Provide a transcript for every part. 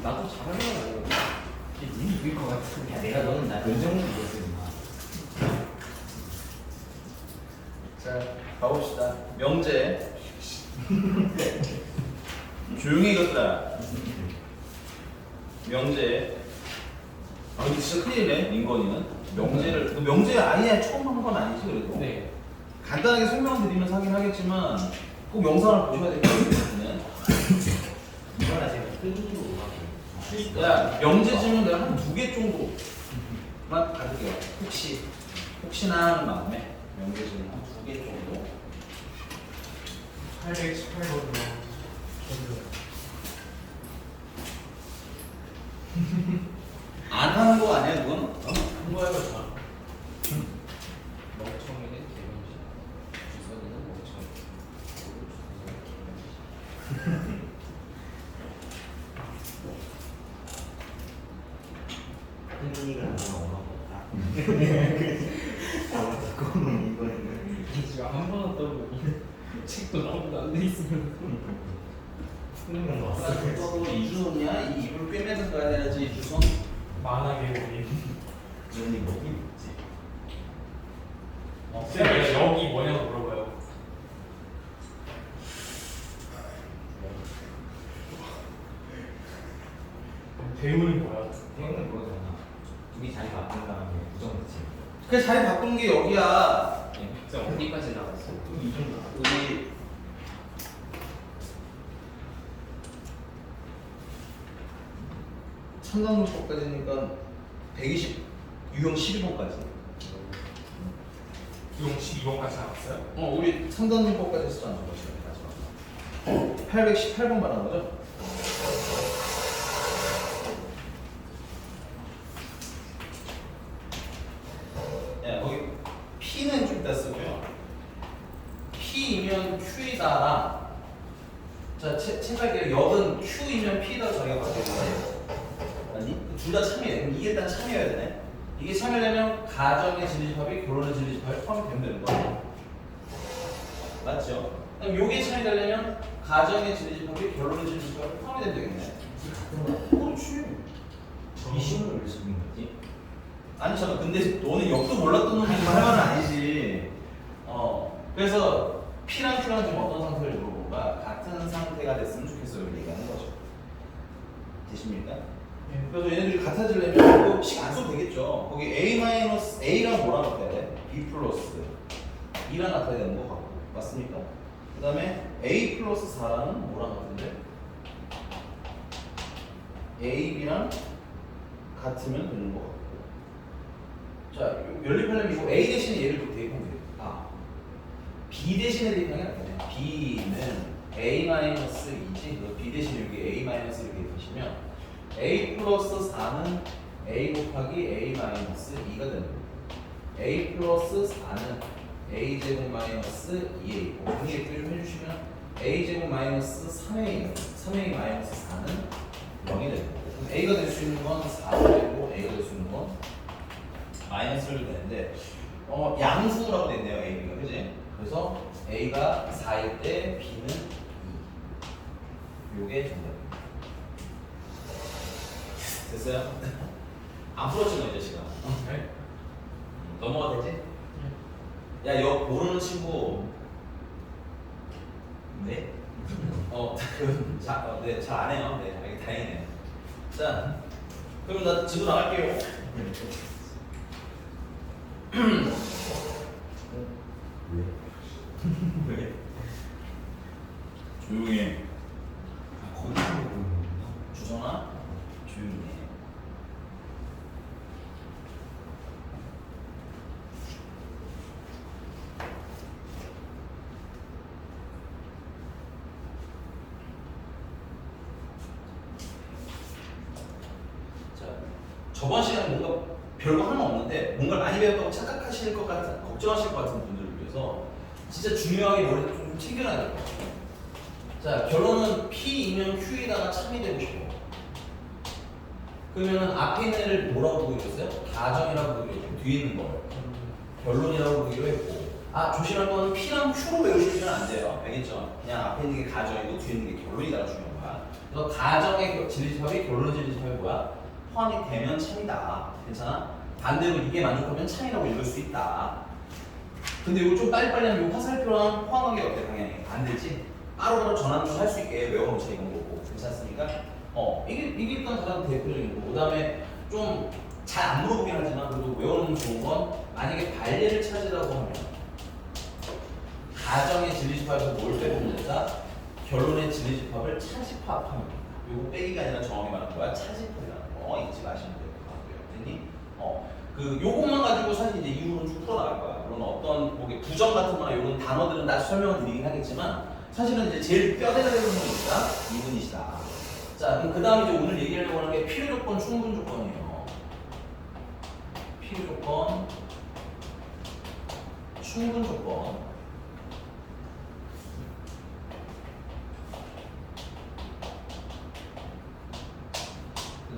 나도 잘하면 니 이길 것 같은데. 야, 내가 너는 나 연정을 이겼어 임마. 자, 가봅시다. 명제. 조용히 읽었다. 명제. 아, 근데 진짜 큰일이네, 민건이는. 명제를, 명제 아니야, 처음 한 건 아니지, 그래도. 네. 간단하게 설명드리면서 하긴 하겠지만, 꼭 영상을 보셔야 될 것 같아요. 이거나 제가 끌기로 하고. 야, 명제지면 내가 한 2개 정도만 받을게요. 혹시나 하는 마음에. 명제지면 한 2개 정도. 818번으로. 안 하는 거 아니야, 그건? 한 거야, 다. 멍청이는 개명시, 주선이는 멍청이. 흥이가 나오나 보다. 아마 듣고는 이거는. 제가 한 번 왔다고 책도 나오고 안 돼 있으면. 흥이가 나왔어. 또 이주성이야? 이 입을 꿰매서 가야 돼야지, 이주성. 만화계 우리. 눈이 목이 있지. 쌤이 여기 뭐냐고 물어봐요. 배우는 거야. 태우는 그거잖아. 둘이 자리 바꾼 다음에 부정했지. 그 자리 바꾼 게 여기야. 쌤 어디까지 나갔어? 우리 첨단문법까지니까 120 유형 12번까지. 용 12번까지 나갔어요? 우리 첨단문법까지 했었잖아, 저거 지금. 818번 말하는 거죠? 야, 거기 P는 좀 이따 쓰고요. P이면 Q이다랑, 자, 체크할게요. 역은 Q이면 P다 자기가 바뀌었네. 아니? 둘 다 참여해. 그럼 이게 일단 참여해야 되네. 이게 참여되면 가정의 진리집합이 결론의 진리집합에 포함이 되면 되는 거야. 맞죠? 그럼 요게 참여되려면 가정의 진리집합이 결론의 진리집합에 포함이 되면 되겠네. 그렇지. 이 시험을 왜 쓰는 거지? 아니 잠깐 근데 너는 역도 몰랐던 놈이 할 말은 아니지. 그래서 P랑 Q랑 좀 어떤 상태를 물어보가 같은 상태가 됐으면 좋겠어요. 얘기하는 거죠. 되십니까? 네. 그래서 얘네들이 같아지려면 식 안 써도 되겠죠. 거기 A랑 뭐랑 같아야 돼? B 플러스 2랑 같아야 되는 거 같고 맞습니까? 그 다음에 A 플러스 4랑은 뭐랑 같은데? A, B랑 같으면 되는 거 같고. 자, 연립하려면 이거 A 대신에 얘를 또 대입하면 돼요. B 대신에 대입하는 게 아니잖아요. B는 A-2지. B 대신에 여기 A-를 대입하시면 A 플러스 4는 A 곱하기 A-2가 되는 거예요. A 플러스 4는 A 제곱 마이너스 2A. 공식 표좀 해주시면 A 제곱 마이너스 3A 마이너스 4는 0이 되는 거예요. 그럼 A가 될 수 있는 건 4가 되고 A가 될 수 있는 건 마이너스를 되는데 양수라고 됐네요. A, B가 그지? 그래서 A가 4일 때 B는 2. 요게 정답입니다. 됐어요? 안 풀었지 너 이 자식아. 네? 넘어가 되지? 야, 역 모르는 친구. 네? 네, 잘 안 해요. 네, 알게 다행이네요. 자, 그럼 나 지금 나갈게요. 왜? 왜? 조용히 해. 거기 보고 있는 거구나. 주선아, 조용히 해. 자, 저번 시간에 뭔가 별거 하나 없는데 뭔가를 많이 배웠다고 착각하실 것 같은, 걱정하실 것 같은 분들을 위해서 진짜 중요하게 머리를 좀 챙겨놔야 될 것 같아요. 자, 결론은 P이면 Q에다가 참이 되고 싶어. 그러면 앞에 있는 애를 뭐라고 부르기로 했어요? 가정이라고 부르기로 했고 뒤에 있는 걸 결론이라고 부르기로 했고 조심할 건 P랑 Q로 외우시면 안 돼요. 알겠죠? 그냥 앞에 있는 게 가정이고 뒤에 있는 게 결론이다가 중요한 거야. 그래서 가정의 진리집합이 결론의 집합이 뭐야? 포함이 되면 참이다. 괜찮아? 반대로 이게 만족하면 참이라고 읽을 수 있다. 근데 이거 좀 빨리빨리 하면 이 화살표랑 포함하기 어때 방향이? 안 되지? 바로바로 전환도 할 수 있게 외워놓자 이건 거고. 괜찮습니까? 이게 일단 가장 대표적인 거고. 그 다음에 좀 잘 안 물어보긴 하지만 그래도 외워놓으면 좋은 건 만약에 반례를 찾으라고 하면 가정의 진리집합에서 뭘 빼보면 된다? 결론의 진리집합을 차집합하면 된다. 요거 빼기가 아니라 정확히 말하는 거야. 차집합이라는 거 잊지 마시면 될 것 같고요. 됐니? 요것만 가지고 사실 이제 이유는 쭉 풀어나갈 거야. 물론 어떤 뭐 부정 같은 거나 이런 단어들은 다시 설명을 드리긴 하겠지만 사실은 이제 제일 뼈대가 되는 거니까 이분이시다. 자, 그럼 그 다음에 이제 오늘 얘기하려고 하는 게 필요 조건, 충분 조건이에요. 필요 조건, 충분 조건.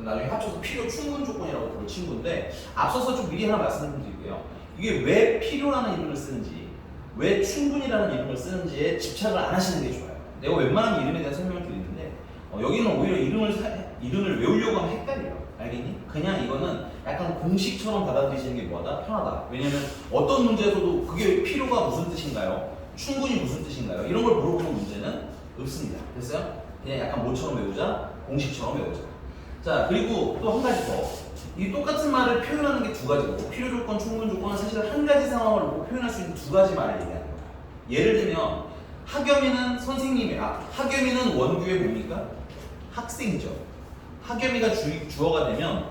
나중에 합쳐서 필요 충분 조건이라고 부를 친구인데 앞서서 좀 미리 하나 말씀드릴게요. 이게 왜 필요라는 이름을 쓰는지 왜 충분이라는 이름을 쓰는지에 집착을 안 하시는 게 좋아요. 내가 웬만하면 이름에 대한 설명을 드리는데 여기는 오히려 이름을 외우려고 하면 헷갈려요. 알겠니? 그냥 이거는 약간 공식처럼 받아들이시는 게 뭐하다? 편하다. 왜냐면 어떤 문제에서도 그게 필요가 무슨 뜻인가요? 충분히 무슨 뜻인가요? 이런 걸 물어보는 문제는 없습니다. 됐어요? 그냥 약간 뭐처럼 외우자? 공식처럼 외우자. 자, 그리고 또 한 가지 더. 이 똑같은 말을 표현하는 게 두 가지고 필요 조건, 충분 조건은 사실 한 가지 상황을 놓고 표현할 수 있는 두 가지 말을 얘기하는 거야. 예를 들면 학염이는 학염이는 원규의 뭡니까? 학생이죠. 학염이가 주어가 되면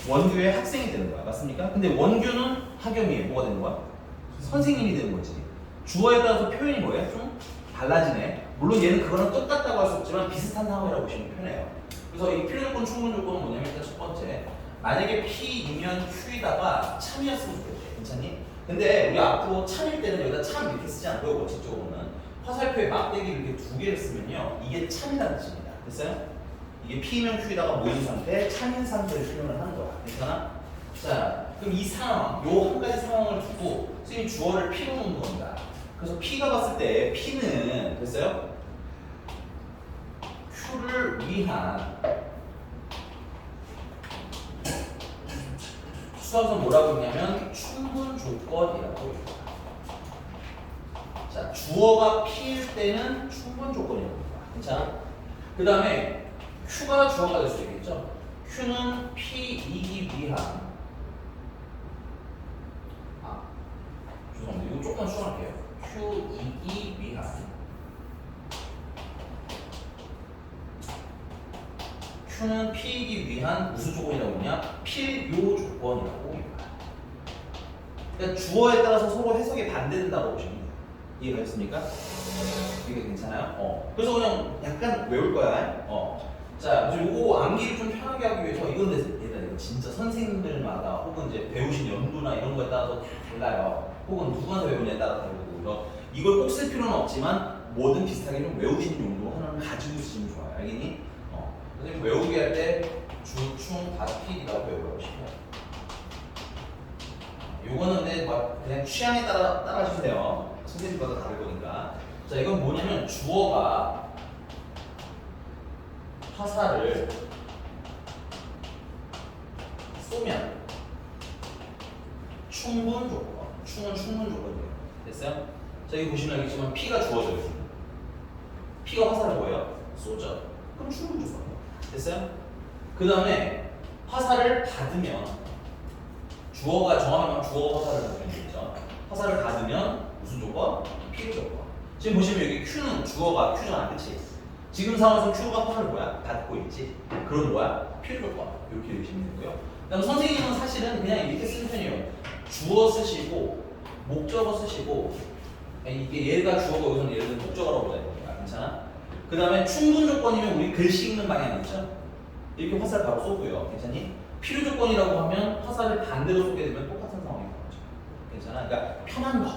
원규의 학생이 되는 거야. 맞습니까? 근데 원규는 학염이에 뭐가 되는 거야? 선생님이 되는 거지. 주어에 따라서 표현이 뭐예요? 좀 달라지네. 물론 얘는 그거랑 똑같다고 할 수 없지만 비슷한 상황이라고 보시면 편해요. 그래서 이 필요 조건, 충분 조건은 뭐냐면 일단 첫 번째, 만약에 P이면 Q에다가 참이었으면 좋겠대. 괜찮니? 근데 우리 앞으로 참일 때는 여기다 참 이렇게 쓰지 않고요. 원칙적으로는 화살표에 막대기 이렇게 두 개를 쓰면요, 이게 참이라는 뜻입니다. 됐어요? 이게 P면 Q에다가 모인 상태, 참인 상태를 표현을 하는 거야. 괜찮아? 자, 그럼 이 상황, 요 한 가지 상황을 두고 선생님 주어를 P로 놓는 겁니다. 그래서 P가 봤을 때 P는 됐어요? Q를 위한 수학에서 뭐라고 했냐면 충분 조건이라고 합니다. 자, 주어가 P일 때는 충분 조건이라고 합니다. 괜찮아? 그 다음에 Q가 주어가 될 수 있겠죠? Q는 P이기 위한 죄송합니다. 이거 조금만 수정할게요. Q이기 위한 Q는 P이기 위한 무슨 조건이라고 했냐? 필요 조건이라고 합니다. 그러니까 주어에 따라서 서로 해석이 반대된다고 보시면 돼요. 이해가셨습니까? 이게 괜찮아요? 그래서 그냥 약간 외울 거야. 자, 그래서 요거 암기를 좀 편하게 하기 위해서 이건 이거 진짜 선생님들마다 혹은 이제 배우신 연도나 이런 거에 따라서 다 달라요. 혹은 누구한테 배우냐에 따라 다르고. 그래서 이걸 꼭 쓸 필요는 없지만 뭐든 비슷하게 좀 외우시는 용도 하나는 가지고 있으시면 좋아요. 알겠니? 선생님 외우기 할 때 주, 충, 다, 필이라고 외우라고 싶어요. 요거는 그냥 취향에 따라주세요. 선생님마다 다를 거니까. 자, 이건 뭐냐면 주어가 화살을 쏘면 충분 조건, 충은 충분 조건이에요. 됐어요? 자, 여기 보시면 알겠지만 P가 주어져 있습니다. P가 화살을 뭐예요? 쏘죠. 그럼 충분 조건. 됐어요? 그 다음에 화살을 받으면 주어가 정하면 주어가 화살을 받으면 되겠죠. 화살을 받으면 무슨 조건? 필요 조건. 지금 보시면 여기 Q는 주어가 Q잖아, 그치? 지금 상황에서 Q가 화살을 뭐야? 받고 있지? 그럼 뭐야? 필요 조건. 이렇게 읽으시면 되고요. 그다음 선생님은 사실은 그냥 이렇게 쓰는 편이에요. 주어 쓰시고 목적어 쓰시고 이게 얘가 주어고 여기서는 예를 들면 목적어라고 보자 이거야. 괜찮아? 그 다음에 충분 조건이면 우리 글씨 읽는 방향 있죠? 이렇게 화살 바로 쏘고요. 괜찮니? 필요 조건이라고 하면 화살을 반대로 쏘게 되면 똑같은 상황이 나오죠. 괜찮아? 그러니까 편한 거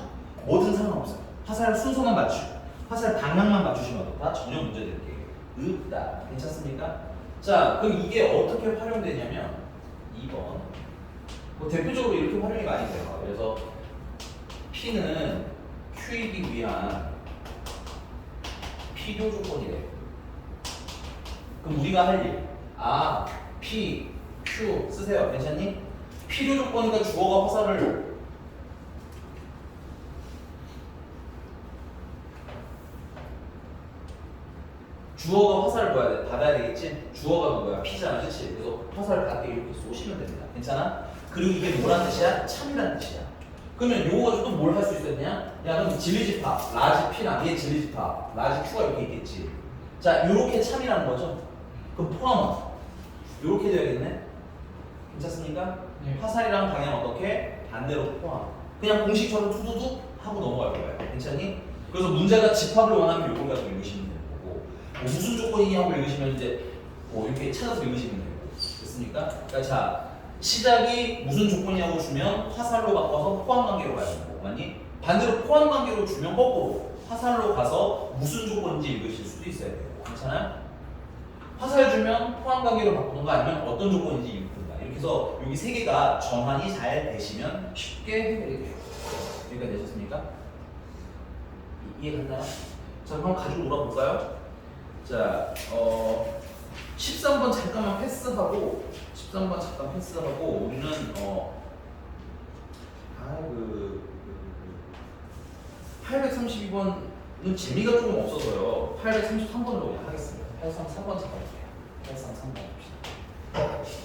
뭐든 상관없어요. 화살 순서만 맞추고 화살 방향만 맞추시면 다 전혀 문제될 게 없다. 괜찮습니까? 자, 그럼 이게 어떻게 활용되냐면 2번 뭐 대표적으로 이렇게 활용이 많이 돼요. 그래서 P는 Q이기 위한 필요 조건이래. 그럼 우리가 할 일, 아, P, Q 쓰세요. 괜찮니? 필요 조건이니까 주어가 화살을 주어가 화살을 받아야 되겠지? 주어가 누구야? P잖아, 그렇지? 그래서 화살을 받게 이렇게 쏘시면 됩니다. 괜찮아? 그리고 이게 뭐란 뜻이야? 참이란 뜻이야. 그러면 요거 가지고 또 뭘 할 수 있었냐? 야, 그럼 진리집합, 라지 P랑 얘 진리집합, 라지 Q가 이렇게 있겠지. 자, 요렇게 참이라는 거죠? 그럼 포함은 요렇게 돼야겠네? 괜찮습니까? 네. 화살이랑 방향 어떻게? 반대로 포함. 그냥 공식처럼 투두둑 하고 넘어갈 거예요. 괜찮니? 그래서 문제가 집합을 원하면 요걸 가지고 읽으시면 되는 거고, 뭐 무슨 조건이냐 하고 읽으시면 이제 뭐 이렇게 찾아서 읽으시면 되고. 됐습니까? 그러니까 자, 시작이 무슨 조건이냐고 주면 화살로 바꿔서 포함 관계로 가야 되는 거고, 맞니? 반대로 포함 관계로 주면 거꾸로 화살로 가서 무슨 조건인지 읽으실 수도 있어야 되고. 괜찮아요? 화살 주면 포함 관계로 바꾸는 거 아니면 어떤 조건인지 읽든가. 이렇게 해서 여기 세 개가 정한이 잘 되시면 쉽게 해결이 돼요. 여기까지 되셨습니까? 이해갔나요? 자, 그럼 가지고 놀아볼까요? 자, 13번 잠깐만 패스하고 13번 잠깐 패스하고 우리는 832번은 재미가 조금 없어서요. 833번으로 그냥 하겠습니다. 833번 잠깐 볼게요. 833번 봅시다.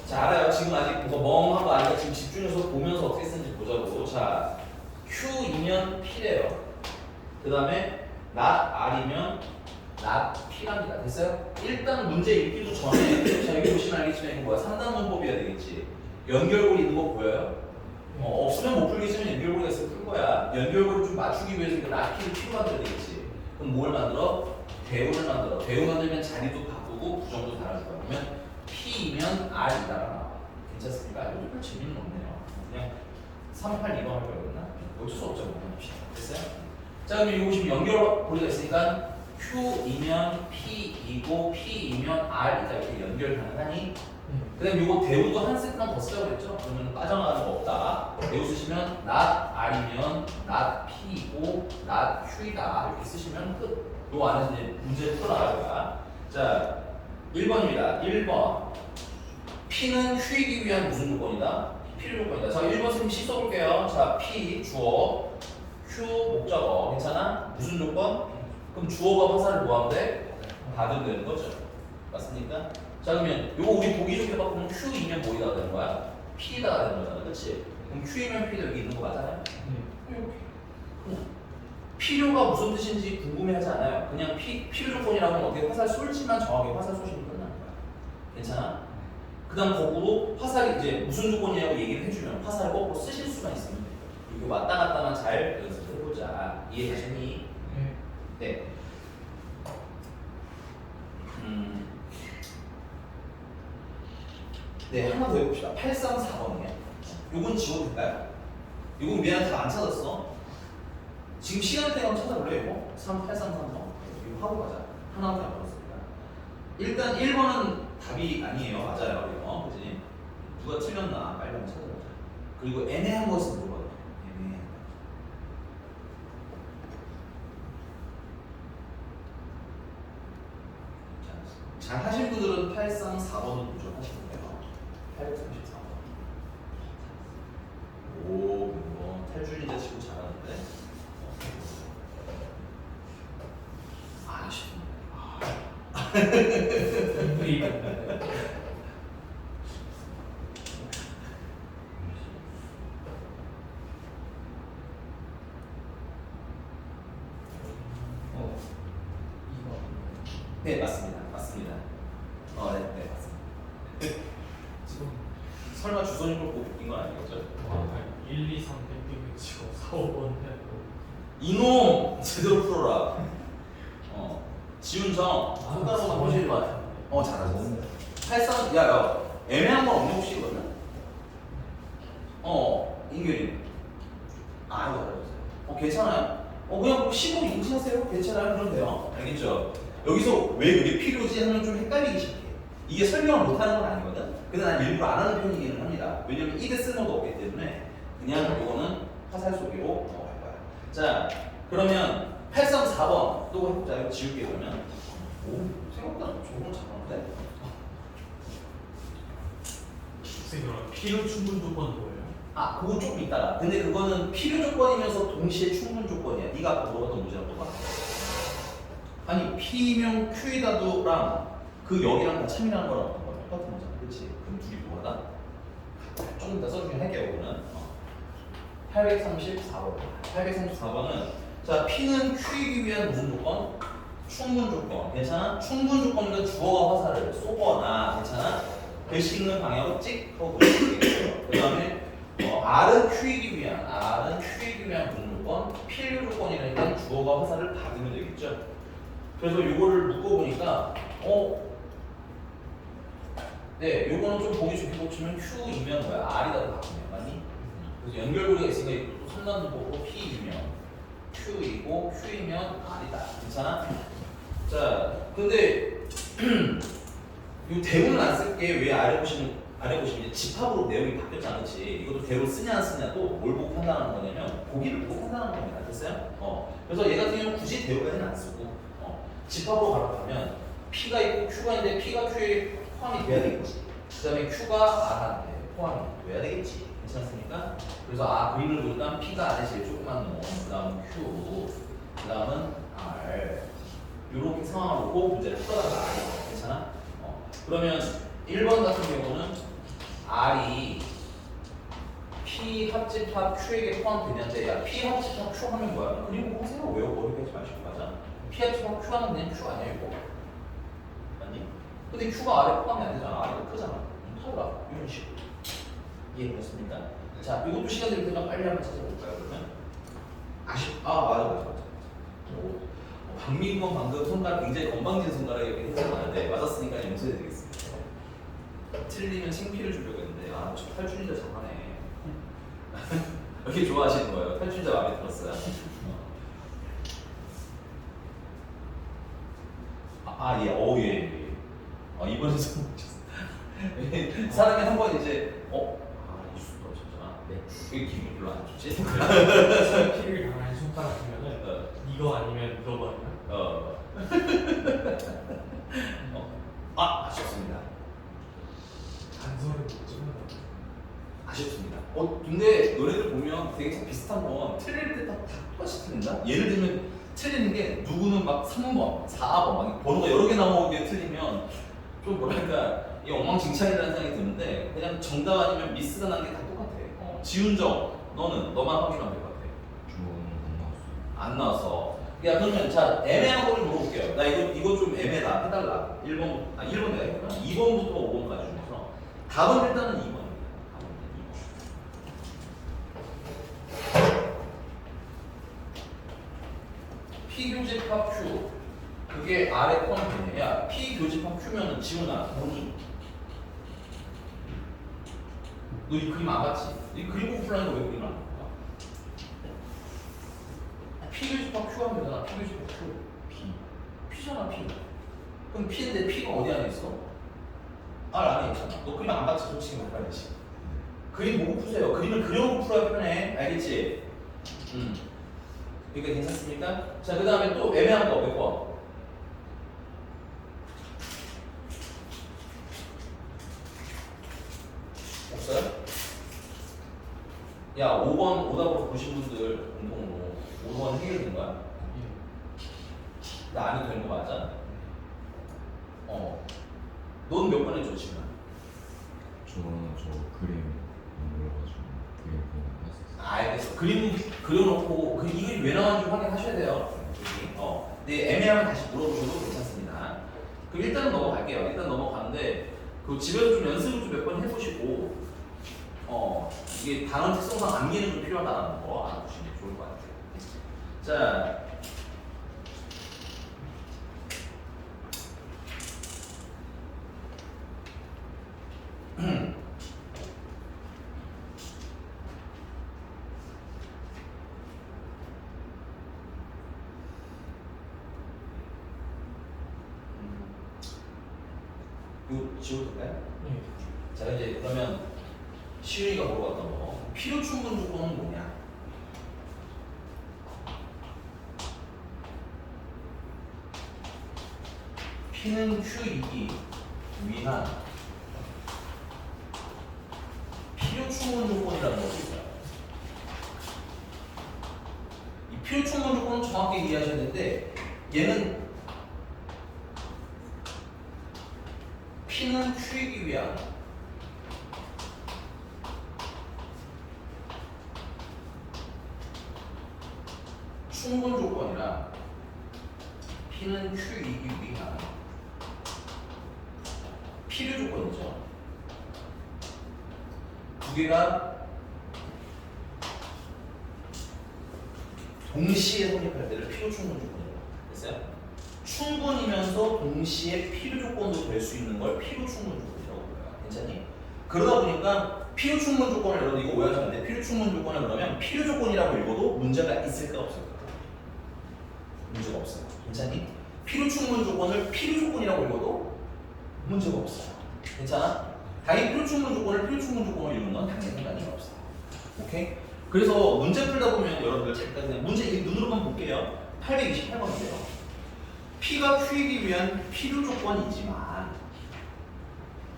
자, 알아요. 지금 아직 뭐가 멍하고 아니까 지금 집중해서 보면서 어떻게 쓰는지 보자고. 자, Q이면 P래요. 그 다음에 not R이면 not P랍니다. 됐어요? 일단 문제 읽기도 전에 자, 여기 보시면 알겠지만 이거 뭐야? 3단 문법이어야 되겠지. 연결고리 있는 거 보여요? 없으면 못 풀겠지만 연결고리가 있으면 풀 거야. 연결고리 좀 맞추기 위해서 이거 not P를 P로 만들어야 되겠지. 그럼 뭘 만들어? 대우를 만들어. 대우 만들면 자리도 바꾸고 구정도 달아줄 거야. 그러면 P이면 R이다가 나와. 괜찮습니까? 이거 별 재미는 없네요. 그냥 382번 할 거였나? 어쩔 수 없죠. 봅시다. 됐어요? 자, 그럼 이거 보시면 연결고리가 있으니까 Q이면 P이고 P이면 R이다. 이렇게 연결 가능하니? 그 다음에 이거 대우도 한 세트만 더 쓰자고 그랬죠? 그러면 빠져나가는 거 없다. 대우 쓰시면 not R이면 not P이고 not Q이다. 이렇게 쓰시면 끝. 요 안에서 이제 문제 풀어나갈 거야. 자, 1번입니다. 1번. P는 Q이기 위한 무슨 조건이다? P를 조건이다. 자, 1번 선생님 시 써볼게요. 자, P 주어, Q 목적어. 괜찮아? 무슨 조건? 그럼 주어가 화살을 뭐하면 돼? 받으면 되는 거죠. 맞습니까? 자, 그러면 요거 우리 보기 좋게 바꾸면 Q이면 뭐이다 되는 거야? P이다 되는 거잖아. 그치? 그럼 Q이면 P도 여기 있는 거 맞아요? 이렇게. 그냥 필요가 무슨 뜻인지 궁금해하지 않아요. 그냥 필요 조건이라고 하면 어떻게 화살 쏠지만 정확히 화살 쏘시면 끝나는 거야. 괜찮아? 그 다음 거꾸로 화살이 이제 무슨 조건이냐고 얘기를 해주면 화살을 거꾸로 쓰실 수만 있으면 돼요. 이거 왔다 갔다만 잘 연습을 해보자. 이해되셨니? 네. 네, 하나 더 해봅시다. 834번이에요. 요건 지워도 될까요? 요건 미안해 다 안 찾았어. 지금 시간 때문에 찾아볼래요, 이거? 3833번. 이거 하고 가자. 하나밖에 안 받았습니다. 일단 1번은 답이 아니에요. 맞아요, 이거. 그지? 누가 틀렸나? 빨리 한번 찾아보자. 그리고 애매한 것을 물어봐요. 애매한 거. 잘 하신 분들은 834번을 도전하시면 돼요. 834번. 오, 뭐 탈출인자 치고 잘하는데. 네, 맞습니다. 맞습니다. 네, 네, 맞습니다. 설마 주소님을 보고 웃긴 건 아니겠죠? 1, 2, 3 땡땡 치고 4, 5번 해도 이놈! 제대로 풀어라. 지훈정, 손가락으로 보시지 마. 잘하셨어. 83, 야, 애매한 건 없는 혹시 이거는? 인규님. 이거 잘하셨어요. 괜찮아요? 그냥 15 인지하세요. 괜찮아요. 그러면 돼요. 알겠죠? 여기서 왜 그게 필요지 하면 좀 헷갈리기 시작해. 이게 설명을 못하는 건 아니거든? 근데 난 일부러 안 하는 편이기는 합니다. 왜냐면 이게 쓸모도 없기 때문에 그냥 이거는 화살 쏘기로 넘어갈 거야. 자, 그러면 834번 또 해보자. 이거 지울게 그러면. 오, 생각보다 좋은 거 잘하는데? 선생님 필요 충분 조건은 뭐예요? 아, 그거 조금 있다가. 근데 그거는 필요 조건이면서 동시에 충분 조건이야. 네가 아까 물어봤던 문제랑 똑같아. 아니, P명 Q이다도랑 그 여기랑 다 참이라는 거랑 똑같은 거잖아. 그렇지? 그럼 둘이 뭐하다? 조금 이따 써주긴 할게요, 그거는. 834번. 834번은 자, P는 Q이기 위한 무슨 조건? 충분 조건. 괜찮아? 충분 조건은 주어가 화살을 쏘거나 괜찮아? 글씨 읽는 방향으로 찍 하고 글씨 되겠고요. 그 다음에 R은 Q이기 위한 무슨 조건? 필요 조건이라니까 주어가 화살을 받으면 되겠죠. 그래서 요거를 묶어보니까 네, 요거는 좀 보기 좋게 고치면 Q이면 뭐야? R이라고 바꾸면 맞니? 그래서 연결고리가 있으니까 또 선단도 보고 P이면 Q이고 Q이면 R이다. 괜찮아? 자, 근데 이 대문은 안 쓸게. 왜 아래 보시면 이제 집합으로 내용이 바뀌었지 않겠지? 이것도 대로 쓰냐 안 쓰냐도 뭘 보고 판단하는 거냐면 보기를 보고 판단하는 겁니다. 됐어요? 그래서 얘 같은 경우는 굳이 대로까지는 안 쓰고 집합으로 갈아타면 P가 있고 Q가 있는데 P가 Q에 포함이 돼야 되겠지. 그 다음에 Q가 R한테 포함이 돼야 되겠지. 괜찮습니까? 그래서 그림을 보니까 P가 R에 제일 조그만 놈, 그 다음은 Q, 그 다음은 R 이렇게 상황을 놓고 문제를 풀어달라. 괜찮아? 그러면 1번 같은 경우는 R이 P 합집합 Q에게 포함되냐인데 야 P 합집합 Q 하면 뭐야? 그림 보고 하세요. 외워 머리 하지 마시고 맞아. P 합집합 Q 하면 그냥 Q 아니야 이거? 맞니? 근데 Q가 R에 포함이 안 되잖아. R이 더 크잖아. 타오라 이런 식으로 이해되셨습니까? 자 이것도 시간 될 테니까 빨리 한번 찾아볼까요 그러면? 맞아. 박민건 방금 손가락 굉장히 건방진 손가락이 이렇게 했잖아요. 네, 맞았으니까 용서해드리겠습니다. 틀리면 창피를 주려고 했는데 저 탈출인자 잘하네. 이렇게 좋아하시는 거예요? 탈출인자 마음에 들었어요? 예. 이번에 성공하셨어요. 사람이 한 번 이제 이수도 없었잖아. 네. 왜 기분이 별로 안 좋지? 필요를 당한 손가락이면은 이거 아니면 이거 아니야? 아쉽습니다. 단서를 못 찍는다. 아쉽습니다. 근데 너네들 보면 되게 참 비슷한 건 틀릴 때 다 똑같이 틀린다? 예를 들면 틀리는 게 누구는 막 3번, 4번 막 번호가 여러 개 나오는 게 틀리면 좀 뭐랄까 이 엉망진창이라는 생각이 드는데 그냥 정답 아니면 미스가 난 게 다 똑같아. 지훈정 너만 확인하면 될 것 같아. 주어는 안 나왔어. 야 그러면 자 애매한 거를 물어볼게요. 나 이거 좀 애매다 해달라. 1번 내가 했구나. 2번부터 5번까지 중에서 답은 일단은 2번입니다. P교집합 Q 그게 R에 포함되느냐? P교집합 Q면은 지훈아 뭐니? 너 이 그림 안 봤지? 이 그림 보고 풀라는 거왜 그림 안 봐? P교집합 Q 하면 되잖아. P교집합 Q P잖아 P. 그럼 P인데 P가 어디 안에 있어? R 안에 있잖아. 너 그림 안 봤지? 솔직히 말해야지. 그림 보고 푸세요. 그림을 그려놓고 풀어야 편해. 알겠지? 그러니까 괜찮습니까? 자, 그 다음에 또 애매한 거 몇 번? 없어요? 야, 5번 오답으로 보신 분들 공통으로 5번 해결된 거야? 나 안 해도 되는 거 맞아? 넌 몇 번 했죠, 지금? 저는 그림 만들어가지고 그림 보고 했었어요. 알겠어. 그림 그려놓고 이 그림 왜 나왔는지 확인하셔야 돼요. 근데 애매하면 다시 물어보셔도 괜찮습니다. 그럼 일단은 넘어갈게요. 일단 넘어가는데 그 집에서 좀 연습을 좀 몇 번 해보시고 이게 단원 특성상 암기는 좀 필요하다는 거 알아두시면 좋을 것 같아요. 자. 이거 지워도 될까요? 네. 자 이제 그러면 시윤이가 물어봤던 거 필요 충분 조건은 뭐냐? P는 Q이기 위한 필요충분 조건이라는 것이 있어요. 이 필요충분 조건은 정확히 이해하셔야 되는데 얘는 P는 Q이기 위한 충분 조건이라 P는 Q이기 위한 필요 조건이죠. 두 개가 동시에 성립할 때를 필요 충분 조건이라고 했어요. 충분이면서 동시에 필요 조건도 될 수 있는 걸 필요 충분 조건이라고 불러요. 괜찮니? 그러다 보니까 필요 충분 조건을 여러분 이거 오해하시면 안 돼. 필요 충분 조건을 그러면 필요 조건이라고 읽어도 문제가 있을까 없을까? 문제가 없어요. 괜찮니? 필요 충분 조건을 필요 조건이라고 읽어도 문제가 없어요. 괜찮아? 당연히 필요 충분 조건을 필요 충분 조건으로 읽는 건 당연히 상관이 없어요. 오케이? 그래서 문제 풀다 보면 여러분들 잠깐 그냥 문제 눈으로만 볼게요. 828번인데요. P가 Q이기 위한 필요 조건이지만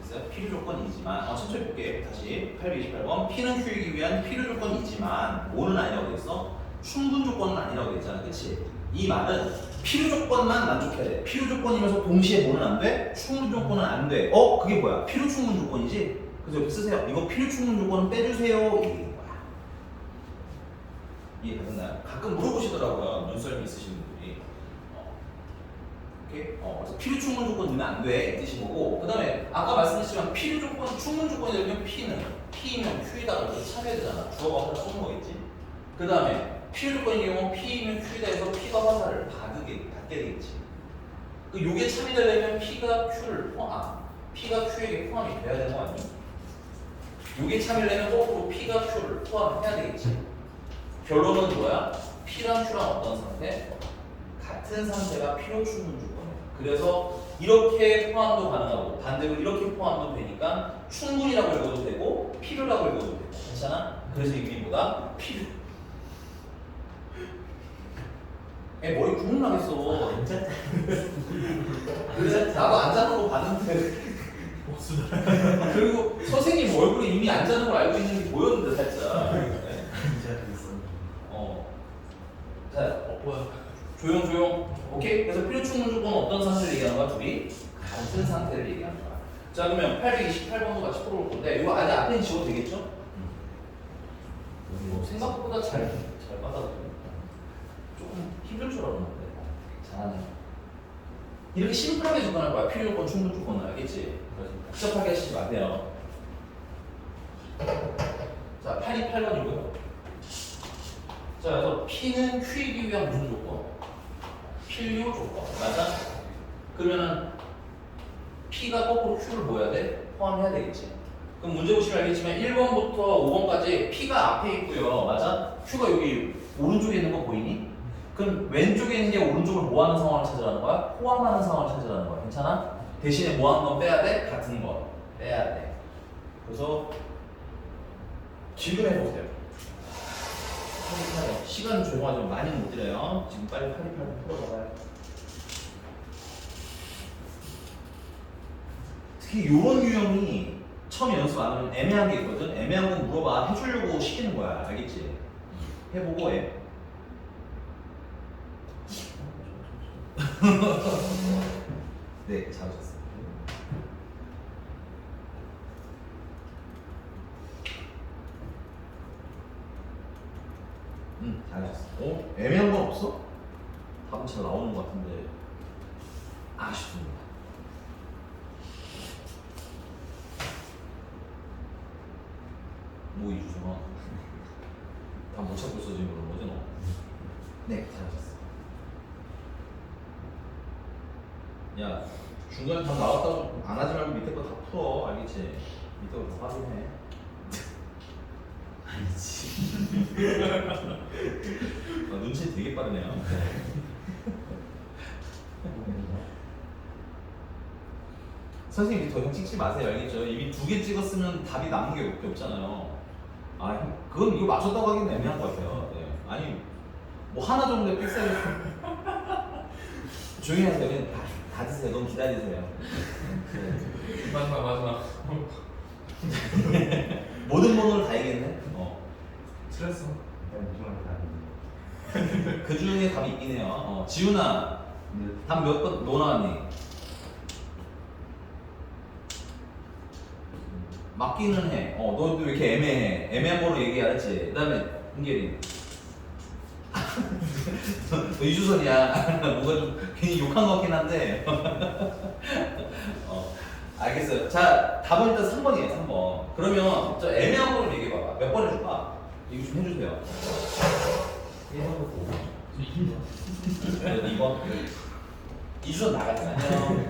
됐어요? 필요 조건이지만 천천히 볼게요. 다시 828번 P는 Q이기 위한 필요 조건이지만 뭐는 아니라고 됐어? 충분 조건은 아니라고 됐잖아. 그치? 이 말은 필요 조건만 만족해야 돼. 필요 조건이면서 동시에 뭐는 안 돼? 충분 조건은 안 돼. 그게 뭐야? 필요 충분 조건이지? 그래서 여기 쓰세요. 이거 필요 충분 조건은 빼주세요. 이게 거야. 이해가셨나요? 가끔 물어보시더라고요. 눈썰미 있으신 분들이. 오케이? 그래서 필요 충분 조건 넣으면 안 돼. 이 뜻이 뭐고. 그 다음에 아까 말씀드렸지만 필요 조건, 충분 조건이 되면 P면 Q이다. 이렇게 참여해야 되잖아. 주어가 하나 쏘는 거겠지. 그 다음에 필요 조건인 경우는 P이면 Q이다 해서 P가 화살을 받게 되겠지. 요게 참여되려면 P가 Q를 P가 Q에게 포함이 돼야 되는 거 아니야? 요게 참여되려면 거꾸로 P가 Q를 포함해야 되겠지. 결론은 뭐야? P랑 Q랑 어떤 상태? 같은 상태가 필요 충분 조건이에요. 그래서 이렇게 포함도 가능하고 반대로 이렇게 포함도 되니까 충분이라고 읽어도 되고 필요라고 읽어도 되고 괜찮아? 그래서 이미보다 필요. 애 머리 구멍 나겠어. 앉았다. 그래 나도 안 자는 거 봤는데. 그리고 선생님 얼굴에 이미 안 자는 걸 알고 있는 게 보였는데 살짝. 네. 자, 뭐야? 조용. 오케이. 그래서 필요 충분 조건은 어떤 상태를 얘기하는 거야? 둘이 같은 상태를 얘기하는 거야. 자, 그러면 828번도 같이 풀어볼 건데 이거 아직 앞에 지워도 되겠죠? 생각보다 잘 받아들여. 조금 힘들 줄 알았는데 잘하네. 이렇게 심플하게 접근할 거야. 필요 조건, 충분 조건은 알겠지? 그래서 복잡하게 하시지 마세요. 자, 828번이고요. 자, 그래서 P는 Q이기 위한 무슨 조건? 필요 조건. 맞아? 그러면은 P가 거꾸로 Q를 뭐 해야 돼? 포함해야 되겠지. 그럼 문제 보시면 알겠지만 1번부터 5번까지 P가 앞에 있고요. 맞아? Q가 여기 오른쪽에 있는 거 보이니? 그럼 왼쪽에 있는 게 오른쪽을 뭐 하는 상황을 찾으라는 거야? 포함하는 상황을 찾으라는 거야. 괜찮아? 대신에 뭐 하는 건 빼야 돼? 같은 거 빼야 돼. 그래서 지금 해보세요. 시간 조용하지만 많이 못 드려요. 지금 빨리 828 풀어봐요. 특히 이런 유형이 처음에 연습 안 하면 애매한 게 있거든. 애매한 건 물어봐. 해주려고 시키는 거야. 알겠지? 해보고 해. 네, 잘하셨어요. 잘하셨어. 애매한 건 없어? 답은 잘 나오는 것 같은데 아쉽습니다. 뭐 이주성아? 다 못 찾고 있어 지금 그런 거지 너? 네, 잘하셨어. 야, 중간에 답 나왔다고 안 하지 말고 밑에 거 다 풀어. 알겠지? 밑에 거 다 확인해. 아니지. 눈치 되게 빠르네요. 선생님 더 이상 찍지 마세요. 알겠죠? 이미 2개 찍었으면 답이 남은 게 몇 개 없잖아요. 그건 이거 맞췄다고 하기는 애매한 것 같아요. 네. 아니 뭐 하나 정도의 픽셀을 조용히 하세요. 그냥 다 드세요. 너무 기다리세요. 네. 마지막. 모든 번호를 다 틀렸어. 일단 무조건 답이. 그 중에 답이 있긴 해요. 지훈아, 답 몇 번 너 나왔니? 맞기는 해. 너도 왜 이렇게 애매해? 애매한 거로 얘기하랬지. 그다음에 은결이. 너 이주선이야. 뭔가 좀 괜히 욕한 것 같긴 한데. 알겠어요. 자, 답은 일단 3번이에요. 3번. 그러면 저 애매한 거로 얘기해봐봐. 몇 번 해줄까? 이거 좀 해주세요. 1번부터 5번. 2번. 이주선 나가지 안녕.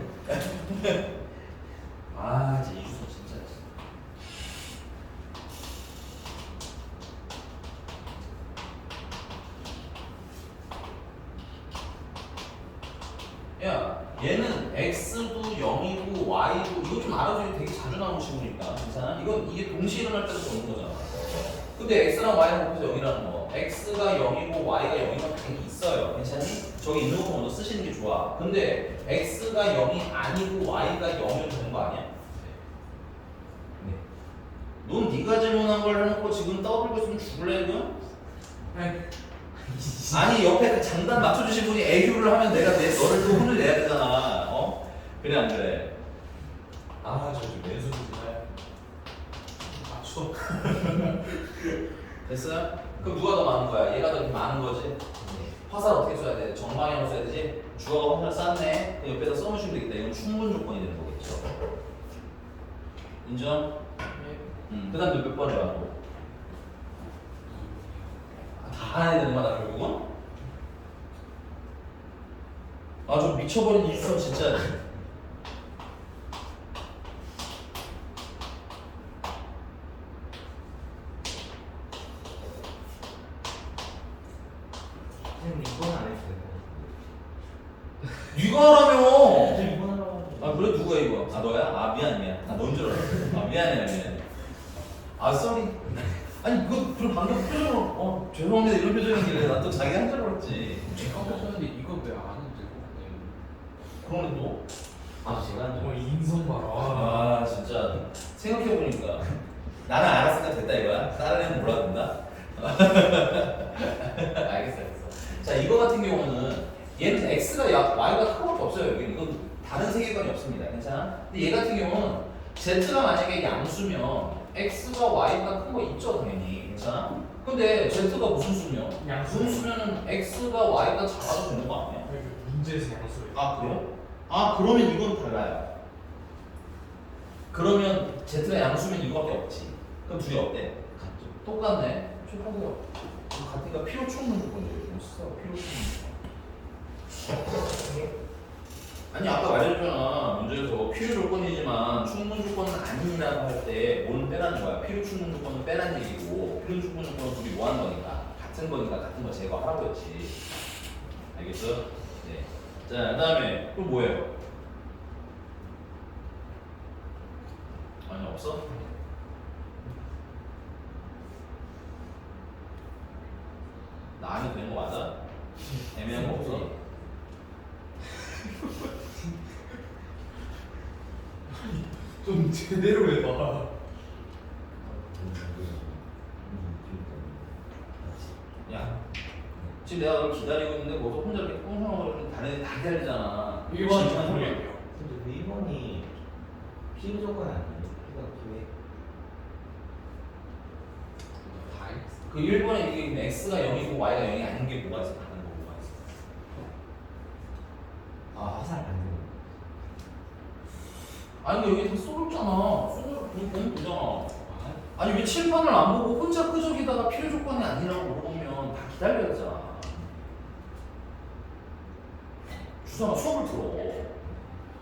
아, 이제 이주선 진짜. 야, 얘는 x도 0이고 y도 이거 좀 알아줘야 되게 자주 나오는 식으니까 괜찮아? 이게 동시에 일어날 때도 보는 거잖아. 근데 x랑 y랑 곱해서 0이라는 거. x가 0이고 y가 0이면 당연히 있어요. 괜찮니? 저기 있는 거 먼저 쓰시는 게 좋아. 근데 x가 0이 아니고 y가 0이면 되는 거 아니야? 네. 넌 네가 질문한 걸 해놓고 지금 떠들고 있으면 죽을래 지금? 아니 옆에 그 장단 맞춰주신 분이 애교를 하면 내가 너를 또 혼을 내야 되잖아. 그래 안 그래? 아, 저 지금 왼손 정말 맞춰. 됐어요? 그럼 누가 더 많은 거야? 얘가 더 많은 거지? 화살 어떻게 써야 돼? 정방향으로 써야 되지? 주어가 화살 쌌네? 그럼 옆에다 써놓으시면 되겠다. 이건 충분 조건이 되는 거겠죠. 인정? 그 다음 몇 번 해봤고? 다 해야 되는 거야 결국은? 아 좀 미쳐버린 이유선 진짜. 선생님 이건 안 해도 네가 하라며. 돼요. 이건 하라고. 아 그래 누가 이거? 아 너야? 아 미안. 넌 줄 알았어. 아 미안해. 아 쏘리. 아니 그럼 방금 표정으로 죄송합니다 이런 표정이길래 난 또 자기 한 줄 알았지. 제가 썼는데 이거 왜 안 하는데? 그러네 또. 아 제가 한 적. 인성 봐라. 아 진짜 생각해보니까 나는 알았으니까 됐다 이거야? 다른 애는 몰라준다? 알겠어. 자 이거 같은 경우는 얘는 x가 y가 크고밖에 없어요. 여기 이건 다른 세계관이 없습니다. 괜찮아? 근데 얘 같은 경우는 z가 만약에 양수면 x가 y가 큰 거 있죠 당연히. 괜찮아? 근데 z가 무슨 수며? 양수. 수면은 x가 y가 작아도 되는 거 아니야? 문제에서 양수예요. 아 그래요? 아 그러면 이건 달라요. 그러면 z가 양수면 이거밖에 없지. 그럼 둘이 어때? 같죠. 똑같네. 최고요. 같으니까 필요 충분 조건이에요. 필요 충분. 아니 아까 말했잖아. 문제에서 필요 조건이지만 충분 조건은 아니라고 할 때 뭐는 빼라는 거야. 필요 충분 조건은 빼라는 얘기고 필요 충분 조건은 둘이 뭐 하는 거니까 같은 거니까 같은 거 제거하라고 했지. 알겠어? 네. 자 그다음에 또 뭐예요? 아니 없어? 나 안 해도 되는 거 맞아? 애매한 거 없어? 좀 제대로 해봐. 야 지금 내가 널 기다리고 있는데 너도 혼자 이렇게 꽁꽁거리면 다른 애들 다 기다리잖아. 1번 진짜 정답이에요. 근데 그 1번이 필요 조건 아니에요? 필요가 필요해. 다 했어. 그 1번에 이게 x가 0이고 y가 0이 아닌 게 뭐가 있어? 다른 거 뭐가 있어? 아 화살 받는 거. 아니 근데 여기 다 써줬잖아. 보면 되잖아. 아니 왜 칠판을 안 보고 혼자 끄적이다가 필요 조건이 아니라고 물어보면 다 기다려야 되잖아. 주성아 수업을 들어.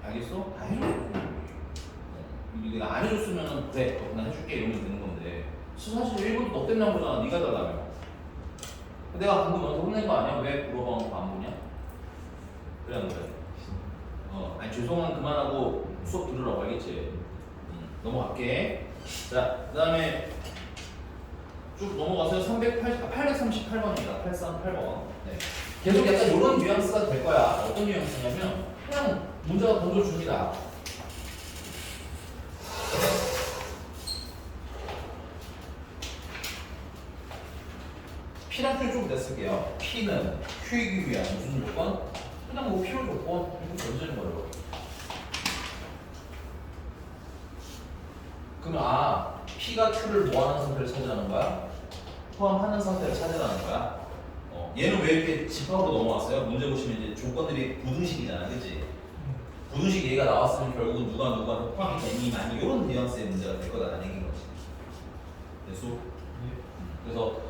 알겠어? 다 해줘. 이거 내가 안 해줬으면 그래 나 해줄게 이러면 되는 건데 사실 1번도 너 때문에 한 거잖아. 네가 달라며. 내가 방금 너한테 혼낸 거 아니야? 왜 물어보는 거 안 보냐? 그래 안 그래? 아니 죄송한 그만하고 수업 들으라고 알겠지? 넘어갈게. 자, 그 다음에 쭉 넘어가세요. 838번입니다. 838번. 네. 계속 약간 이런 뉘앙스가 될 거야. 어떤 뉘앙스냐면 그냥 문제가 던져줍니다. P란 표현 좀 냈을게요. P는 Q이기 위한 무슨 조건? 그냥 뭐 필요 조건 이거 던지는 거예요. 그러면 P가 Q를 뭐하는 상태를 차지하는 거야? 포함하는 상태를 차지하는 거야. 얘는 왜 이렇게 집합으로 넘어왔어요? 문제 보시면 이제 조건들이 부등식이잖아, 그치? 부등식 얘가 나왔으면 결국은 누가 포함이 되니 많이 이런 뉘앙스의 문제가 될 거다라는 얘기인 거지. 됐어? 그래서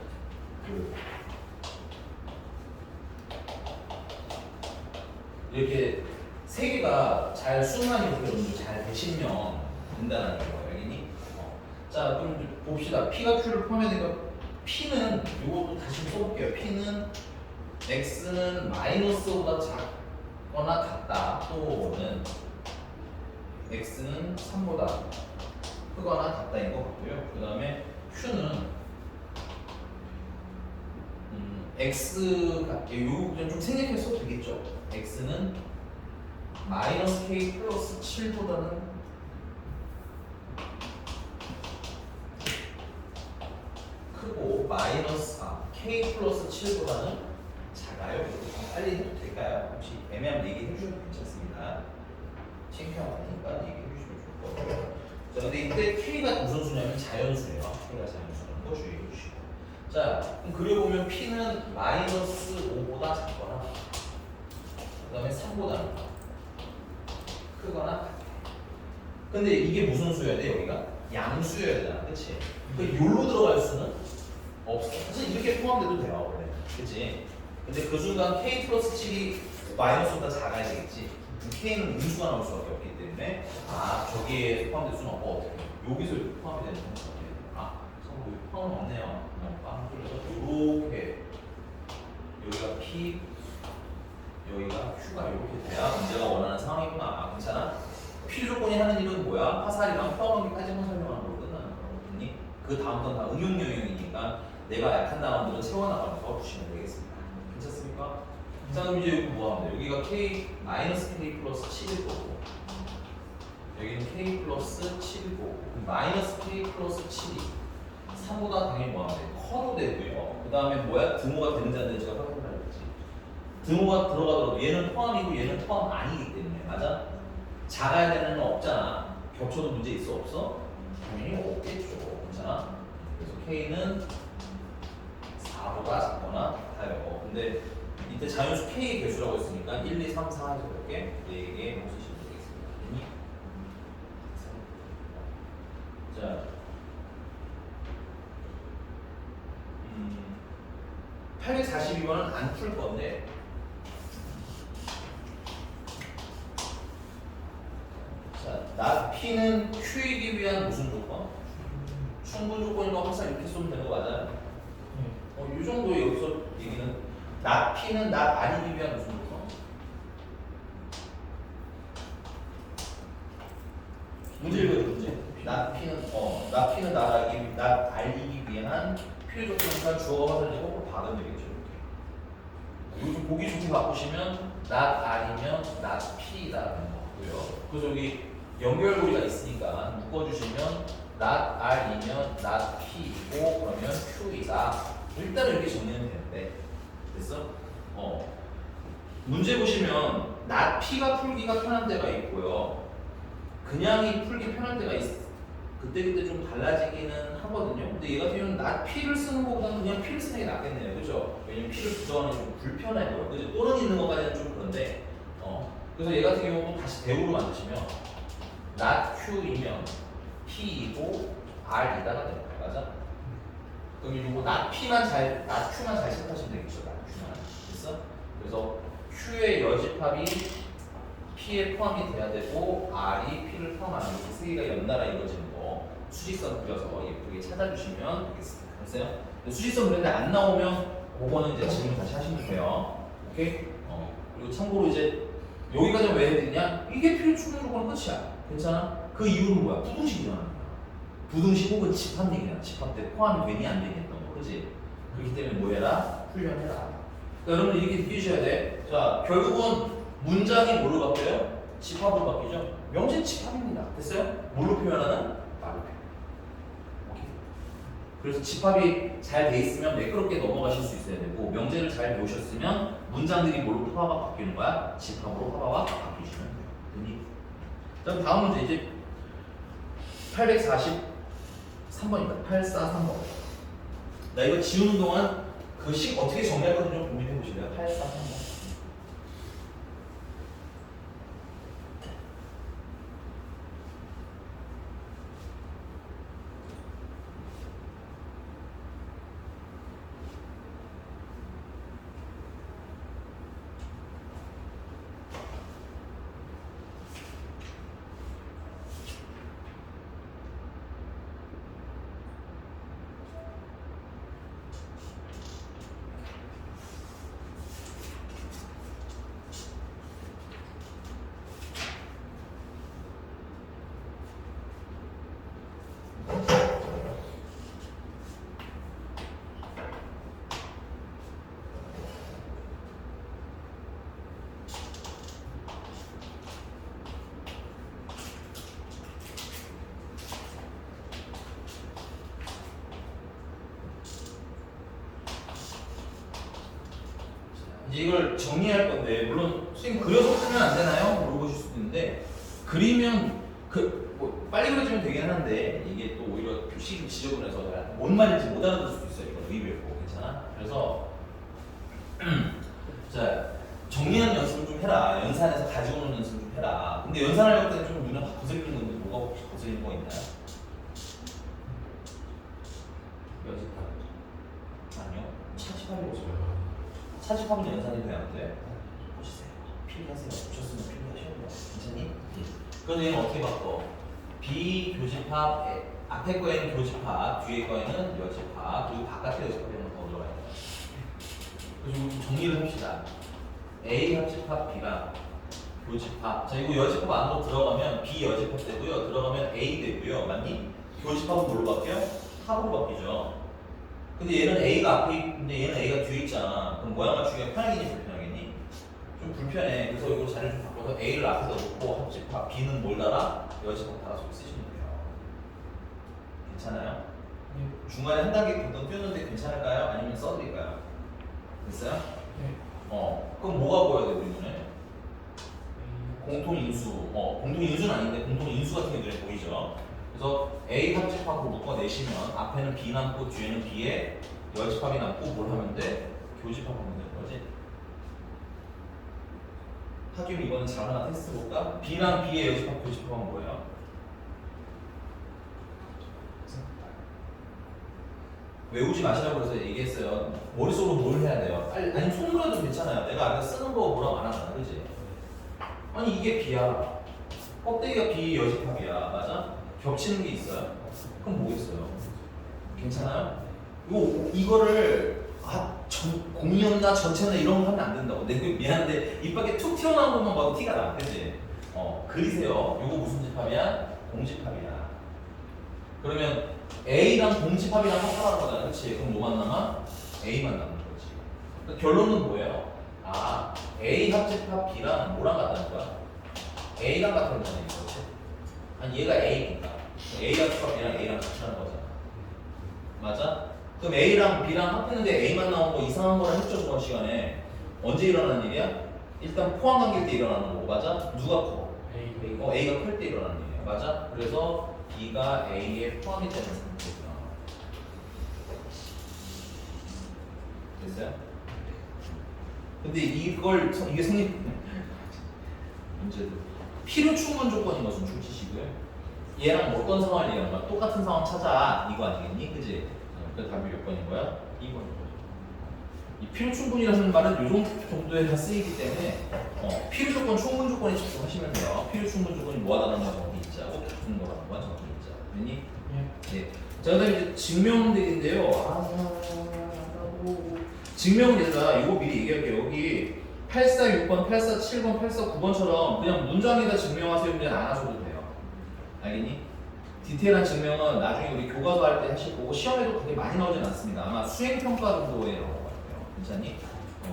이렇게 세 개가 잘 수능한 이렇게 잘 되시면 된다는 거예요. 알겠니? 자, 그럼 이제 봅시다. P가 Q를 포함해야 P는 이것도 다시 써볼게요. P는 X는 마이너스보다 작거나 같다. 또는 X는 3보다 크거나 같다인 것 같고요. 그 다음에 Q는 X가 요거 좀 생략해 써도 되겠죠. X는 마이너스 K 플러스 7보다는 크고 마이너스 K 플러스 7보다는 작아요. 빨리 해도 될까요? 혹시 애매하면 얘기해 주셔도 괜찮습니다. 창피하니까 얘기해 주시면 좋을 것 같아요. 자, 근데 이때 K가 무슨 수냐면 자연수예요. K가 자연수라는 거 주의해 주시고. 자, 그럼 그려보면 P는 마이너스 5보다 작거나 그 다음에 3보다 크거나 같아. 근데 이게 무슨 수여야 돼? 여기가? 양수여야 되잖아. 그치? 그러니까 요로 들어갈 수는 없어. 사실 이렇게 포함돼도 돼요. 원래. 그치? 근데 그 순간 K 플러스 7이 마이너스보다 작아야 되겠지? K는 음수가 나올 수밖에 없기 때문에 저기에 포함될 수는 없고 어떻게 여기서 이렇게 포함이 되는 건가? 여기 포함은 없네요. 그냥 빵 뚫려서 이렇게 여기가 P 여기가 Q가 이렇게 돼야 문제가 원하는 상황이구나. 괜찮아? 필요 조건이 하는 일은 뭐야? 화살이랑 포함하기까지만 설명하는 걸로 끝나는 거거든요. 그 다음부터는 다 응용 영역이니까 내가 약한 단어들은 채워나가면서 주시면 되겠습니다. 괜찮습니까? 자, 그럼 이제 여기 뭐 하면 돼? 여기가 K 마이너스 K 플러스 7일 거고 여기는 K 플러스 7일 거고 마이너스 K 플러스 7이 3보다 당연히 뭐 하면 돼? 커도 되고요. 그 다음에 뭐야? 등호가 되는지 안 되는지 제가 확인을 해야지. 등호가 들어가더라도 얘는 포함이고 얘는 포함 아니기 때문에 맞아? 작아야 되는 건 없잖아. 겹쳐도 문제 있어 없어? 당연히 없겠죠. 괜찮아? 그래서 K는 4보다 작거나 같아요. 근데 이때 자연수 K의 개수라고 했으니까 1, 2, 3, 4 해서 이렇게 4개 놓으시면 되겠습니다. 자, 842번은 안 풀 건데 자, 나 P는 Q이기 위한 무슨 조건? 충분 조건이라고 항상 이렇게 쏘면 되는 거 맞아요? 이 정도의 여기서 얘기는 나 P는 나 아니기 위한 무슨 조건? 문제 읽어요, 문제. 나 P는 나 알기 위한 필요 조건이니까 주어가 화살이고 받으면 되겠죠. 이렇게. 이거 좀 보기 좋게 바꾸시면 나 R이면 나 P다라는 거고요. 그래서 여기 연결고리가 있으니까 묶어주시면 not R이면 not P이고 그러면 Q이다. 일단은 이렇게 정리는 되는데 됐어? 문제 보시면 not P가 풀기가 편한 데가 있고요. 그냥이 풀기 편한 데가 그때그때 좀 달라지기는 하거든요. 근데 얘 같은 경우는 not P를 쓰는 것보다는 그냥 P를 쓰는 게 낫겠네요. 그죠? 왜냐면 P를 부정하는 게 좀 불편해 보여. 그죠? 또는 있는 것까지는 좀 그런데 그래서 얘 같은 경우는 다시 대우로 만드시면 not Q이면 P이고 R이다가 되는 거야. 맞아? 그럼 이거 not Q만 잘 생각하시면 되겠죠. not Q만. 됐어? 그래서 Q의 여집합이 P에 포함이 돼야 되고 R이 P를 포함하는 이렇게 세 개가 연달아 이루어지는 거 수직선 그려서 예쁘게 찾아주시면 되겠습니다. 됐어요? 수직선 그렸는데 안 나오면 그거는 이제 질문 다시 하시면 돼요. 오케이? 그리고 참고로 이제 여기까지 왜 해드리냐? 이게 필요 충분 조건은 끝이야. 괜찮아? 그 이유는 뭐야? 부등식이잖아. 부등식 혹은 집합 얘기야. 집합 때 포함이 되니 안 되니 했던 거. 그지? 그렇기 때문에 뭐 해라? 훈련해라. 그러니까 여러분들 이렇게 느끼셔야 돼. 자, 결국은 문장이 뭘로 바뀌어요? 집합으로 바뀌죠? 명제 집합입니다. 됐어요? 뭘로 표현하는? 말로 표현. 오케이. 그래서 집합이 잘 돼 있으면 매끄럽게 넘어가실 수 있어야 되고 명제를 잘 배우셨으면 문장들이 뭘로 화바박 바뀌는 거야? 집합으로 화바박 바뀌시면 돼요. 됐니? 그럼 다음 문제 이제 843번입니다. 843번. 나 이거 지우는 동안 그 식 어떻게 정리할 건지 좀 고민해 보실래요? 843번. 이제 이걸 정리할 건데 물론 선생님 그려서 풀면 안 되나요? 물어보실 수도 있는데 그리면 뭐 빨리 그려주면 되긴 하는데 이게 또 오히려 표식이 지저분해서 뭔 말인지 못 알아들을 수도 있어요. 이거 의외고 괜찮아? 그래서 자 정리하는 연습을 좀 해라. 연산해서 가지고 오는 연습을 좀 해라. 근데 연산할 때는 좀 눈에 거슬리는 건데 뭐가 혹시 거슬리는 거 있나요? 연습하는 아니요. 차집하려고 줘요. 차집하면 연산이 돼야 안 돼? 보시세요. 필기하세요. 보셨으면 필기하셔야 돼요. 괜찮니? 그래서 얘는 어떻게 바꿔? 비교집합 앞에 거에는 교집합, 뒤에 거에는 여집합, 그리고 바깥에 여집합이라는 거 들어가야 돼요. 그래서 좀 정리를 합시다. A 합집합 B랑 교집합. 자 이거 여집합 안으로 들어가면 B 여집합 되고요. 들어가면 A 되고요. 맞니? 교집합은 뭘로 바뀌어요? 합으로 바뀌죠. 근데 얘는 A가 앞에 있는데 얘는 A가 뒤에 있잖아. 그럼 모양 맞추기가 편하겠니 불편하겠니? 좀 불편해. 그래서 이거 자리를 좀 바꿔서 A를 앞에다 놓고 합집합 B는 뭘 달아? 여집합 달아서 쓰시면 돼요. 괜찮아요? 중간에 한 단계 변동 띄우는데 괜찮을까요? 아니면 써드릴까요? 됐어요? 네. 그럼 뭐가 보여야 돼 우리 눈에? 공통인수. 공통인수는 아닌데 공통인수 같은 게 눈에 보이죠? 그래서 A 합집합으로 묶어내시면 앞에는 B 남고 뒤에는 B에 여집합이 남고 뭘 하면 돼? 교집합하면 되는 거지. 하기로 이번엔 잘하나 테스트 볼까? B랑 B의 여집합 교집합은 뭐예요? 외우지 마시라고 해서 얘기했어요. 머릿속으로 뭘 해야 돼요? 아니 손으로 해도 괜찮아요. 내가 아까 쓰는 거 뭐라고 안 하잖아, 그지? 아니 이게 B야. 껍데기가 B 여집합이야, 맞아? 겹치는 게 있어요? 그럼 뭐 있어요? 괜찮아요? 이거를 공이었나 전체나 이런 거 하면 안 된다고. 내가 미안한데 입 밖에 툭 튀어나온 것만 봐도 티가 나, 그지? 그리세요. 이거 무슨 집합이야? 공집합이야. 그러면 A랑 공집합이랑 합하라는 거잖아, 그렇지? 그럼 뭐만 남아? A만 남는 거지. 그러니까 결론은 뭐예요? A 합집합 B랑 뭐랑 같다는 거야? A랑 같다는 거네, 이거지. 아니 얘가 A니까 A 합집합 B랑 A랑 같이 하는 거잖아. 맞아? 그럼 A랑 B랑 합했는데 A만 나온 거 이상한 거를 했죠, 저번 시간에. 언제 일어나는 일이야? 일단 포함관계일 때 일어나는 거고, 맞아? 누가 커? A가 클 때 일어나는 일이야, 맞아? 그래서 B가 A에 포함이 되는 상태구나. 됐어요? 근데 이게 문제도 필요 충분 조건인 것은 출제식을 얘랑 어떤 상황을 얘기하는 거야? 똑같은 상황 찾아 이거 아니겠니? 그지? 그 답이 몇 번인 거야? 2번인 거야. 이 필요 충분이라는 말은 요 정도에 다 쓰이기 때문에 필요 조건, 충분 조건에 집중하시면 돼요. 필요 충분 조건이 뭐하다는 건 정확히 있자고 주는 거라는 건 정확히 있자. 됐니? 네. 자, 그다음에 이제 증명들인데요. 증명은 얘들아 이거 미리 얘기할게요. 여기 846번, 847번, 849번처럼 그냥 문장에다 증명하세요. 그냥 안 하셔도 돼요. 알겠니? 디테일한 증명은 나중에 우리 교과서 할 때 하실 거고 시험에도 그렇게 많이 나오진 않습니다. 아마 수행평가 정도에 나올 것 같아요. 괜찮니?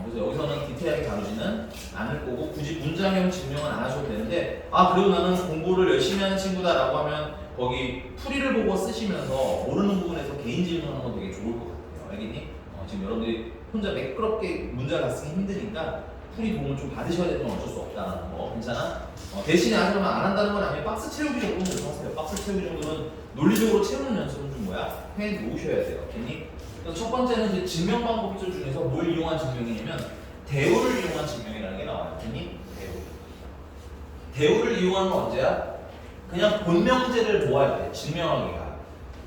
그래서 여기서는 디테일하게 다루지는 않을 거고 굳이 문장형 증명은 안 하셔도 되는데 그래도 나는 공부를 열심히 하는 친구다라고 하면 거기 풀이를 보고 쓰시면서 모르는 부분에서 개인 질문하는 건 되게 좋을 것 같아요. 알겠니? 지금 여러분들이 혼자 매끄럽게 문제 다 쓰기 힘드니까 풀이 도움을 좀 받으셔야 되는 건 어쩔 수 없다는 거. 괜찮아? 대신에 하지만 안 한다는 건 아니에요. 박스 채우기 정도는 계속 하세요. 박스 채우기 정도는 논리적으로 채우는 연습은 좀 뭐야? 해 놓으셔야 돼요. 알겠니? 그래서 첫 번째는 이제 증명 방법들 중에서 뭘 이용한 증명이냐면 대우를 이용한 증명이라는 게 나와요. 알겠니? 대우를 이용하는 건 언제야? 그냥 본명제를 도할 때, 증명하기가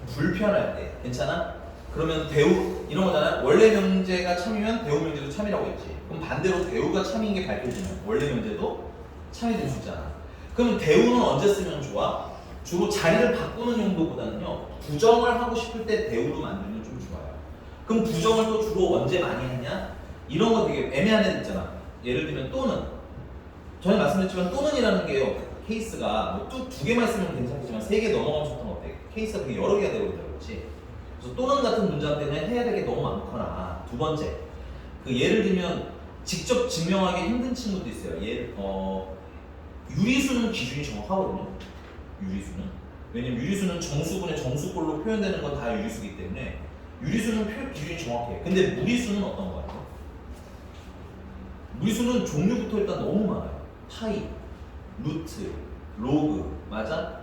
불편할 때. 괜찮아? 그러면 대우 이런 거잖아. 원래 명제가 참이면 대우 명제도 참이라고 했지. 그럼 반대로 대우가 참인 게 밝혀지면 원래 명제도 참이 될 수 있잖아. 그럼 대우는 언제 쓰면 좋아? 주로 자리를 바꾸는 용도보다는요. 부정을 하고 싶을 때 대우로 만들면 좀 좋아요. 그럼 부정을 또 주로 언제 많이 했냐? 이런 거 되게 애매한 애 있잖아. 예를 들면 또는. 전에 말씀드렸지만 또는이라는 게요. 케이스가 뭐 두 개만 쓰면 괜찮겠지만 세 개 넘어가면 좋던 것 같아. 케이스가 되게 여러 개가 되고 있다고 그렇지. 그래서 또는 같은 문장 때문에 해야 될 게 너무 많거나 두 번째 그 예를 들면 직접 증명하기 힘든 친구도 있어요. 유리수는 기준이 정확하거든요. 유리수는 왜냐면 유리수는 정수분의 정수꼴로 표현되는 건 다 유리수이기 때문에 유리수는 기준이 정확해. 근데 무리수는 어떤 거 같아요? 무리수는 종류부터 일단 너무 많아요. 파이, 루트, 로그, 맞아?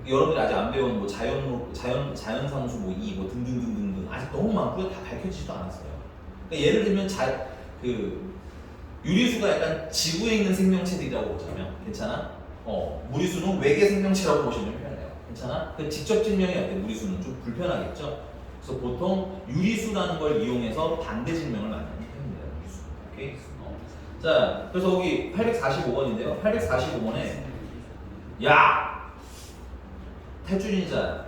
여러분들이 아직 안 배운 뭐 자연상수 뭐 이 뭐 등등등등등 아직 너무 많고요. 다 밝혀지지도 않았어요. 그러니까 예를 들면 유리수가 약간 지구에 있는 생명체들이라고 보자면 괜찮아? 무리수는 외계 생명체라고 보시면 편해요. 괜찮아? 그 직접 증명이 어때? 무리수는 좀 불편하겠죠? 그래서 보통 유리수라는 걸 이용해서 반대 증명을 많이 하는 편입니다. 유리수. 오케이? 자, 그래서 거기 845번인데요. 845번에 야! 탈주인자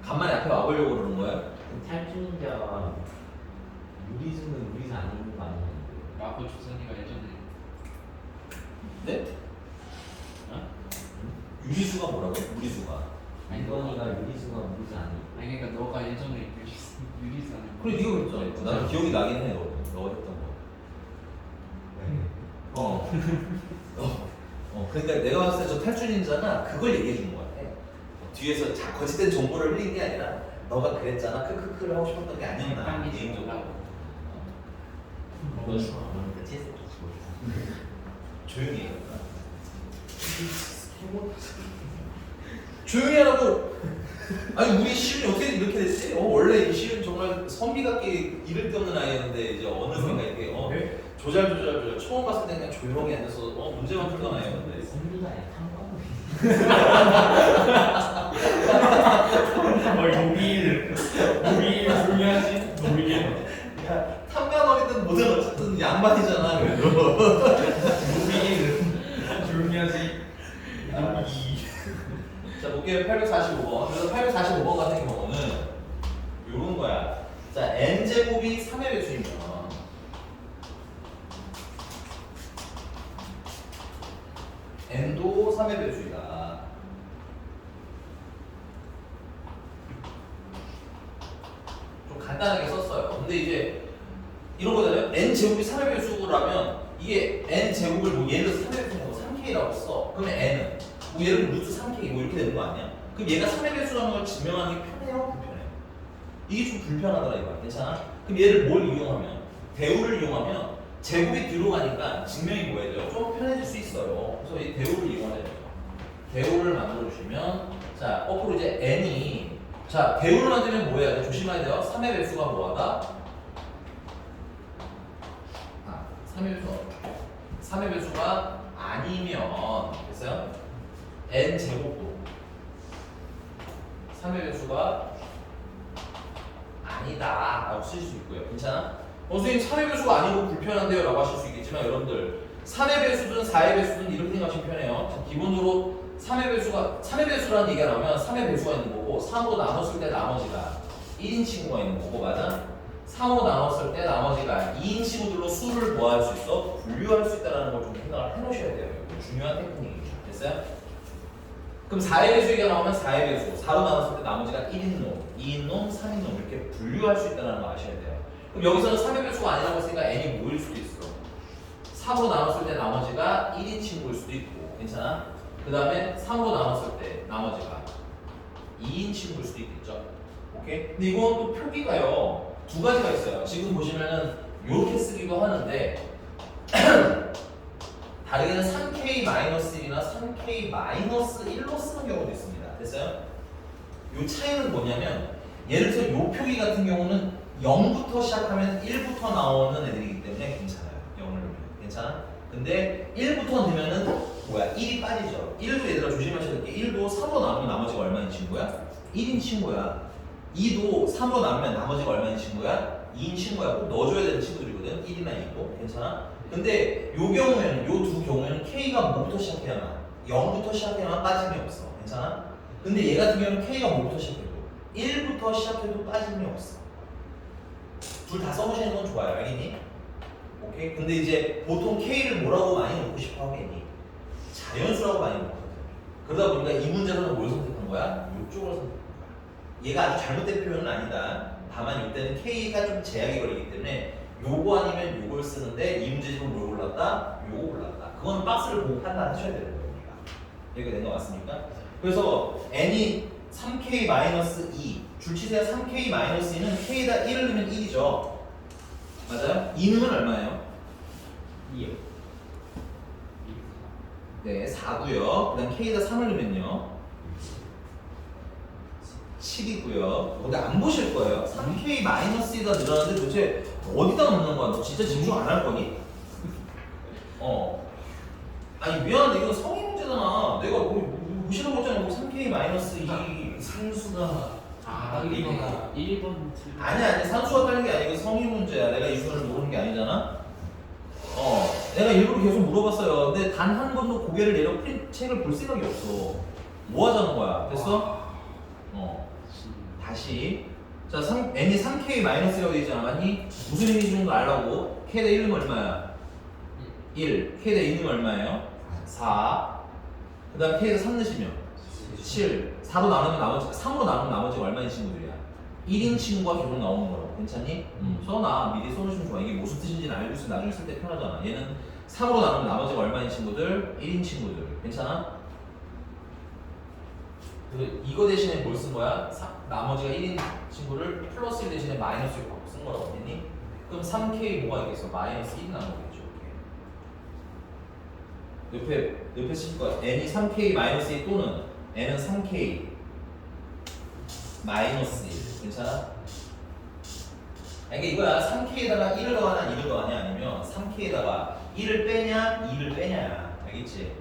간만에 앞에 와보려고 그러는 거야? 탈주인자가 유리수는 유리수 아닌 거 아니에요? 마포 조선이가 예전에 네? 유리수가 뭐라고? 무리수가. 이건이가 유리수가 무리수 아니에요? 아니 그러니까 너가 예전에 유리수 아니야? 그래 네가 그랬잖아. 나는 기억이 나긴 해. 너가 했던 거. 그러니까 내가 봤을 때 저 탈주닌자가 그걸 얘기해 주는 것 같아. 뒤에서 거짓된 정보를 흘린 게 아니라 너가 그랬잖아. 크크크를 하고 싶었던 게 아니었나. 개인적으로. 그건 그 채색 기술. 조용히 해. 조용히 하라고. 아니 우리 시윤이 어떻게 이렇게 됐지? 원래 이 시윤 정말 선비같게 이를 데 없는 아이였는데 이제 어느샌가 이렇게 네? 조잘 처음 봤을 때 그냥 조용히 앉아서 문제만 풀던 아이였는데 선비가 아니라 탐관을 용일 중요하지. 용일. 야 탐관어리든 뭐든 어쨌든 양반이잖아. 그래도 용일 중요하지. 자 볼게요. 845번. 그래서 845번 같은 경우는 요런 거야. 자 n제곱이 3의 배수이면 n도 3의 배수이다. 좀 간단하게 썼어요. 근데 이제 이런 거잖아요. n제곱이 3의 배수라면 이게 n제곱을 뭐 예를 들어서 3의 배수라고 3k라고 써. 그러면 n은 뭐 예를 들어 루트 3k 뭐 이렇게 되는 거 아니야? 그럼 얘가 3의 배수라는 걸 증명하는 게 편해요? 불편해요? 이게 좀 불편하더라 이거. 괜찮아? 그럼 얘를 뭘 이용하면? 대우를 이용하면 제곱이 들어가니까 증명이 뭐해져요? 좀 편해질 수 있어요. 그래서 이 대우를 이용하는 거죠. 대우를 만들어 주시면 자 거꾸로 이제 n이 자 대우를 만들면 뭐 해야 돼? 조심해야 돼요. 3의 배수가 뭐하다? 3의 배수가 아니면 됐어요? n 제곱도 3의 배수가 아니다 라고 쓰실 수 있고요. 괜찮아? 선생님 3의 배수가 아니고 불편한데요 라고 하실 수 있겠지만 여러분들 3의 배수든 4의 배수든 이렇게 생각하시면 편해요. 자, 기본적으로 3의 배수라는 얘기가 나오면 3의 배수가 있는 거고 3으로 나눴을 때 나머지가 1인 친구가 있는 거고 맞아? 3으로 나눴을 때 나머지가 2인 친구들로 수를 뭐 할 수 있어? 분류할 수 있다는 걸 좀 생각을 해놓으셔야 돼요. 이거 중요한 테크닉이죠. 됐어요? 그럼 4의 배수 얘기가 나오면 4의 배수 4로 나눴을 때 나머지가 1인 놈, 2인 놈, 3인 놈 이렇게 분류할 수 있다는 거 아셔야 돼요. 그럼 여기서는 3의 배수가 아니라고 했으니까 n이 뭐일 수도 있어. 3으로 나눴을 때 나머지가 1인 친구일 수도 있고 괜찮아? 그 다음에 3으로 나눴을 때 나머지가 2인 친구일 수도 있겠죠. 오케이? 근데 이건 또 표기가요. 두 가지가 있어요. 지금 보시면은 이렇게 쓰기도 하는데 다르게는 3K-1이나 3K-1로 쓰는 경우도 있습니다. 됐어요? 이 차이는 뭐냐면 예를 들어서 이 표기 같은 경우는 0부터 시작하면 1부터 나오는 애들이기 때문에 괜찮아요. 0을 넣으면 괜찮아? 근데 1부터 넣으면은 뭐야? 1이 빠지죠. 1도 얘들아 조심하셔야 될 게 1도 3으로 나누면 나머지가 얼마인 친구야? 1인 친구야. 2도 3으로 나누면 나머지가 얼마인 친구야? 2인 친구야. 꼭 넣어줘야 되는 친구들이거든. 1이나 2도. 괜찮아? 근데 요 경우에는 요 두 경우에는 K가 뭐부터 시작해야만 0부터 시작해야만 빠짐이 없어. 괜찮아? 근데 얘 같은 경우는 K가 뭐부터 시작해도 1부터 시작해도 빠짐이 없어. 둘 다 써보시는 건 좋아요. 알겠니? 오케이? 근데 이제 보통 K를 뭐라고 많이 놓고 싶어 하겠니? 자연수라고 많이 놓거든. 그러다 보니까 이 문제에서는 뭘 선택한 거야? 이쪽을 선택한 거야. 얘가 아주 잘못된 표현은 아니다. 다만 이때는 K가 좀 제약이 걸리기 때문에 요거 아니면 요걸 쓰는데 이 문제집은 뭘 골랐다? 요거 골랐다. 그건 박스를 보고 판단하셔야 되는 겁니다. 여기가 된 거 맞습니까? 그래서 n이 3k-2 줄치세가 3k-2는 k에다 1을 넣으면 1이죠. 맞아요? 2는 얼마예요? 2요. 네, 4고요. 그 다음 k에다 3을 넣으면요 7이고요. 근데 안 보실 거예요. 3k-2가 늘어났는데 도대체 어디다 넣는 거야? 너 진짜 집중 안 할 거니? 아니 미안한데 이건 성의 문제잖아. 내가 뭐 무시하고 했잖아. 뭐 3k-2 상수가 이거가 1번 아니 산수가 딸린 게 아니고 성의 문제야. 내가 이 수를 모르는 게 아니잖아. 내가 일부러 계속 물어봤어요. 근데 단 한 번도 고개를 내려 책을 볼 생각이 없어. 뭐 하자는 거야? 됐어? 다시. 자, n이 3k-라고 되어있잖아. 맞니? 무슨 의미 주는 거 알라고? k에다 1은 얼마야? 1. k에다 2는 얼마예요? 4. 그 다음 k에다 3 넣으시면 7. 4로 나누면 나머지, 3으로 나누면 나머지가 얼마인 친구들이야? 1인 친구가 계속 나오는 거라고. 괜찮니? 써놔. 미리 써놓으시면 좋아. 이게 무슨 뜻인지는 알고 있으면 나중에 쓸 때 편하잖아. 얘는 3으로 나누면 나머지가 얼마인 친구들? 1인 친구들. 괜찮아? 그래서 이거 대신에 뭘 쓴 거야? 나머지가 1인 친구를 플러스 1 대신에 마이너스 1 바꿔 쓴 거라고 했니? 그럼 3k 뭐가 있겠어? 마이너스 1이 나온 거겠죠. 옆에 쓸 거야. n이 3k 마이너스 1 또는 n은 3k 마이너스 1. 괜찮아? 이게 이거야. 3k에다가 1을 더하냐 2를 더하냐 아니면 3k에다가 1을 빼냐 2를 빼냐야. 알겠지?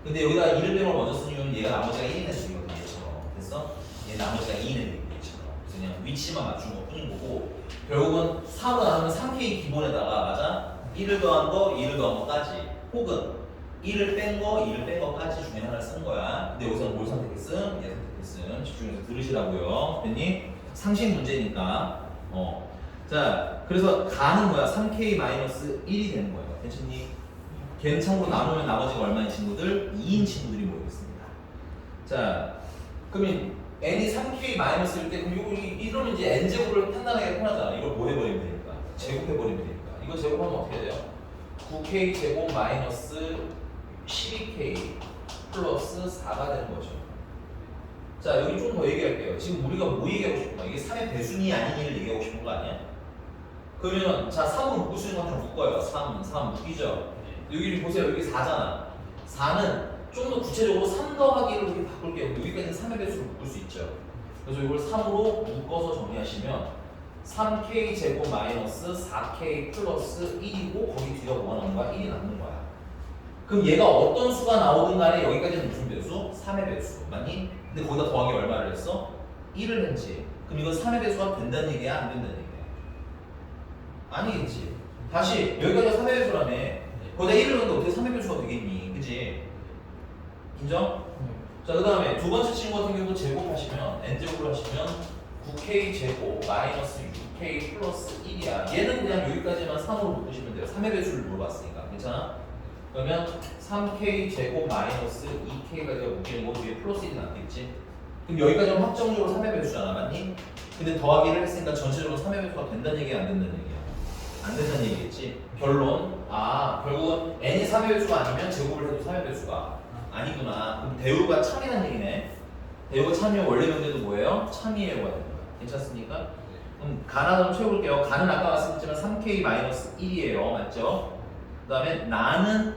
근데 여기다가 2를 빼면 먼저 쓰는 이유는 얘가 나머지가 1인 애들이거든. 얘처럼. 됐어? 얘 나머지가 2인 애들이거든. 얘처럼. 그래서 그냥 위치만 맞춘 것 뿐인 거고 결국은 3으로 나누면 3k 기본에다가 맞아? 1을 더한 거 2를 더한 거까지 혹은 1을 뺀 거 2를 뺀 거까지 중에 하나를 쓴 거야. 근데 여기서는 뭘 선택했음? 얘 선택했음. 집중해서 들으시라고요. 됐니? 상식 문제니까. 자, 그래서 가는 뭐야? 3k-1이 되는 거예요. 괜찮니? 걔는 참고로 나누면 나머지가 얼마인 친구들? 2인 친구들이 모이겠습니다. 자, 그러면 n이 3k-1일 때 그럼 이러면 이제 n제곱을 판단하기가 편하잖아. 이걸 뭐 해버리면 되니까? 제곱해버리면 되니까. 이거 제곱하면 어떻게 돼요? 9k 제곱 마이너스 12k 플러스 4가 되는 거죠. 자, 여기 좀 더 얘기할게요. 지금 우리가 뭐 얘기하고 싶은 거야? 이게 3의 배순이 아닌 일을 얘기하고 싶은 거 아니야? 그러면 자 3으로 묶을 수 있는 건 다 묶어요. 3 묶이죠. 여기 보세요. 여기 4잖아. 4는 좀 더 구체적으로 3 더하기를 이렇게 바꿀게요. 여기까지는 3의 배수로 묶을 수 있죠. 그래서 이걸 3으로 묶어서 정리하시면 3k 제곱 마이너스 4k 플러스 1이고 거기 뒤가 뭐가 나오는 거야? 1이 남는 거야. 그럼 얘가 어떤 수가 나오든 간에 여기까지는 무슨 배수? 3의 배수. 맞니? 근데 거기다 더하기 얼마를 했어? 1을 했지. 그럼 이건 3의 배수가 된다는 얘기야? 안 된다는 얘기야? 아니겠지. 다시 여기까지가 3의 배수라며. 거기다 1을 넣는데 어떻게 3의 배수가 되겠니? 그치? 인정? 자, 그 다음에 두 번째 친구 같은 경우도 제곱하시면 n제곱을 하시면 9k 제곱 마이너스 6k 플러스 1이야. 얘는 그냥 여기까지만 3으로 묶으시면 돼요. 3의 배수를 물어봤으니까. 괜찮아? 그러면 3k 제곱 마이너스 2k가 되어 묶이는 거 위에 플러스 1이 남겠지? 그럼 여기까지는 확정적으로 3의 배수잖아. 맞니? 근데 더하기를 했으니까 전체적으로 3의 배수가 된다는 얘기야? 안 된다는 얘기야? 안 된다는 얘기겠지? 결론, 결국은 n이 3의 배수가 아니면 제곱을 해도 3의 배수가 아니구나. 그럼 대우가 참이라는 얘기네. 대우가 참이면 원래 명제도 뭐예요? 참이에요가 되는 거야. 괜찮습니까? 그럼 가나 한번 채워볼게요. 가는 아까 말씀드렸지만 3k-1이에요. 맞죠? 그 다음에 나는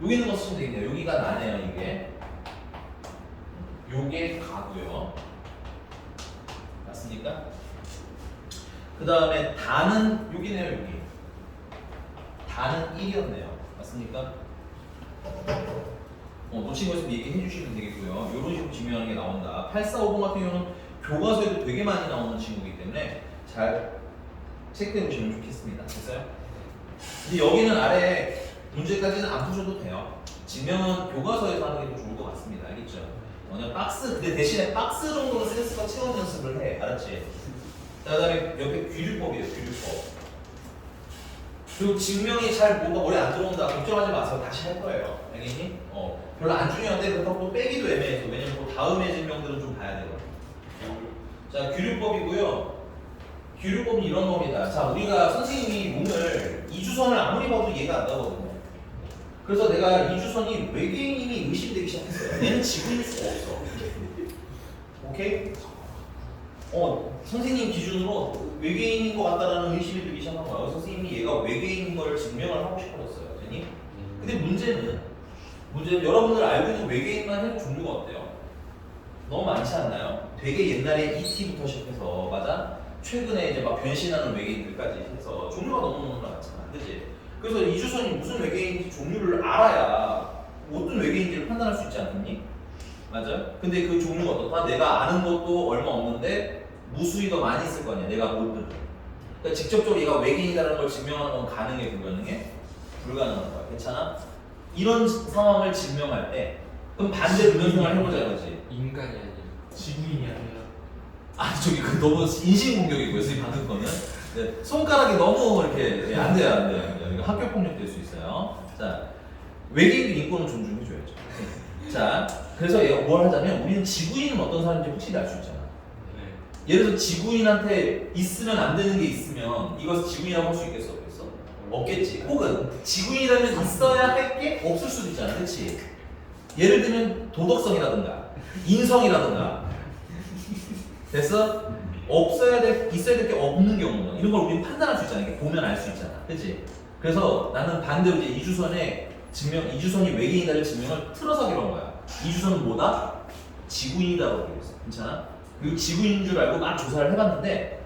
여기 있는 거 쓰시면 되겠네요. 여기가 나네요. 이게 요게 가고요. 맞습니까? 그 다음에 다는 여기네요. 여기 다는 1이었네요. 맞습니까? 놓친 거 있으면 얘기해 주시면 되겠고요. 이런 식으로 증명하는 게 나온다. 8450 같은 경우는 교과서에도 되게 많이 나오는 친구이기 때문에 잘 체크해 보시면 좋겠습니다. 됐어요? 근데 여기는 아래 문제까지는 안 푸셔도 돼요. 증명은 교과서에서 하는 게 더 좋을 것 같습니다. 알겠죠? 그냥 박스, 근데 대신에 박스 정도는 센스가 채운 연습을 해. 알았지? 자, 그 다음에 옆에 귀류법이에요. 귀류법. 그리고 증명이 잘 뭐가 머리에 안 들어온다. 걱정하지 마세요. 다시 할 거예요. 알겠니? 별로 안 중요한데 그렇다고 또 빼기도 애매해서. 왜냐면 또 다음에 증명들은 좀 봐야 되거든요. 자, 귀류법이고요. 귀류법은 이런 겁니다. 자, 우리가 선생님이 몸을 이주선을 아무리 봐도 이해가 안 가거든요. 그래서 내가 이주선이 외계인이 의심되기 시작했어요. 얘는 지구일 수가 없어. 오케이? 선생님 기준으로 외계인인 것 같다라는 의심이 들기 시작한 거야. 선생님이 얘가 외계인인 걸 증명을 하고 싶어졌어요. 되니? 근데 문제는 여러분들 알고 있는 외계인만 해도 종류가 어때요? 너무 많지 않나요? 되게 옛날에 ET부터 시작해서 맞아? 최근에 이제 막 변신하는 외계인들까지 해서 종류가 너무너무 많잖아. 그치? 그래서 이주선이 무슨 외계인인지 종류를 알아야 어떤 외계인인지를 판단할 수 있지 않겠니? 맞아요? 근데 그 종류가 어떻다? 내가 아는 것도 얼마 없는데 무수히 더 많이 있을 거 아니야. 내가 못 들은. 그러니까 직접적으로 얘가 외계인이라는 걸 증명하는 건 가능해, 불가능해? 불가능한 거야. 괜찮아? 이런 상황을 증명할 때 그럼 반대로 이런 생각을 해보자 이거지. 인간이 아니라 지구인이 아니라 저기 그 너무 인신공격이고요. 선생님 방금 거는. 네, 손가락이 너무 이렇게 안 돼요, 안 돼요. 이거 학교 폭력 될 수 있어요. 자, 외계인들 인권은 존중해줘야죠. 자, 그래서 얘가 뭘 하자면 우리는 지구인은 어떤 사람인지 확실히 알 수 있잖아. 네. 예를 들어서 지구인한테 있으면 안 되는 게 있으면 이것을 지구인이라고 할 수 있겠어? 없겠어? 없겠지. 혹은 지구인이라면 있어야 할 게 없을 수도 있잖아. 그렇지? 예를 들면 도덕성이라든가 인성이라든가 됐어? 있어야 될 게 없는 경우는 이런 걸 우리는 판단할 수 있잖아. 이게 보면 알 수 있잖아. 그렇지? 그래서 나는 반대로 이제 이주선이 외계인이라는 증명을 틀어서 이런 거야. 이주선은 뭐다? 지구인이다라고 얘기했어. 괜찮아? 그리고 지구인인 줄 알고 막 조사를 해봤는데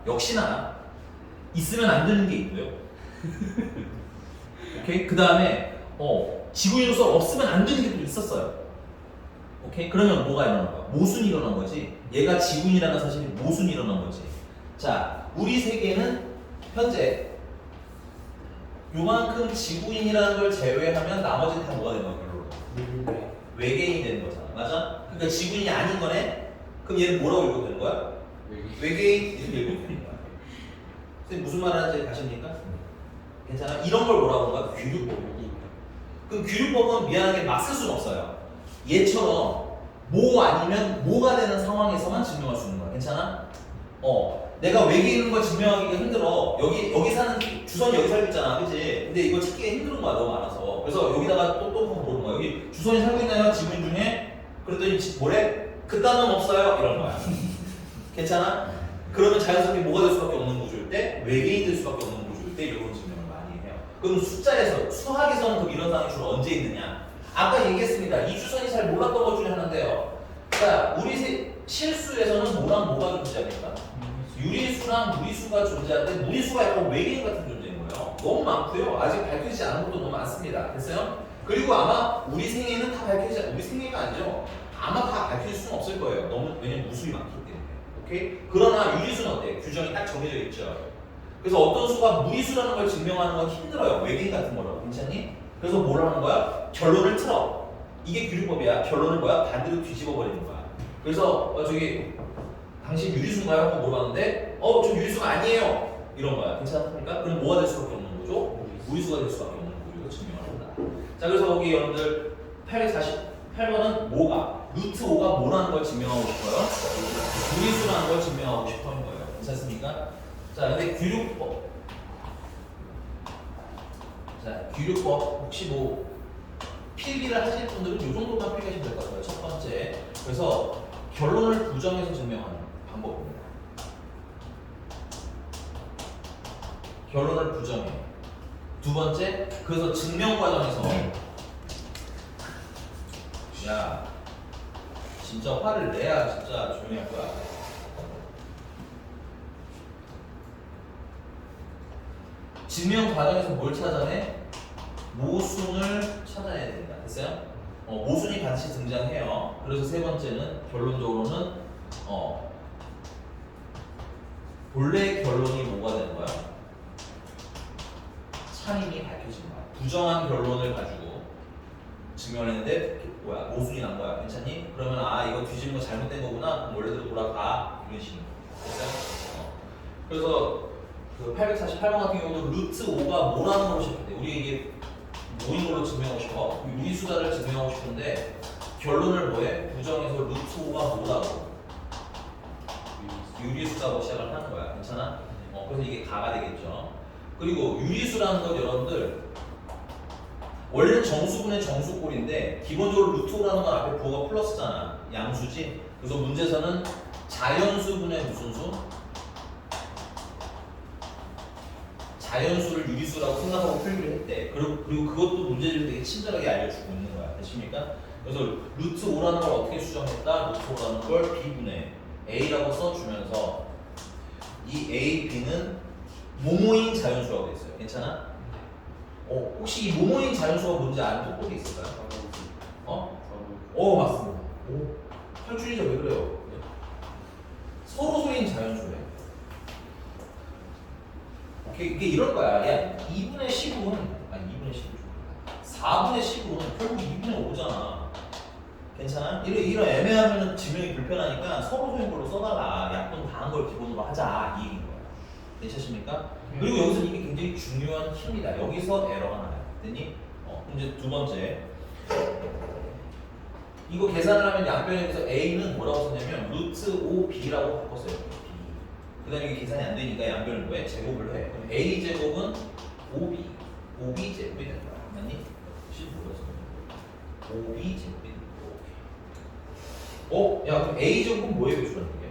역시나 있으면 안 되는 게 있고요. 오케이? 그 다음에 지구인으로서 없으면 안 되는 게 또 있었어요. 오케이? 그러면 뭐가 일어난 거야? 모순이 일어난 거지. 얘가 지구인이라는 사실이 모순이 일어난 거지. 자, 우리 세계는 현재 요만큼 지구인이라는 걸 제외하면 나머지는 다 뭐가 되는 거야? 별로 외계인이 되는 거잖아. 맞아? 그러니까 지구인이 아닌 거네? 그럼 얘는 뭐라고 읽어도 되는 거야? 외계인 이렇게 읽어도 되는 거야. 선생님 무슨 말 하는지 아십니까? 괜찮아? 이런 걸 뭐라고 하는 거야? 귀류법. 그럼 귀류법은 미안하게 막 쓸 수는 없어요. 얘처럼 뭐 아니면 뭐가 되는 상황에서만 증명할 수 있는 거야. 괜찮아? 내가 외계인인 걸 증명하기가 힘들어. 여기 사는 주선이 여기 살고 있잖아. 그치? 근데 이거 찾기가 힘든 거야. 너무 많아서. 그래서 여기다가 또 물어보는 거야. 여기 주선이 살고 있나요? 지구인 중에? 그랬더니 뭐래? 그딴은 없어요. 이런 거야. 괜찮아? 그러면 자연스럽게 뭐가 될 수밖에 없는 구조일 때? 외계인 될 수밖에 없는 구조일 때 이런 증명을 많이 해요. 그럼 숫자에서, 수학에서는 그럼 이런 상황이 주로 언제 있느냐? 아까 얘기했습니다. 이 주선이 잘 몰랐던 것 중에 하나인데요. 자, 우리 실수에서는 뭐랑 뭐가 존재합니까? 유리수랑 무리수가 존재하는데 무리수가 약간 외계인 같은 존재인 거예요. 너무 많고요. 아직 밝혀지지 않은 것도 너무 많습니다. 됐어요? 그리고 아마 우리 생애는 다 우리 생애가 아니죠. 아마 다 밝혀질 수는 없을 거예요. 왜냐면 무수히 많기 때문에. 오케이? 그러나 유리수는 어때? 규정이 딱 정해져 있죠. 그래서 어떤 수가 무리수라는 걸 증명하는 건 힘들어요. 외계인 같은 거라고. 괜찮니? 그래서 뭘 하는 거야? 결론을 틀어. 이게 규류법이야. 결론을 뭐야? 반대로 뒤집어 버리는 거야. 그래서 당신 유리수인가요? 하고 물어봤는데 저 유리수가 아니에요. 이런 거야. 괜찮습니까? 그럼 뭐가 될 수밖에 없는 거죠? 무리수가 될 수밖에 없는 거죠. 이거 증명을 한다. 자, 그래서 거기 여러분들 848번은 뭐가? 루트 5가 뭐라는 걸 증명하고 싶어요? 무리수라는 걸 증명하고 싶어 하는 거예요. 괜찮습니까? 자, 근데 규류법. 자, 규류법 혹시 필기를 하실 분들은 이 정도만 필기하시면 될 것 같아요. 첫 번째. 그래서 결론을 부정해서 증명하는 방법입니다. 결론을 부정해. 두 번째, 그래서 증명 과정에서 야 진짜 화를 내야 진짜 조용히 할 거야. 증명 과정에서 뭘 찾아내? 모순을 찾아내야 된다. 됐어요? 모순이 반드시 등장해요. 그래서 세 번째는 결론적으로는 본래 결론이 뭐가 되는 거야? 차림이 밝혀진 거야. 부정한 결론을 가지고 증명을 했는데 뭐야? 모순이 난 거야. 괜찮니? 그러면 이거 뒤집는 거 잘못된 거구나. 그럼 원래대로 돌아가. 이런 식으로. 됐어요? 그래서 그 848번 같은 경우도 루트 5가 뭐라는 걸로 시작해. 우리 이게 뭐인 걸로 증명하고 싶어? 유리수다를 증명하고 싶은데 결론을 뭐해? 부정해서 루트 5가 뭐라고? 유리수다고 시작을 하는 거야. 괜찮아? 그래서 이게 가가 되겠죠. 그리고 유리수라는 건 여러분들 원래는 정수분의 정수꼴인데 기본적으로 루트 5라는 건 앞에 부호가 플러스잖아. 양수지. 그래서 문제에서는 자연수분의 무슨 수? 자연수를 유리수라고 생각하고 표기를 했대. 그리고 그것도 문제를 되게 친절하게 알려주고 있는 거야. 됐습니까? 그래서 루트 5라는 걸 어떻게 수정했다? 루트 5라는 걸 B분의 A라고 써주면서 이 A, B는 모모인 자연수라고 돼 있어요. 괜찮아? 혹시 이 모모인 자연수가 뭔지 아는 톡톡이 있을까요? 맞습니다. 탈출이자 왜 그래요? 서로소인 자연수래. 이게 이럴 거야. 야, 2분의 15는 2분의 15 4분의 15는 결국 2분의 5잖아. 괜찮아? 이런 애매하면 지명이 불편하니까 서로소인 걸로 써달라. 약분 다 한 걸 기본으로 하자. 이 얘기인 거야. 괜찮습니까? 그리고 여기서 이게 굉장히 중요한 팁이다. 여기서 에러가 나요. 됐니? 문제 두 번째. 이거 계산을 하면 양변에서 A는 뭐라고 썼냐면 루트 5B라고 바꿨어요. 그 다음에 이게 계산이 안 되니까 양변을 왜? 제곱을 해. 그럼 A 제곱은 5B 제곱이 되는 거야. 맞니? 15였어. 5B 제곱이 되는 거. 야, 그럼 A 제곱은 뭐에 배수라는 게?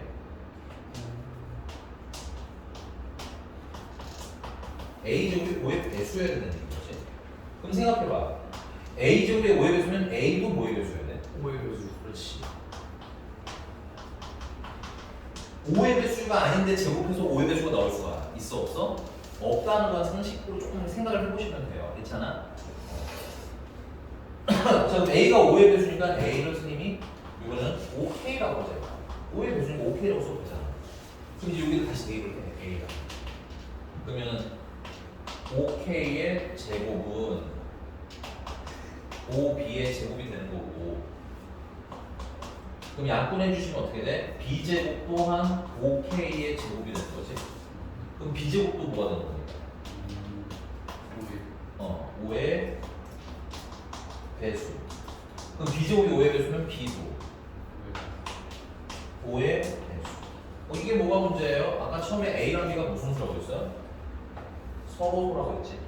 A 제곱이 5의 배수여야 되는 얘기지. 그럼 생각해봐. A 제곱이 5의 배수면 A도 뭐에 배수여야 돼? 5의 배수. 그렇지. 5의 배수가 아닌데 제곱해서 5의 배수가 나올 수가 있어 없어? 없다는 건 상식으로 조금 생각을 해보시면 돼요. 괜찮아? 자, 그럼 A가 5의 배수니까 A를 스님이 이거는 5K라고 하잖아. 5의 배수니까 5K라고 써도 되잖아. 그럼 이제 여기를 다시 대입을 해. A가. 그러면은 5K의 제곱은 5B의 제곱이 되는 거고, 그럼 약분해 주시면 어떻게 돼? B제곱 또한 5K의 제곱이 되는 거지. 그럼 B제곱도 뭐가 되는 겁니까? 5의 배수. 그럼 B제곱이 5의 배수면 B도 5의 배수. 이게 뭐가 문제예요? 아까 처음에 A랑 B가 무슨 수라고 했어요? 서로소라고 했지.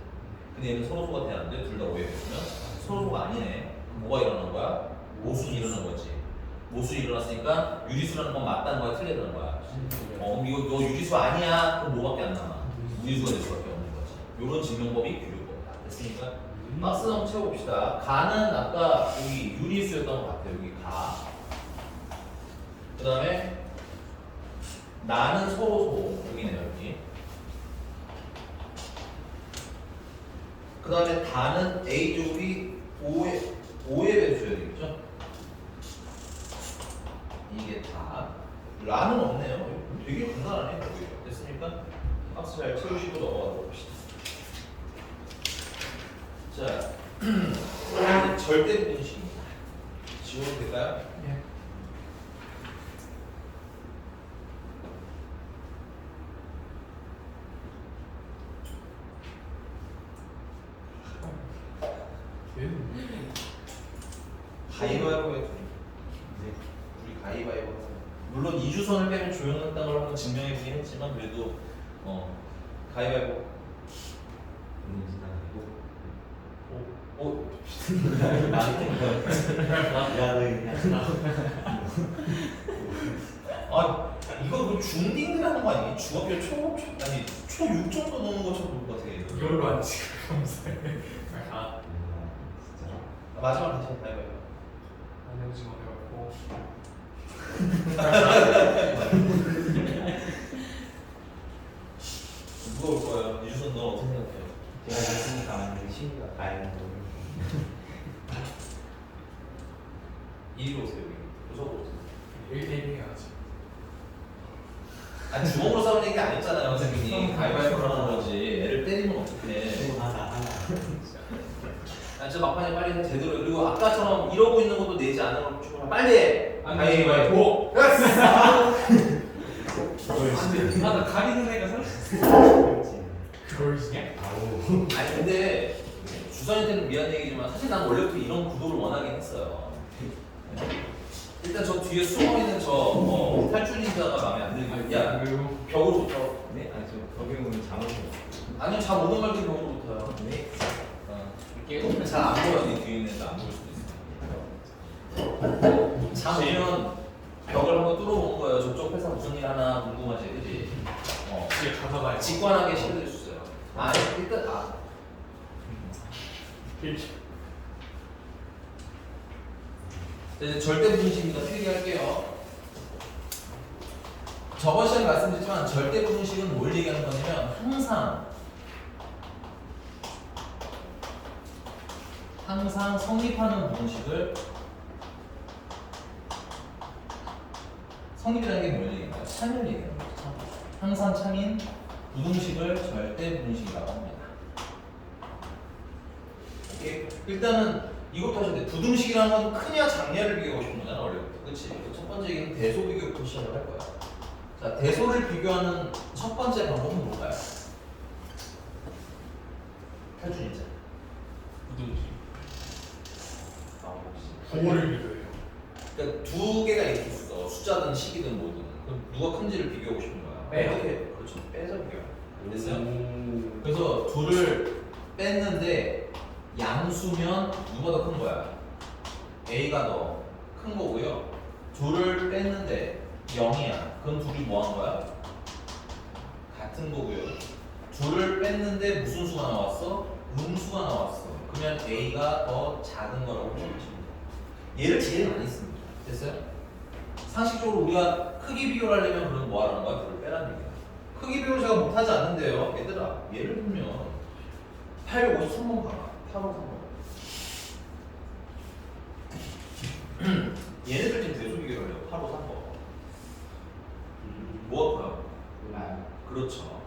근데 얘는 서로소가 되는데 둘 다 5의 배수면 서로소가 아니네. 그럼 뭐가 일어난 거야? 모순이 일어난 거지. 모순이 일어났으니까 유리수라는 건 맞다는 거야, 틀리다는 거야. 이거 너 유리수 아니야? 그럼 뭐밖에 안 남아? 무리수가 될 수밖에 없는 거지. 요런 증명법이 규율법이다. 됐으니까 박스 한번 채워봅시다. 가는 아까 여기 유리수였던 것 같아요. 여기 가. 그 다음에 나는 서로소. 여기네요, 여기. 그 다음에 다는 A제곱이 5의 배수여야 되겠죠? 이게 다. 라는 없네요. 되게 간단하네. 됐습니까? 박스 잘 채우시고 넘어가 봅시다. 자, 이제 절대 분식입니다. 지워도 될까요? 예. 가위바위보 해. 우리 가위바위보 하세요. 물론 이주선을 빼면 조형했다는 걸 한번 증명해보긴 했지만 그래도 가위바위보. 야, 너 그냥. 이거 뭐 중딩들 하는 거 아니니? 중학교 아니 초6 정도 넘은 것처럼 볼 것 같아. 이걸로 안 찍어 감사해. 아, 진짜. 마지막 다시 해봐요. 안 해보지 마 해갖고. 누가 올 거예요? 이주선 너 어떻게 생각해요? 제가 했으니까 만약에 심리가 가야 되는 거예요. 이리로 오세요. 여기. 무서워 오세요. 1대1 해야지. 아니 주먹으로 싸우는 얘기 아니었잖아요, 선생님이. 가위바위보로 하는 거지. 애를 때리면 어떡해. 하나. 아, 진짜 막판에 빨리 해, 제대로. 그리고 아까처럼 이러고 있는 것도 내지 않은 걸 주고 빨리 해. 가위바위보. 아, 나 가리는 애가 살았어. 그걸 지냐? 아우. 아니 근데 주선이한테는 미안 얘기지만 사실 난 원래부터 이런 구도를 원하긴 했어요. 일단 저 뒤에 숨어있는 저 탈출 닌자가 마음에 안 들고 야 그리고 벽으로 붙어. 네? 아니 저 거기 오면 잠을 못. 아니요 잠 오는 말도 벽으로 붙어요. 네. 깨고 잘안 보여. 네 뒤에 있는 애도 안 보일 수도 있어. 잠 오면 벽을 한번 뚫어보는 거예요. 저쪽 회사 무슨 일 하나 궁금하지, 그지? 집에 가져가야 지. 직관하게 시켜드릴 수 있어요. 아 일단 이제 절대 부등식입니다. 필기할게요. 저번 시간에 말씀드렸지만 절대 부등식은 뭘 얘기하는 거냐면 항상 성립하는 부등식을 성립이라는 게 뭘 얘기하나요? 참을 얘기하는 거죠. 참. 항상 참인 부등식을 절대 부등식이라고 합니다. 오케이? 일단은 이것도 하셔야 돼. 부등식이라는 건 크냐 작냐를 비교하고 싶은 거잖아, 원래부터. 그치? 첫 번째 얘기는 대소 비교부터 시작을 할 거야. 자, 대소를 비교하는 첫 번째 방법은 뭘까요? 탈준이자. 부등식. 혹시. 5를 비교해요. 그러니까 두 개가 이렇게 있어. 숫자든 식이든 뭐든. 그럼 누가 큰지를 비교하고 싶은 거야. 빼요. 어떻게? 그렇죠. 빼서 비교. 됐어요? 오. 그래서 둘을 뺐는데 양수면 누가 더 큰 거야? A가 더 큰 거고요. 둘을 뺐는데 0이야. 그럼 둘이 뭐 한 거야? 같은 거고요. 둘을 뺐는데 무슨 수가 나왔어? 음수가 나왔어. 그러면 A가 더 작은 거라고 보시면 됩니다. 얘를 제일 많이 씁니다. 됐어요? 상식적으로 우리가 크기 비교를 하려면 그럼 뭐 하라는 거야? 둘을 빼라는 얘기야. 크기 비교를 제가 못하지 않는데요. 얘들아, 예를 들면 853번 봐라. 853번. 얘네들 지금 대소 비교를 해요. 853번. 뭐가 커요? 몰라요. 그렇죠.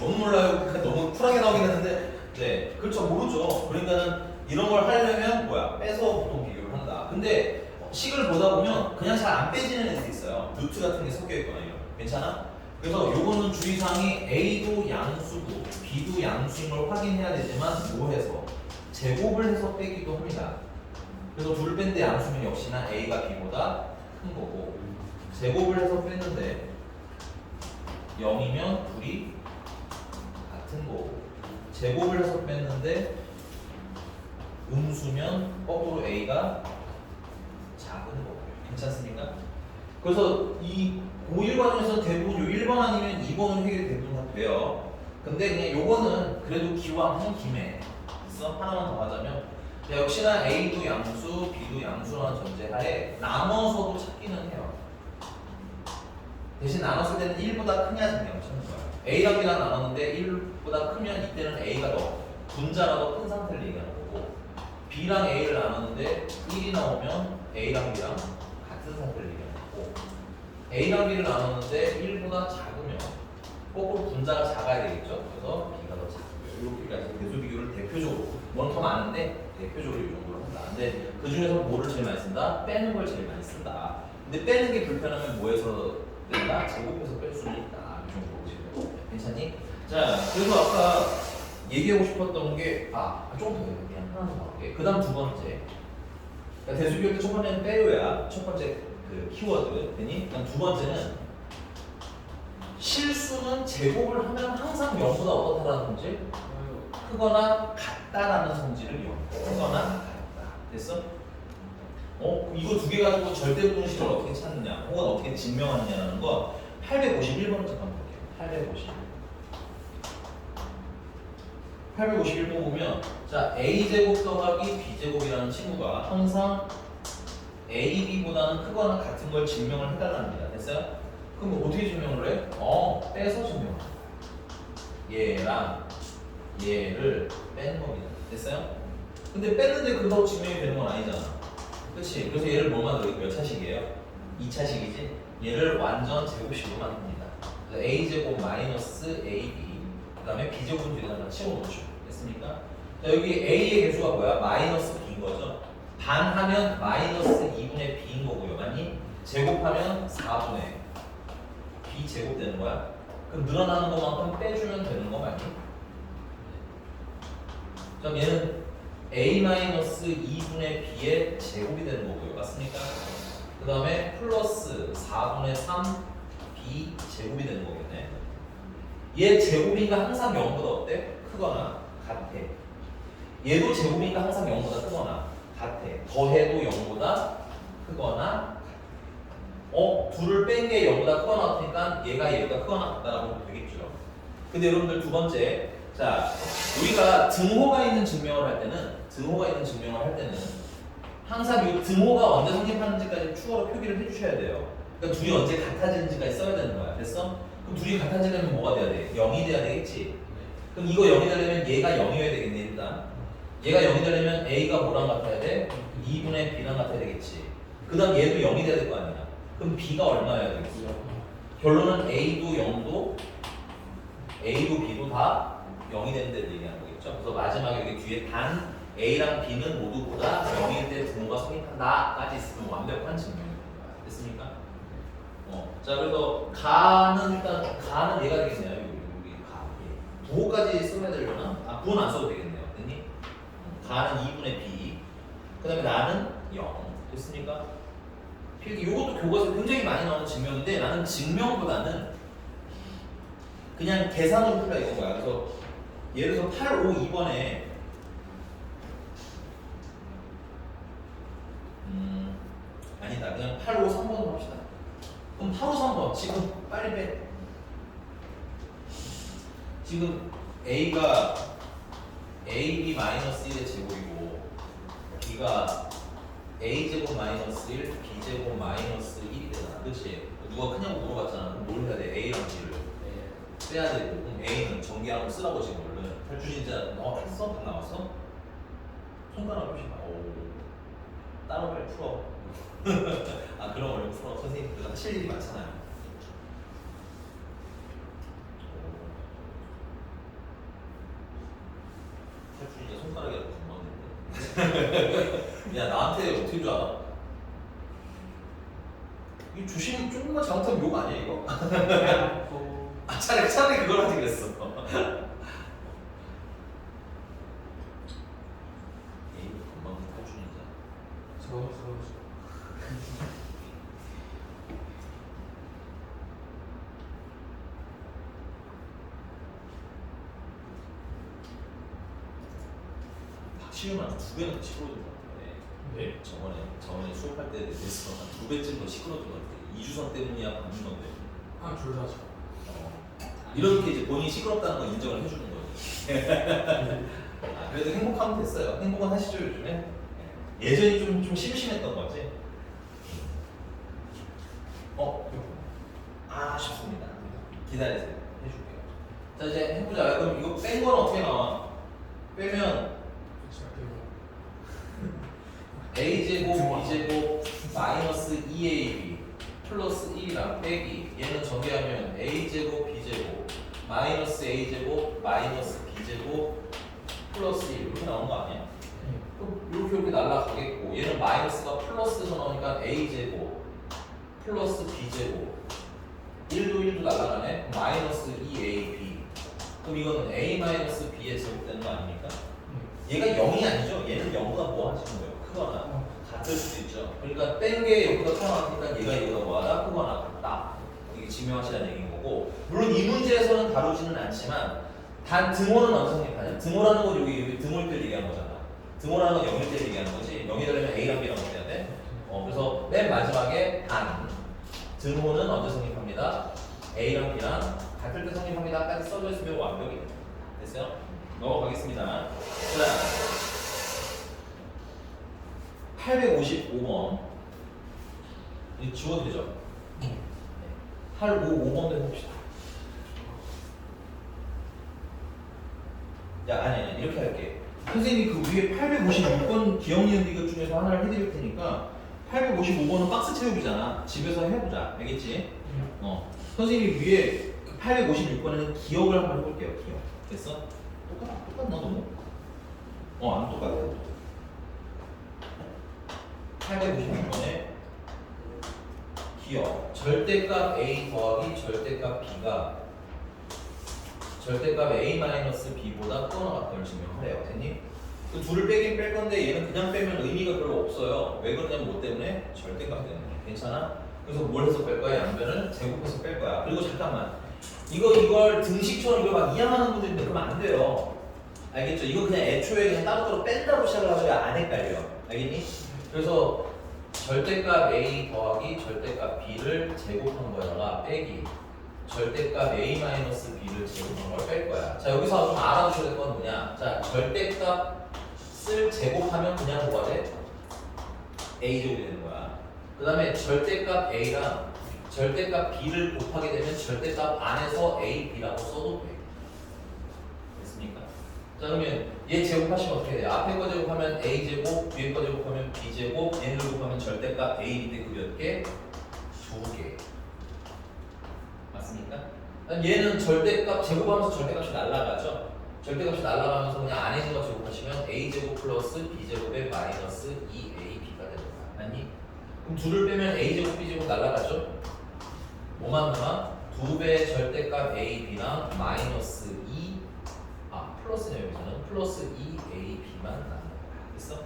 너무 몰라요. 그러니까 너무 쿨하게 나오긴 하는데, 네, 그렇죠. 모르죠. 그러니까는 이런 걸 하려면 뭐야? 빼서 보통 비교를 한다. 근데 식을 보다 보면 그냥 잘 안 빼지는 애들이 있어요. 루트 같은 게 섞여 있거나 이런. 괜찮아? 그래서 요거는 주의사항이 A도 양수고 B도 양수인 걸 확인해야 되지만 뭐 해서? 제곱을 해서 빼기도 합니다. 그래서 둘을 뺀데 양수면 역시나 A가 B보다 큰 거고, 제곱을 해서 뺐는데 0이면 둘이 같은 거고, 제곱을 해서 뺐는데 음수면 거꾸로 A가 작은 거고. 괜찮습니까? 그래서 이 고1 과정에서 대부분 요 1번 아니면 2번은 해결이 대부분 다 돼요. 근데 그냥 요거는 그래도 기왕 한 김에 있어? 하나만 더 하자면, 자, 역시나 A도 양수, B도 양수라는 전제하에 나눠서도 찾기는 해요. 대신 나눴을 때는 1보다 크냐 작냐를 찾는 거야. A랑 B랑 나눴는데 1보다 크면 이때는 A가 더 분자가 더 큰 상태를 얘기하는 거고, B랑 A를 나눴는데 1이 나오면 A랑 B랑 같은 상태를 얘기하는 거고, A랑 B를 나눴는데 1보다 작으면 거꾸로 분자가 작아야 되겠죠. 그래서 B가 더 작고요. 이렇게까지 대수 비교를 대표적으로, 뭔 더 많은데 대표적으로 이 정도로 한다. 근데 그 중에서 뭐를 제일 많이 쓴다? 빼는 걸 제일 많이 쓴다. 근데 빼는 게 불편하면 뭐해서 뺀다? 제곱해서 뺄 수는 있다. 이 정도로 보시면 괜찮니? 자, 그래서 아까 얘기하고 싶었던 게 조금 더 해요. 그냥 하나 더 할게. 그 다음 두 번째. 그러니까 대수 비교 때 첫 번째는 빼요야. 첫 번째 그 키워드. 되니? 그다음 두 번째는 실수는 제곱을 하면 항상 0보다 어떻다라는 성질? 크거나 같다라는 성질을 이용해. 크거나 같다. 됐어? 이거 두 개 가지고 절대분식을 어떻게 찾느냐 혹은 어떻게 증명하느냐라는 거 851번을 잠깐 볼게요. 851번 보면 자 a제곱 더하기 b제곱이라는 친구가 항상 ab보다는 크거나 같은 걸 증명을 해달랍니다. 됐어요? 그럼 어떻게 증명을 해? 빼서 증명을 해. 얘랑 얘를 뺀 겁니다. 됐어요? 근데 뺐는데 그거 증명이 되는 건 아니잖아. 그렇지? 그래서 얘를 뭐 만들어? 몇 차식이에요? 2차식이지? 얘를 완전 제곱식으로 만듭니다. 그래서 a제곱 마이너스 ab 그 다음에 b제곱은 뒤에다가 치워놓죠. 됐습니까? 자, 여기 a의 개수가 뭐야? 마이너스 b인 거죠. 반하면 마이너스 2분의 b인 거고요. 맞니? 제곱하면 4분의 b 제곱 되는 거야. 그럼 늘어나는 것만큼 빼주면 되는 거 맞니? 그럼 얘는 a-2분의 b의 제곱이 되는 거고요. 맞습니까? 그 다음에 플러스 4분의 3 b 제곱이 되는 거겠네. 얘 제곱인가 항상 0보다 어때? 크거나 같아. 얘도 제곱인가 항상 0보다 크거나 같아. 더해도 0보다 크거나 둘을 뺀 게 0보다 크거나 같으니까 얘가 얘보다 크거나 같다라고 보면 되겠죠. 근데 여러분들 두 번째, 자 우리가 등호가 있는 증명을 할 때는 항상 이 등호가 언제 성립하는지까지 추가로 표기를 해주셔야 돼요. 그러니까 둘이 언제 같아지는지까지 써야 되는 거야. 됐어? 그럼 둘이 같아지려면 뭐가 돼야 돼? 0이 돼야 되겠지? 그럼 이거 0이 되려면 얘가 0이어야 되겠네 일단. 얘가 0이 되려면 A가 뭐랑 같아야 돼? 2분의 B랑 같아야 되겠지. 그 다음 얘도 0이 돼야 될 거 아니야. 그럼 B가 얼마여야 되겠어? 결론은 A도 0도 A도 B도 다 0이 되는 데를 얘기하는 거겠죠. 그래서 마지막에 여기 뒤에 단 A랑 B는 모두보다 0일 때 등호가 성립한다까지 있으면 완벽한 증명입니다. 됐습니까? 자 그래서 가는 일단 가는 얘가 되겠네요. 여기 가. 부호까지 써야 되려나? 부호는 안 써도 되겠네요. 됐니? 가는 2분의 B. 그 다음에 나는 0. 됐습니까? 필기 이것도 교과서에 굉장히 많이 나오는 증명인데 나는 증명보다는 그냥 계산으로 풀라 이건 거야. 그래서 예를 들어서 852번에 아니다. 그냥 853번으로 합시다. 그럼 853번 지금 빨리 빼. 지금 A가 AB-1의 제곱이고 B가 A제곱 마이너스 1, B제곱 마이너스 1이 되잖아. 그렇지? 누가 크냐고 물어봤잖아. 그럼 뭘 해야 돼? A랑 B를 빼야 되고 그럼 A는 전개하고 쓰라고 지금 얼른 탈주진자 했어? 다 나왔어? 손가락 표시가 따로 빨리 풀어. 그럼 얼른 풀어. 선생님들 하실 일이 많잖아요. 탈주진자 손가락이라도 건너는데. 야 나한테 어떻게 줄 알아? 이 조심 조금만 잘못하면 욕 아니야 이거? 차라리 그걸 하지 그랬어. 에이 건방 탈주진자. 박시윤한테 2배는 더 시끄러워진 것 같아. 네. 저번에 수업할 때 대해서 한 2배쯤 더 시끄러워진 것 같아. 이주선 때문이야, 박민건 때문에. 둘 다죠. 이렇게 이제 본인이 시끄럽다는 걸 인정을 해주는 거지. 그래도 행복하면 됐어요. 행복은 하시죠 요즘에. 예전이 좀 심심했던 거지. 아쉽습니다. 기다리세요. 해줄게요. 자 이제 해보자. 그럼 이거 뺀 건 어떻게 나와? 빼면 a제곱 b제곱 마이너스 2ab 플러스 1이랑 빼기 얘는 전개하면 a제곱 b제곱 마이너스 a제곱 마이너스 b제곱 플러스 1 이렇게 나오는 거 아니야? 그럼 이렇게 날라가겠고 얘는 마이너스가 플러스에서 나오니까 a제곱 플러스 b제곱 1도 날라가네. 마이너스 2ab 그럼 이거는 a 마이너스 b의 제곱 되는 거 아닙니까? 얘가 0이 아니죠? 얘는 0보다 뭐 하시는 거예요? 크거나 같을 수도 있죠. 그러니까 뺀 게 0보다 크거나 얘가 얘보다 뭐하다? 크거나 같다. 이게 증명하시라는 얘기인 거고 물론 이 문제에서는 다루지는 않지만 단 등호는 어느 성립하냐? 등호라는 건 여기 등호일 때 얘기하는 거잖아. 등호라는 건 0일 때 얘기하는 거지. 0이 되려면 A랑 B랑 어떻게 해야 돼? 그래서 맨 마지막에 단 등호는 언제 성립합니다? A랑 B랑 같을 때 성립합니다까지 써져 있으면 완벽이에요. 됐어요? 넘어가겠습니다. 자, 855번 이 지워도 되죠? 855번도 해봅시다. 야, 아니 이렇게 할게. 선생님이 그 위에 856번 기억 니은 디귿 중에서 하나를 해드릴 테니까 855번은 박스 채우기잖아. 집에서 해보자. 알겠지? 선생님이 위에 856번에는 기억을 한번 해볼게요. 기억. 됐어? 똑같나 너무? 안 똑같아. 856번에 기억. 절대값 A 더하기 절대값 B가 절대값 A-B보다 크거나 같다를 증명하래요. 됐니? 그 둘을 빼긴 뺄 건데 얘는 그냥 빼면 의미가 별로 없어요. 왜 그러냐면 뭐 때문에? 절대값 때문에. 괜찮아? 그래서 뭘 해서 뺄 거야? 양변을 제곱해서 뺄 거야. 그리고 잠깐만. 이걸 등식처럼 이걸 막 이해하는 분들인데 그러면 안 돼요. 알겠죠? 이거 그냥 애초에 그냥 따로따로 뺀다고 시작을 하셔야 안 헷갈려. 알겠니? 그래서 절대값 A 더하기 절대값 B를 제곱한 거에다가 빼기 절대값 A-B를 제곱한 걸 뺄 거야. 자, 여기서 좀 알아두셔야 될 건 뭐냐? 자, 절대값을 제곱하면 그냥 뭐가 돼? A제곱이 되는 거야. 그 다음에 절대값 A랑 절대값 B를 곱하게 되면 절대값 안에서 A, B라고 써도 돼. 됐습니까? 자, 그러면 얘 제곱하시면 어떻게 돼요? 앞에 거 제곱하면 A제곱, 뒤에 거 제곱하면 B제곱, 얘를 곱하면 절대값 A, B 대 그 몇 개? 2개. 맞습니까? 얘는 절대값 제곱하면서 절대값이 날아가죠. 절대값이 날아가면서 그냥 안에 있는 거 제곱하시면 a제곱 플러스 b제곱의 마이너스 2ab가 되는 거야. 맞니? 그럼 둘을 빼면 a제곱 b제곱 날아가죠. 뭐만 남아? 2배 절대값 ab랑 마이너스 2 플러스네. 여기서는 플러스 2ab만 남는 거야. 됐어?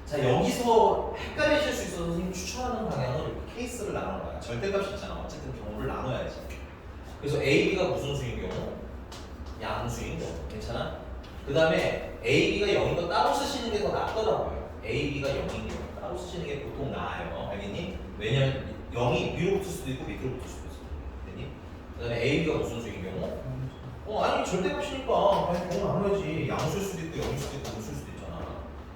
자, 여기서 헷갈리실 수 있어서 선생님 추천하는 방향은 이렇게 케이스를 나누는 거야. 절대값이 있잖아. 어쨌든 경우를 나눠야지. 그래서 AB가 무슨 수인 경우? 양수인 경우. 괜찮아? 그 다음에 AB가 0인 거 따로 쓰시는 게 더 낫더라고요. AB가 0인 경우 따로 쓰시는 게 보통 나아요. 알겠니? 왜냐면 0이 위로 붙을 수도 있고 밑으로 붙을 수도 있어. 알겠니? 그 다음에 AB가 무슨 수인 경우? 아니 절대값이니까 그냥 경우 나눠야지. 양수일 수도 있고 0일 수도 있고 음수일 수도 있잖아.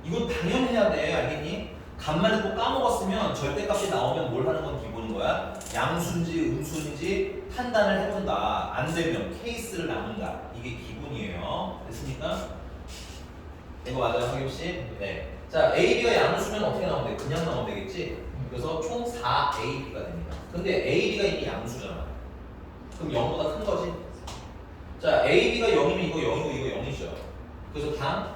이건 당연히 해야 돼. 알겠니? 간만에 또 까먹었으면 절대값이 나오면 뭘 하는 건 기본인 거야? 양수인지 음수인지 판단을 해본다. 안 되면 케이스를 나눈다. 이게 기본이에요. 됐습니까? 이거 맞아요, 하김씨? 네. 자, AB가 양수면 어떻게 나오면 돼? 그냥 나오면 되겠지? 그래서 총 4AB가 됩니다. 근데 AB가 이미 양수잖아. 그럼 0보다 큰 거지? 자, AB가 0이면 이거 0이고 이거 0이죠. 그래서 그냥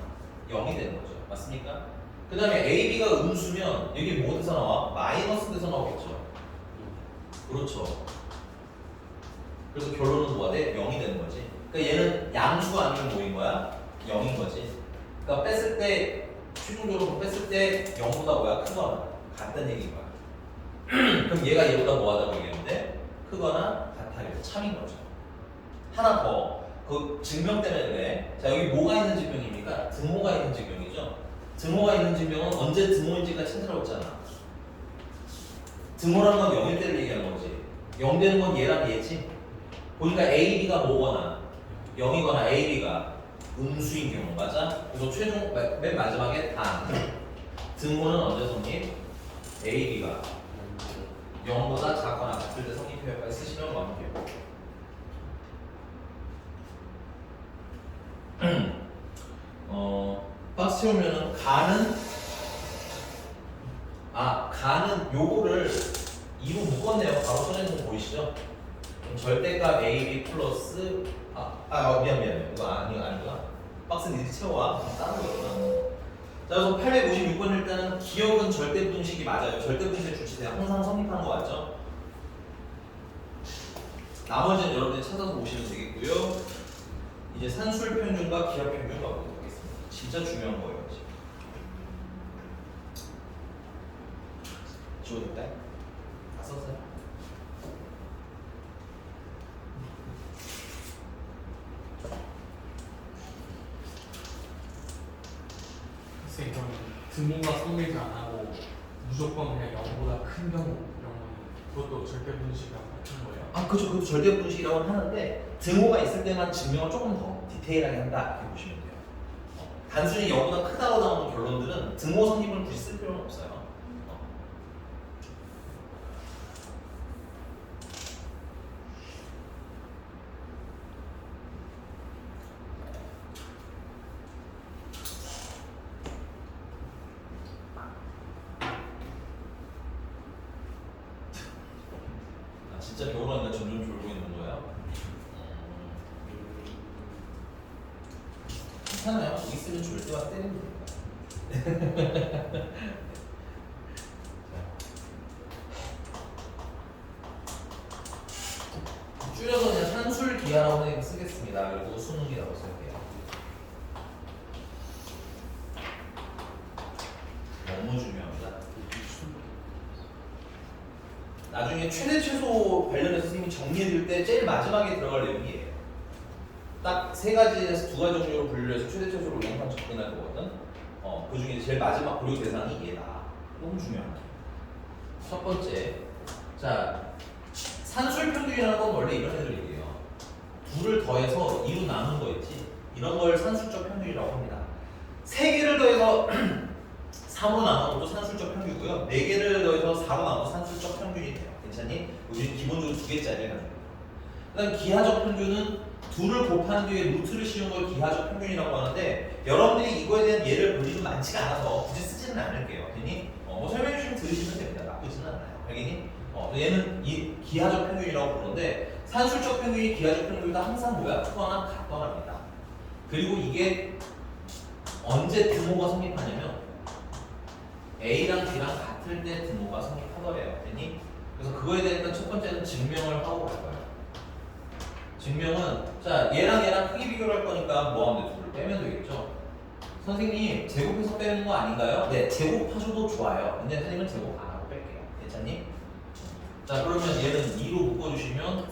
0이 되는 거죠. 맞습니까? 그 다음에 AB가 음수면 여기 뭐 돼서 나와? 마이너스 돼서 나오겠죠. 그렇죠. 그래서 결론은 뭐가 돼? 0이 되는 거지. 그러니까 얘는 양수가 아니면 뭐인 거야? 0인 거지. 그러니까 뺐을 때 최종적으로 뺐을 때 0보다 뭐야? 크거나 같다는 얘기인 거야. 그럼 얘가 얘보다 뭐하다고 얘기했는데? 크거나 같아요. 참인 거죠. 하나 더. 그 증명 때문에 그래. 자, 여기 뭐가 있는 증명입니까? 등호가 있는 증명이죠. 등호가 있는 증명은 언제 등호인지가 찾으라고 했잖아. 등호라는 건 0일 때를 얘기하는 거지. 0 되는 건 얘랑 얘지. 보니까 AB가 뭐거나 0이거나 AB가 음수인 경우 맞아? 그래서 최종 맨 마지막에 단 등호는 언제 성립? AB가 0보다 작거나 같을 때 성립해요까지 쓰시면 완벽해요. 박스 채우면은 가는 요거를 2로 묶었네요. 바로 써내는 거 보이시죠? 그럼 절대값 AB 플러스 미안 이거 아니구나. 박스는 이렇게 채워와. 다른 거였구나. 자, 그래서 856번 일단은 기억은 절대분식이 맞아요. 절대분식의 주체대가 항상 성립하는 거 맞죠? 나머지는 여러분들이 찾아서 보시면 되겠고요. 이제 산술 평균과 기하 평균 가보도록 하겠습니다. 진짜 중요한 거예요. 지금. 지워줄까요? 다 썼어요? 글쎄 이건 등호가 성립을 안 하고 무조건 그냥 0보다 큰 경우 이런 거는 그것도 절대 분식이랑 같은 거예요. 아, 그죠. 그것도 절대 분식이라고 하는데 등호가 있을 때만 증명을 조금 더 디테일하게 한다 이렇게 보시면 돼요. 단순히 0보다 크다고 나오는 결론들은 등호 성립을 굳이 쓸 필요는 없어요. 진짜 겨울하니까 점점 졸고 있는 거야. 괜찮아요. 여기 있으면 졸 때와 때리면 됩니다. 줄여서 그냥 산술기하라고 선생님 쓰겠습니다. 그리고 수능이라고 쓸게요. 너무 중요합니다. 나중에 최대 최소 관련해서 선생님이 정리해줄 때 제일 마지막에 들어갈 내용이에요. 딱 세 가지에서 두 가지 종류로 분류를 해서 최대 최소로 영상 접근할 거거든. 그 중에 제일 마지막 고려 대상이 얘다. 너무 중요하다. 첫 번째, 자 산술평균이라는 건 원래 이런 애들이에요. 둘을 더해서 2로 나눈 거 있지. 이런 걸 산술적 평균이라고 합니다. 세 개를 더해서 3으로 나눈 것도 산술적 평균이고요. 4개를 더해서 4로 나눠도 산술적 평균이 돼요. 괜찮니? 우리는 기본적으로 2개짜리를 가지고 있다. 그다음 기하적 평균은 둘을 곱한 뒤에 루트를 씌운 걸 기하적 평균이라고 하는데 여러분들이 이거에 대한 예를 볼 일이 많지가 않아서 굳이 쓰지는 않을게요. 괜히 뭐 설명해 주시면 들으시면 됩니다. 나쁘지는 않아요. 알겠니? 얘는 이 기하적 평균이라고 부르는데 산술적 평균이 기하적 평균보다 항상 뭐야? 크거나 같거나입니다. 그리고 이게 언제 등호가 성립하냐면 A랑 B랑 같을 때 등호가 성립하더래요. 됐니? 그래서 그거에 대해서 첫 번째는 증명을 하고 갈 거예요. 증명은 자 얘랑 크기 비교를 할 거니까 뭐 하면 돼? 둘을 빼면 되겠죠? 선생님 제곱해서 빼는 거 아닌가요? 네, 제곱하셔도 좋아요. 근데 선생님은 제곱 안 하고 뺄게요. 괜찮니? 자 그러면 얘는 2로 묶어주시면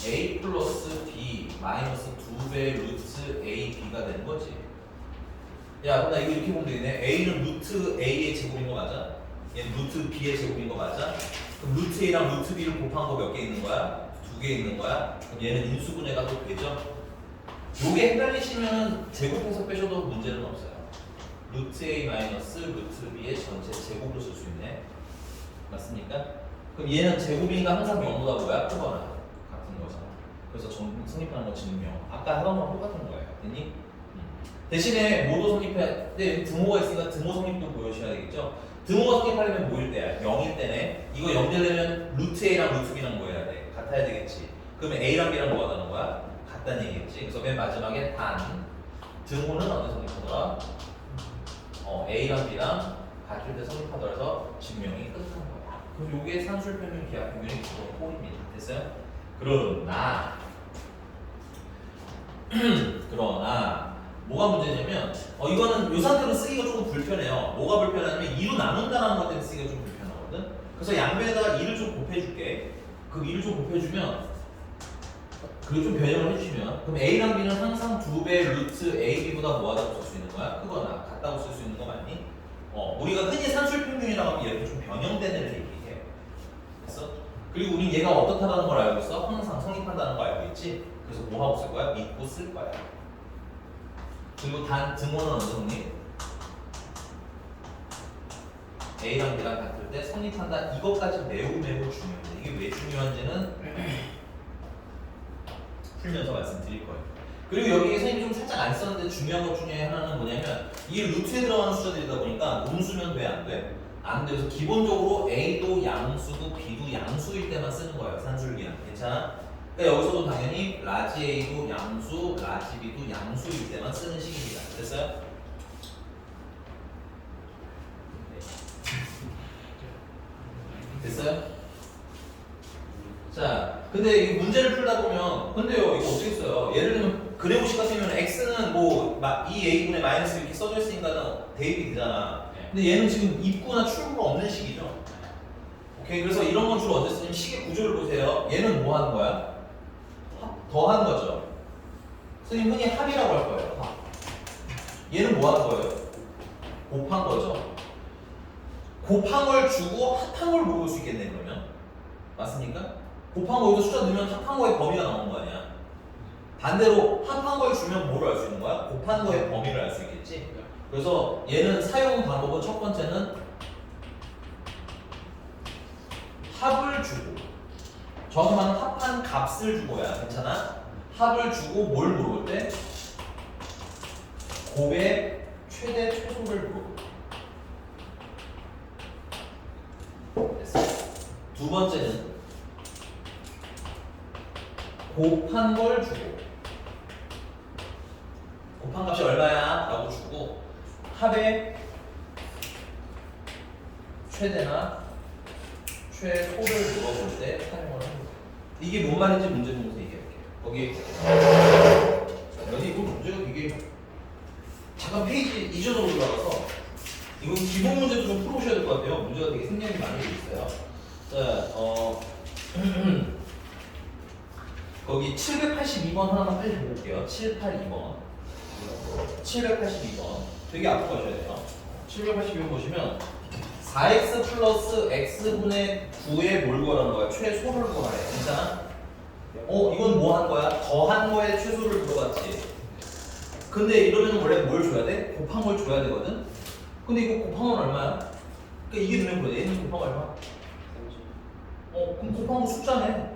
A 플러스 B 마이너스 2배 루트 A, B가 되는 거지. 야, 그럼 나 이거 이렇게 보면 되겠네. A는 루트 A의 제곱인 거 맞아? 얘는 루트 B의 제곱인 거 맞아? 그럼 루트 A랑 루트 B를 곱한 거 몇 개 있는 거야? 2개 있는 거야? 그럼 얘는 인수분해 가도 되죠? 요게 헷갈리시면 제곱해서 빼셔도 문제는 없어요. 루트 A 마이너스 루트 B의 전체 제곱으로 쓸 수 있네. 맞습니까? 그럼 얘는 제곱이니까 항상 0보다 뭐야? 크거나 같은 거잖아. 그래서 성립하는 거 증명. 아까 하던 거랑 똑같은 거예요. 됐니? 대신에 뭐도 성립해. 근데 등호가 있으니까 등호 성립도 보여주셔야 되겠죠? 등호가 성립하려면 뭐일 때야? 0일 때네. 이거 0 되려면 루트 A랑 루트 B랑 뭐 해야 돼? 같아야 되겠지. 그러면 A랑 B랑 뭐 하다는 거야? 같다는 얘기겠지. 그래서 맨 마지막에 단. 등호는 언제 성립하더라? A랑 B랑 같을 때 성립하더라서 증명이 끝난 거야. 그럼 이게 산술평균, 기하평균의 기본 꼴입니다. 됐어요? 그러나 뭐가 문제냐면 이거는 이 상태로 쓰기가 조금 불편해요. 뭐가 불편하냐면 2로 나눈다는 것 때문에 쓰기가 좀 불편하거든. 그래서 양변에다가 2를 좀 곱해줄게. 그 2를 좀 곱해주면 그리고 좀 변형을 해주시면 그럼 A랑 B는 항상 2배 루트 AB보다 뭐하다고 쓸 수 있는 거야? 크거나 같다고 쓸 수 있는 거 맞니? 우리가 흔히 산술평균이라고 하면 이렇게 좀 변형되는 얘기해요. 됐어? 그리고 우린 얘가 어떻다는 걸 알고 있어? 항상 성립한다는 거 알고 있지? 그래서 뭐 하고 쓸 거야? 믿고 쓸 거야. 그리고 단 등호는 언제 성립? A랑 B랑 같을 때 성립한다. 이것까지 매우 중요합니다. 이게 왜 중요한지는 풀면서 말씀드릴 거예요. 그리고 여기 선생님이 좀 살짝 안 썼는데 중요한 것 중에 하나는 뭐냐면 이 루트에 들어가는 숫자들이다 보니까 음수면 돼? 안 돼? 안 돼. 그래서 기본적으로 A도 양수고 B도 양수일 때만 쓰는 거예요. 산술기는. 괜찮아? 그러니까 여기서도 당연히 라지 A도 양수, 라지 B도 양수일 때만 쓰는 식입니다. 됐어요? 됐어요? 자, 근데 이 문제를 풀다 보면 근데요 이거 어떻게 써요? 예를 들면 그래프식 같으면 x는 뭐 2a분의 마이너스 이렇게 써져 있으니까 대입이 되잖아. 근데 얘는 지금 입구나 출구가 없는 식이죠. 오케이, 그래서 이런 건 주로 언제 쓰냐면 식의 구조를 보세요. 얘는 뭐 하는 거야? 더하는 거죠. 선생님 흔히 합이라고 할 거예요. 합. 얘는 뭐 하는 거예요? 곱한 거죠. 곱한 걸 주고 합한 걸 물어볼 수 있겠네 그러면. 맞습니까? 곱한 거 여기서 숫자 넣으면 합한 거의 범위가 나오는 거 아니야. 반대로 합한 걸 주면 뭐를 알 수 있는 거야? 곱한 거의 범위를 알 수 있겠지. 그래서 얘는 사용 방법은 첫 번째는 합을 주고, 정확히 말하면 합한 값을 주고야. 괜찮아? 합을 주고 뭘 물어볼 때? 곱의 최대 최소를 물어볼 때. 됐어. 두 번째는 곱한 걸 주고, 곱한 값이 얼마야? 라고 주고 합의 최대나 최소를 물어볼 때 사용을 합니다. 이게 뭔 말인지 문제 보면서 얘기할게요. 거기 여기 이거 문제가 되게 잠깐 페이지 이전으로 들어가서 이건 기본 문제도 좀 풀어보셔야 될 것 같아요. 문제가 되게 생략이 많이 돼 있어요. 자, 거기 782번 하나만 빨리 보고 올게요. 782번. 782번. 되게 앞으로 가셔야 돼요. 782번 보시면 4x 플러스 x분의 9에 뭘 구하라는 거야? 최소를 구하래. 괜찮아? 이건 뭐 한 거야? 더한 거에 최소를 물어봤지. 근데 이러면 원래 뭘 줘야 돼? 곱한 걸 줘야 되거든? 근데 이거 곱한 건 얼마야? 그러니까 이게 눈에 보여. 얘는 곱한 거 얼마? 그럼 곱한 거 숫자네.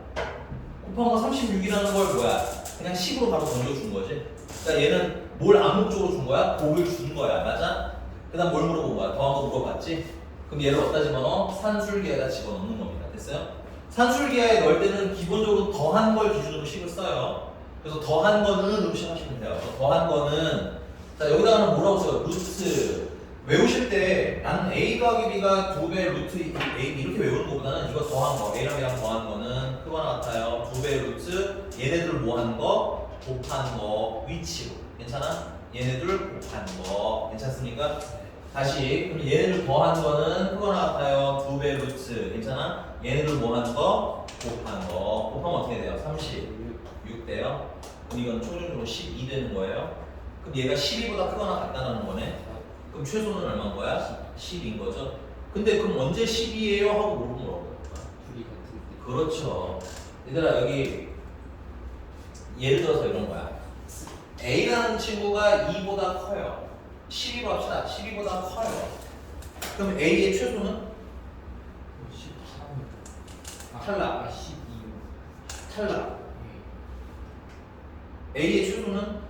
곱한 거 36이라는 걸 뭐야? 그냥 10으로 바로 던져준 거지. 그러니까 얘는 뭘 암묵적으로 준 거야? 곱을 준 거야. 맞아? 그 다음 뭘 물어본 거야? 더한 거 물어봤지? 그럼 얘를 어디다 집어넣어? 산술기에다 집어넣는 겁니다. 됐어요? 산술기에 넣을 때는 기본적으로 더한 걸 기준으로 식을 써요. 그래서 더한 거는 으로 시작하시면 돼요. 더한 거는 자 여기다가는 뭐라고 써요? 루트 외우실 때 나는 a 더하기 b가 2배 루트 a 이렇게 외우는 것보다는 이거 더한 거 a랑 b랑 더한 거는 크거나 같아요. 2배 루트 얘네들 뭐한 거 곱한 거 위치로 괜찮아? 얘네들 곱한 거 괜찮습니까? 다시 그럼 얘네들 더한 거는 크거나 같아요. 2배 루트 괜찮아? 얘네들 뭐한 거 곱한 거 곱하면 어떻게 돼요? 36 돼요. 그럼 이건 초중으로 12 되는 거예요. 그럼 얘가 12보다 크거나 같다는 거네. 그럼 최소는 얼마인 거야? 10인 거죠. 근데 그럼 언제 10이에요? 하고 물어보라고. 둘이 같은 때. 그렇죠. 얘들아 여기 예를 들어서 이런 거야. A라는 친구가 2보다 커요. 12로 합시다. 12보다 커요. 그럼 A의 최소는? 13. 탈락. 12. 탈락. A의 최소는?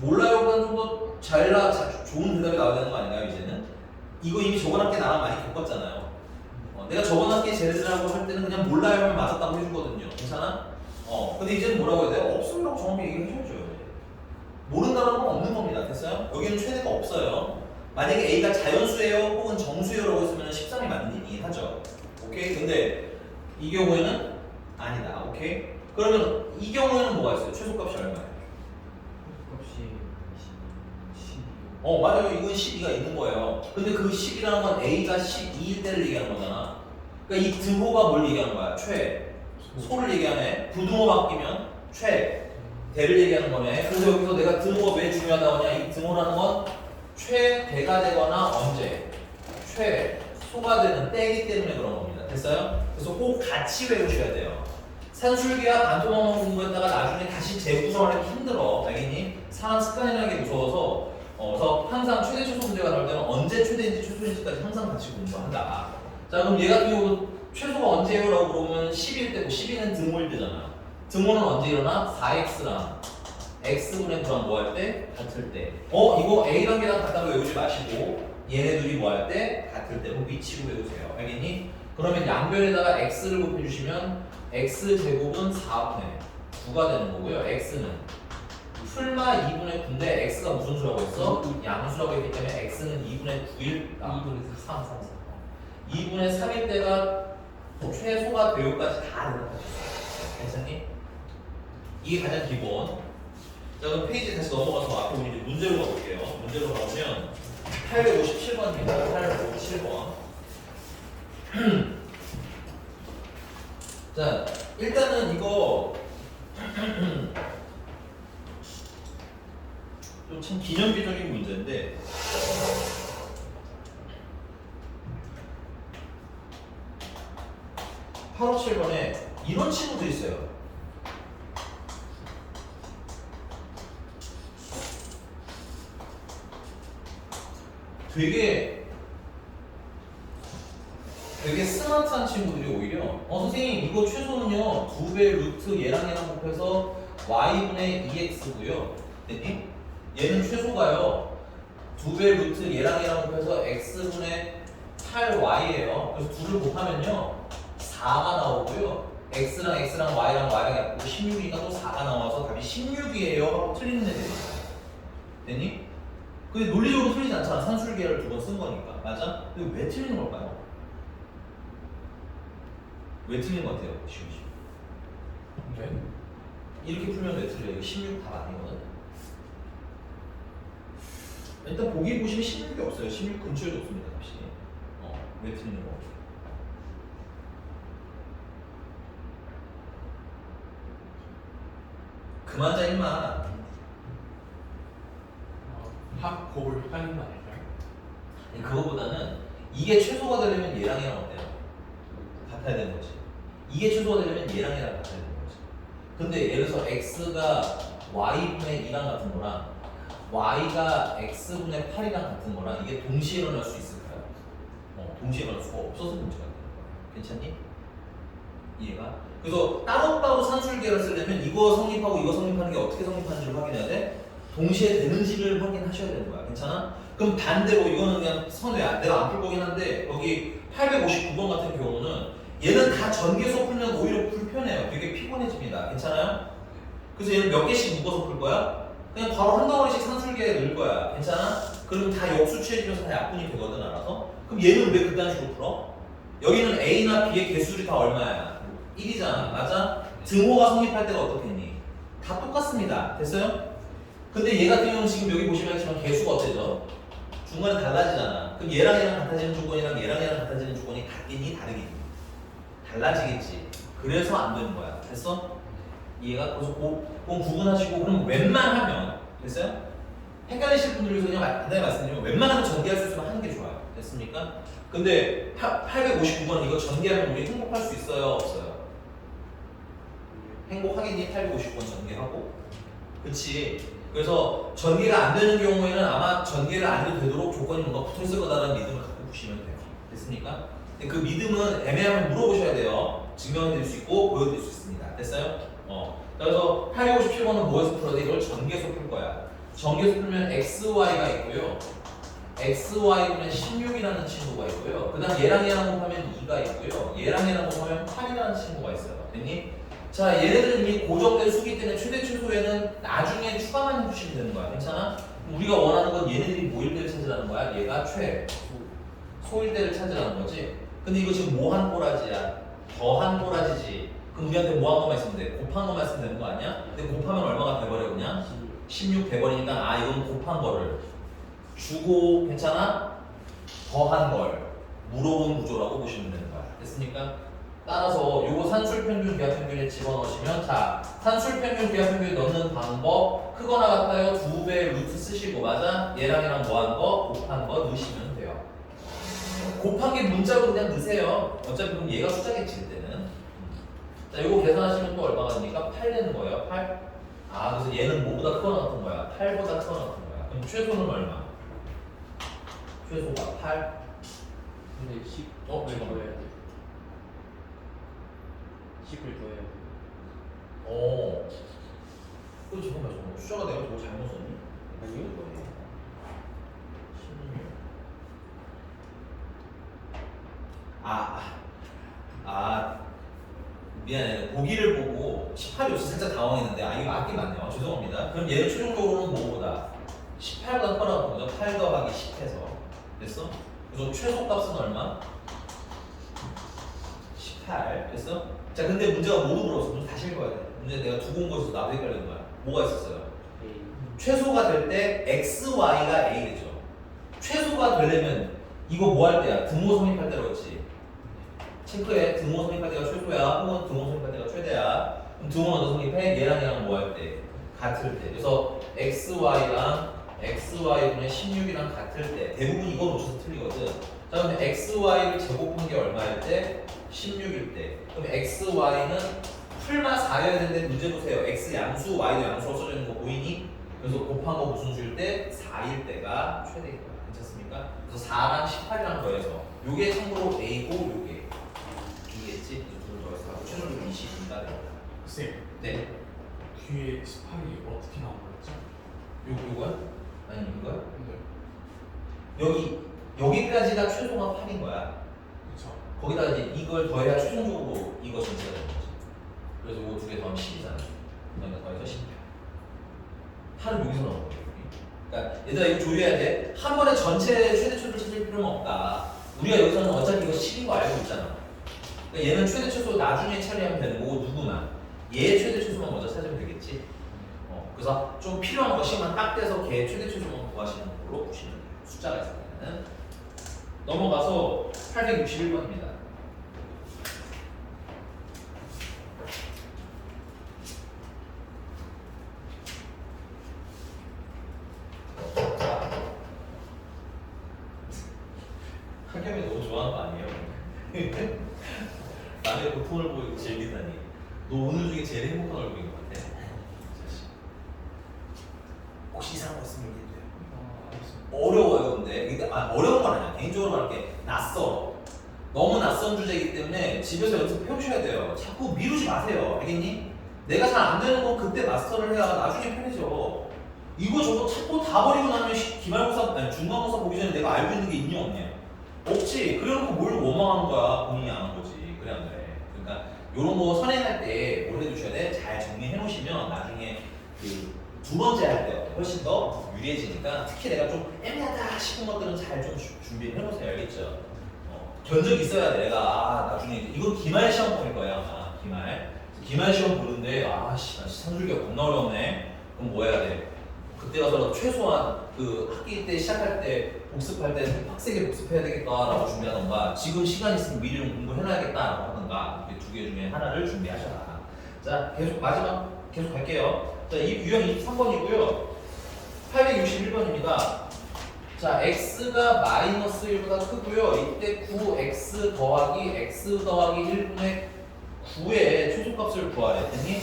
몰라요. 보다 좀더 좋은 대답이 나와야 되는 거 아닌가요, 이제는? 이거 이미 저번 학기에 나랑 많이 겪었잖아요. 내가 저번 학기에 쟤네들하고 할 때는 그냥 몰라요 하면 맞았다고 해주거든요. 괜찮아? 근데 이제는 뭐라고 해야 돼요? 없음이라고 정확히 얘기해줘야죠. 모른다는 건 없는 겁니다. 됐어요? 여기는 최대가 없어요. 만약에 A가 자연수예요 혹은 정수예요라고 했으면 13이 맞는 얘기긴 하죠. 오케이? 근데 이 경우에는 아니다. 오케이? 그러면 이 경우에는 뭐가 있어요? 최소값이 얼마예요? 값이 12. 맞아요. 이건 12가 있는 거예요. 근데 그 10이라는 건 A가 12일 때를 얘기하는 거잖아. 그러니까 이 등호가 뭘 얘기하는 거야? 소를 얘기하네. 부등호 바뀌면 대를 얘기하는 거네. 그래서 여기서 내가 등호가 왜 중요하다고 하냐? 이 등호라는 건 최대가 되거나 언제 최소가 되는 때이기 때문에 그런 겁니다. 됐어요? 그래서 꼭 같이 외우셔야 돼요. 산술기와 반토막만 공부했다가 나중에 다시 재구성을 하기 힘들어. 알겠니? 사람 습관이라는 게 무서워서 그래서 항상 최대 최소 문제가 나올 때는 언제 최대인지 최소인지까지 항상 같이 공부한다. 자 그럼 얘 같은 경우 최소가 언제예요? 라고 물어보면 10일 때고 10일은 등호일 때잖아. 등호는 언제 일어나? 4x랑 x분의 9랑 뭐 할 때? 같을 때. 이거 a랑 b랑 같다고 외우지 마시고 얘네들이 뭐 할 때? 같을 때. 위치로 외우세요. 알겠니? 그러면 양변에다가 x를 곱해주시면 x제곱은 4분의 9가 되는 거고요. x는 풀마 2분의 9인데 x가 무슨 수라고 했어? 양수라고 했기 때문에 x는 2분의 9일 2분의 3 2분의 3일 때가 최소가 되고까지 다 되는 거죠. 괜찮니? 이게 가장 기본. 자 그럼 페이지 다시 넘어가서 앞에 우리 이제 문제로 가볼게요. 문제로 가보면 857번입니다. 857번. 자 일단은 이거 좀 참 기념비적인 문제인데 8호 7번에 이런 친구도 있어요. 되게 스마트한 친구들이 오히려 선생님 이거 최소는요 2배 루트 얘랑 곱해서 y분의 2x고요. 됐니? 얘는 최소가요 2배 루트 얘랑 곱해서 x분의 8y예요. 그래서 둘을 곱하면요 4가 나오고요. x랑 y랑 약분 16이니까 또 4가 나와서 답이 16이에요 하고 틀리는 애들이 있어요. 됐니? 근데 논리적으로 틀리지 않잖아. 산술계를 2번 쓴 거니까. 맞아? 근데 왜 틀리는 걸까요? 왜 틀린 것 같아요? 쉬운. 네. 이렇게 풀면 왜 틀려요? 이거 16 답 아니거든? 일단 보기 보시면 16이 없어요. 16 근처에도 없습니다. 값이. 왜 틀리는 거 같아요? 그만 자 임마. 합곱을 헷갈리는 거 아닐까요? 그거보다는 이게 최소가 되려면 얘랑 어때요? 같아야 되는 거지. 이게 최소가 되려면 얘랑 같아야 되는 거지. 근데 예를 들어서 x가 y분의 2랑 같은 거랑 y가 x분의 8이랑 같은 거랑 이게 동시에 일어날 수 있을까요? 동시에 일어날 수가 없어서 문제가 되는 거야. 괜찮니? 이해가? 그래서 따로따로 산술계를 쓰려면 이거 성립하고 이거 성립하는 게 어떻게 성립하는지를 확인해야 돼? 동시에 되는지를 확인하셔야 되는 거야. 괜찮아? 그럼 반대로 이거는 그냥 선외야. 내가 안 풀 거긴 한데 여기 859번 같은 경우는 얘는 다 전개서 풀면 오히려 불편해요. 되게 피곤해집니다. 괜찮아요? 그래서 얘는 몇 개씩 묶어서 풀 거야? 그냥 바로 한 덩어리씩 산술계에 넣을 거야. 괜찮아? 그러면 다 역수취해지면서 다 약분이 되거든 알아서. 그럼 얘는 왜 그딴 식으로 풀어? 여기는 A나 B의 개수들이 다 얼마야? 1이잖아. 맞아? 등호가 성립할 때가 어떻겠니? 다 똑같습니다. 됐어요? 근데 얘 같은 경우는 지금 여기 보시면 알지만 개수가 어때죠? 중간에 달라지잖아. 그럼 얘랑 같아지는 조건이랑 얘랑 같아지는 조건이 같겠니? 다르겠니? 달라지겠지. 그래서 안 되는 거야. 됐어? 이해가? 그래서 그건 구분하시고 그럼 웬만하면 됐어요? 헷갈리실 분들 위해서 그냥 간단히 말씀드리면 웬만하면 전개할 수 있으면 하는 게 좋아요. 됐습니까? 근데 859번 이거 전개하면 우리 행복할 수 있어요? 없어요? 행복하겠니? 859번 전개하고 그치? 그래서 전개가 안 되는 경우에는 아마 전개를 안 해도 되도록 조건이 뭔가 붙어있을 거다라는 믿음을 갖고 보시면 돼요. 됐습니까? 근데 그 믿음은 애매하면 물어보셔야 돼요. 증명해드릴 수 있고 보여드릴 수 있습니다. 됐어요? 그래서 857번은 뭐에서 풀어야 돼? 이걸 전개해서 풀 거야. 전개해서 풀면 xy가 있고요. xy분의 16이라는 친구가 있고요. 그 다음 얘랑 곱하면 2가 있고요. 얘랑 곱하면 8이라는 친구가 있어요. 됐니? 자, 얘네들은 이미 고정된 수기 때문에 최대 최소에는 나중에 추가만 해주시면 되는 거야. 괜찮아? 우리가 원하는 건 얘네들이 모일 때를 찾으라는 거야. 얘가 소일 때를 찾으라는 거지. 근데 이거 지금 뭐 한 꼬라지야? 더한 꼬라지지. 그럼 우리한테 뭐 한 거만 있으면 돼? 곱한 거만 쓰면 되는 거 아니야? 근데 곱하면 얼마가 돼버려 그냥? 16 돼버리니까 이건 곱한 거를 주고 괜찮아? 더한 걸 물어본 구조라고 보시면 되는 거야. 됐습니까? 따라서 요거 산술평균 기하평균에 집어넣으시면 자 산술평균 기하평균 넣는 방법 크거나 같아요. 2배 루트 쓰시고 맞아? 얘랑 뭐한 거? 곱한 거 넣으시면 돼요. 곱한 게 문자로 그냥 넣으세요. 어차피 그럼 얘가 숫자겠지 그때는. 자 요거 계산하시면 또 얼마가 됩니까? 8 되는 거예요. 8. 그래서 얘는 뭐보다 크거나 같은 거야? 8보다 크거나 같은 거야. 그럼 최소는 얼마? 최소가 8. 근데 10 왜 더 그래? 해야 돼. 10을 더 해야 돼. 잠깐만 숫자가 내가 저거 잘못 썼니? 아니요. 16. 미안해. 보기를 보고 18이 없어 살짝 당황했는데 이거 맞긴 맞네요. 죄송합니다. 그럼 얘는 최종적으로는 뭐보다 18보다 커나간 거죠. 8 더하기 10해서 됐어? 그래서 최소값은 얼마? 18 됐어? 자 근데 문제가 뭐로 물었어? 문제 다시 읽어야 돼. 문제 내가 두고 온 거에서 나도 헷갈리는 거야. 뭐가 있었어요? A. 최소가 될 때 xy가 a 되죠. 최소가 되려면 이거 뭐 할 때야? 등호 성립할 때로 했지. 체크해. 등호 성립할 때가 최소야. 혹은 등호 성립할 때가 최대야. 그럼 등호 먼저 성립해. 얘랑 뭐 할 때? 같을 때. 그래서 xy랑 xy분의 16이랑 같을 때. 대부분 이거 놓쳐서 틀리거든. 자 그럼 xy를 제곱한 게 얼마일 때? 16일 때. 그럼 x, y는 풀마 4여야 되는데 문제 보세요. x 양수, y도 양수로 써져 있는 거 보이니? 그래서 곱한 거 무슨 수일 때? 4일 때가 최대일 거야. 괜찮습니까? 그래서 4랑 18이랑 더해서 요게 참고로 a고 요게 b겠지? 그래서 둘을 더해서 최종적으로 20입니다. 쌤, 네. 뒤에 18이 어떻게 나온 거였죠? 요거야? 아니 이거야? 네. 여기까지가 최소가 8인 거야. 그쵸. 거기다 이제 이걸 더해야 최종적으로 이거 전체가 되는 거지. 그래서 이거 두 개 더하면 10이잖아. 그러니까 더해서 10. 8은 여기서 나온 거야. 그러니까 얘들아 이거 조율해야 돼. 한 번에 전체 최대 최소를 찾을 필요는 없다. 우리가 여기서는 어차피 이거 10인 거 알고 있잖아. 그러니까 얘는 최대 최소 나중에 처리하면 되는 거고 누구나 얘 최대 최소만 먼저 찾으면 되겠지. 그래서 좀 필요한 것이만 딱 떼서 걔 최대 최소만 구하시는 걸로 보시면 돼요. 숫자가 있을 때는. 넘어가서 861번입니다. 학경이 너무 좋아하는 거 아니에요? 남의 고통을 보고 즐기다니. 너 오늘 중에 제일 행복한 얼굴인 것 같아. 혹시 이상한 거 있으면 얘기해줘요. 알겠습니다. 어려워요, 근데. 이게 어려운 건 아니야. 개인적으로 말할게. 낯설어. 너무 낯선 주제이기 때문에 집에서 연습해 오셔야 돼요. 자꾸 미루지 마세요. 알겠니? 내가 잘 안 되는 거 그때 마스터를 해야 나중에 편해져. 이거 저거 찾고 다 버리고 나면 기말고사, 아니 중간고사 보기 전에 내가 알고 있는 게 있냐 없냐? 없지. 그래놓고 뭘 원망하는 거야. 본인이 안 한 거지. 그래 안 그래? 그러니까 이런 거 선행할 때 뭘 해두셔야 돼? 잘 정리해 놓으시면 나중에 그 두 번째 할 때 훨씬 더 유리해지니까 특히 내가 좀 애매하다 싶은 것들은 잘 좀 준비해 놓으세요. 알겠죠? 견적이 있어야 돼. 내가 나중에 이거 기말 시험 보일 거야. 아마 기말 시험 보는데 아씨 산술기가 겁나 어렵네. 그럼 뭐 해야 돼? 그때 가서 최소한 그 학기 때 시작할 때 복습할 때 빡세게 복습해야 되겠다라고 준비하던가 지금 시간 있으면 미리 좀 공부해놔야겠다라고 하던가 이 두 개 중에 하나를 준비하셔라. 자 계속 마지막 계속 갈게요. 자 유형 23번이고요. 861번입니다. 자 x가 마이너스 1보다 크고요. 이때 9x 더하기 x 더하기 1분의 9의 최소값을 구하래. 했더니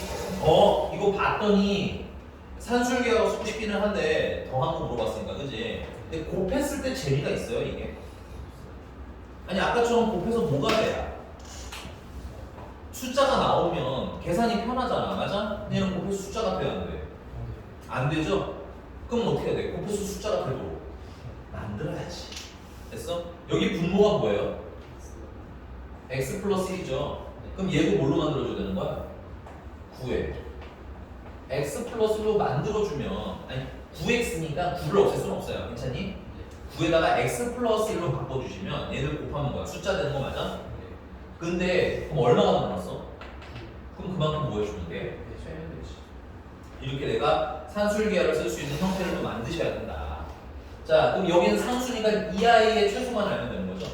이거 봤더니 산술계하고 쓰고 싶기는 한데 더한 거 물어봤으니까 그지? 근데 곱했을 때 재미가 있어요 이게. 아니 아까처럼 곱해서 뭐가 돼야? 숫자가 나오면 계산이 편하잖아. 맞아? 얘는 곱해서 숫자가 돼야 안 돼? 안 되죠? 그럼 어떻게 해야 돼? 곱해서 숫자가 되도록 만들어야지. 됐어? 여기 분모가 뭐예요? x 플러스 1이죠. 그럼 얘도 뭘로 만들어줘야 되는 거야? 9에 x 플러스 1로 만들어주면 아니 9x니까 9를 없앨 수는 없어요. 괜찮니? 9에다가 x 플러스 1로 바꿔주시면 얘들 곱하면 뭐야? 숫자 되는 거 맞아? 근데 그럼 얼마가 남았어? 그럼 그만큼 뭐 해주면 돼? 이렇게 내가 산술계열을 쓸 수 있는 형태를 또 만드셔야 된다. 자, 그럼 여기는 상수니까 이 아이의 최소만 알면 되는 거죠.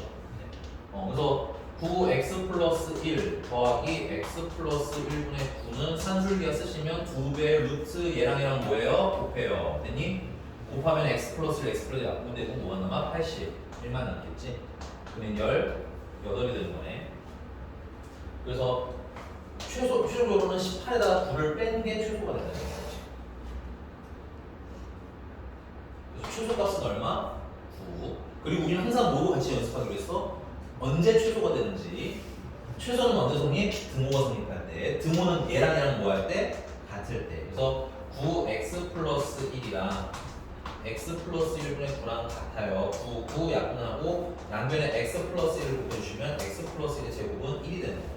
그래서 9x 플러스 1 더하기 x 플러스 1분의 9는 산술계열 쓰시면 2배 루트 얘랑 뭐예요? 곱해요. 됐니? 곱하면 x 플러스 1, x 플러스 1 약분되고 뭐가 남아? 80. 1만 남겠지? 그러면 18이 되는 거네. 그래서 최종적으로는 18에다가 9를 뺀 게 최소가 된다는 거지. 그래서 최소값은 얼마? 9. 그리고 우리는 항상 뭐로 같이 연습하기로 했어? 언제 최소가 되는지. 최소는 언제 성립? 등호가 성립할 때. 등호는 얘랑 뭐 할 때? 같을 때. 그래서 9x 플러스 1이랑 x 플러스 1분의 9랑 같아요. 9 약분하고 양변에 x 플러스 1을 곱해주시면 x 플러스 1의 제곱은 1이 되는 거예요.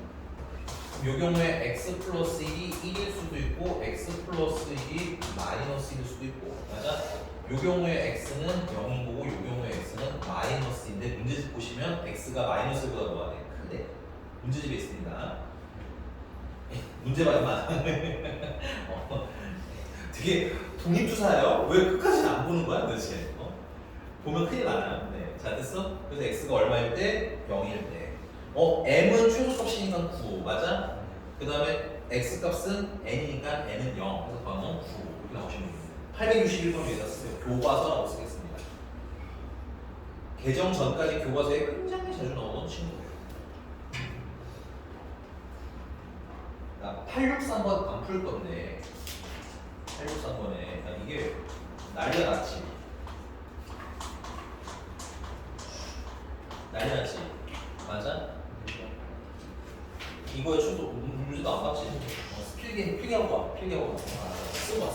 이 경우에 x 플러스 1이 1일 수도 있고 x 플러스 1이 마이너스 1일 수도 있고 맞아? 이 경우에 x는 0인 거고 이 경우에 x는 마이너스인데 문제집 보시면 x가 마이너스보다 뭐가 돼? 크대. 문제집에 있습니다. 문제 말만 되게 독립투사예요? 왜 끝까지는 안 보는 거야 도대체? 보면 큰일 나요. 네. 자 됐어? 그래서 x가 얼마일 때? 0일 때. m은 최소값이니까 9 맞아? 그 다음에 x값은 n이니까 n은 0 그래서 더하면 9 이렇게 나오시면 됩니다. 861번 여기다 쓰세요. 교과서라고 쓰겠습니다. 개정 전까지 교과서에 굉장히 자주 나오는 친구예요. 863번 안 풀 건데 863번에 이게 난리가 났지. 난리 났지. 맞아? 이거에 최소 문제도 안 봤지. 필기하고 와. 필기하고 와. 쓰고 와.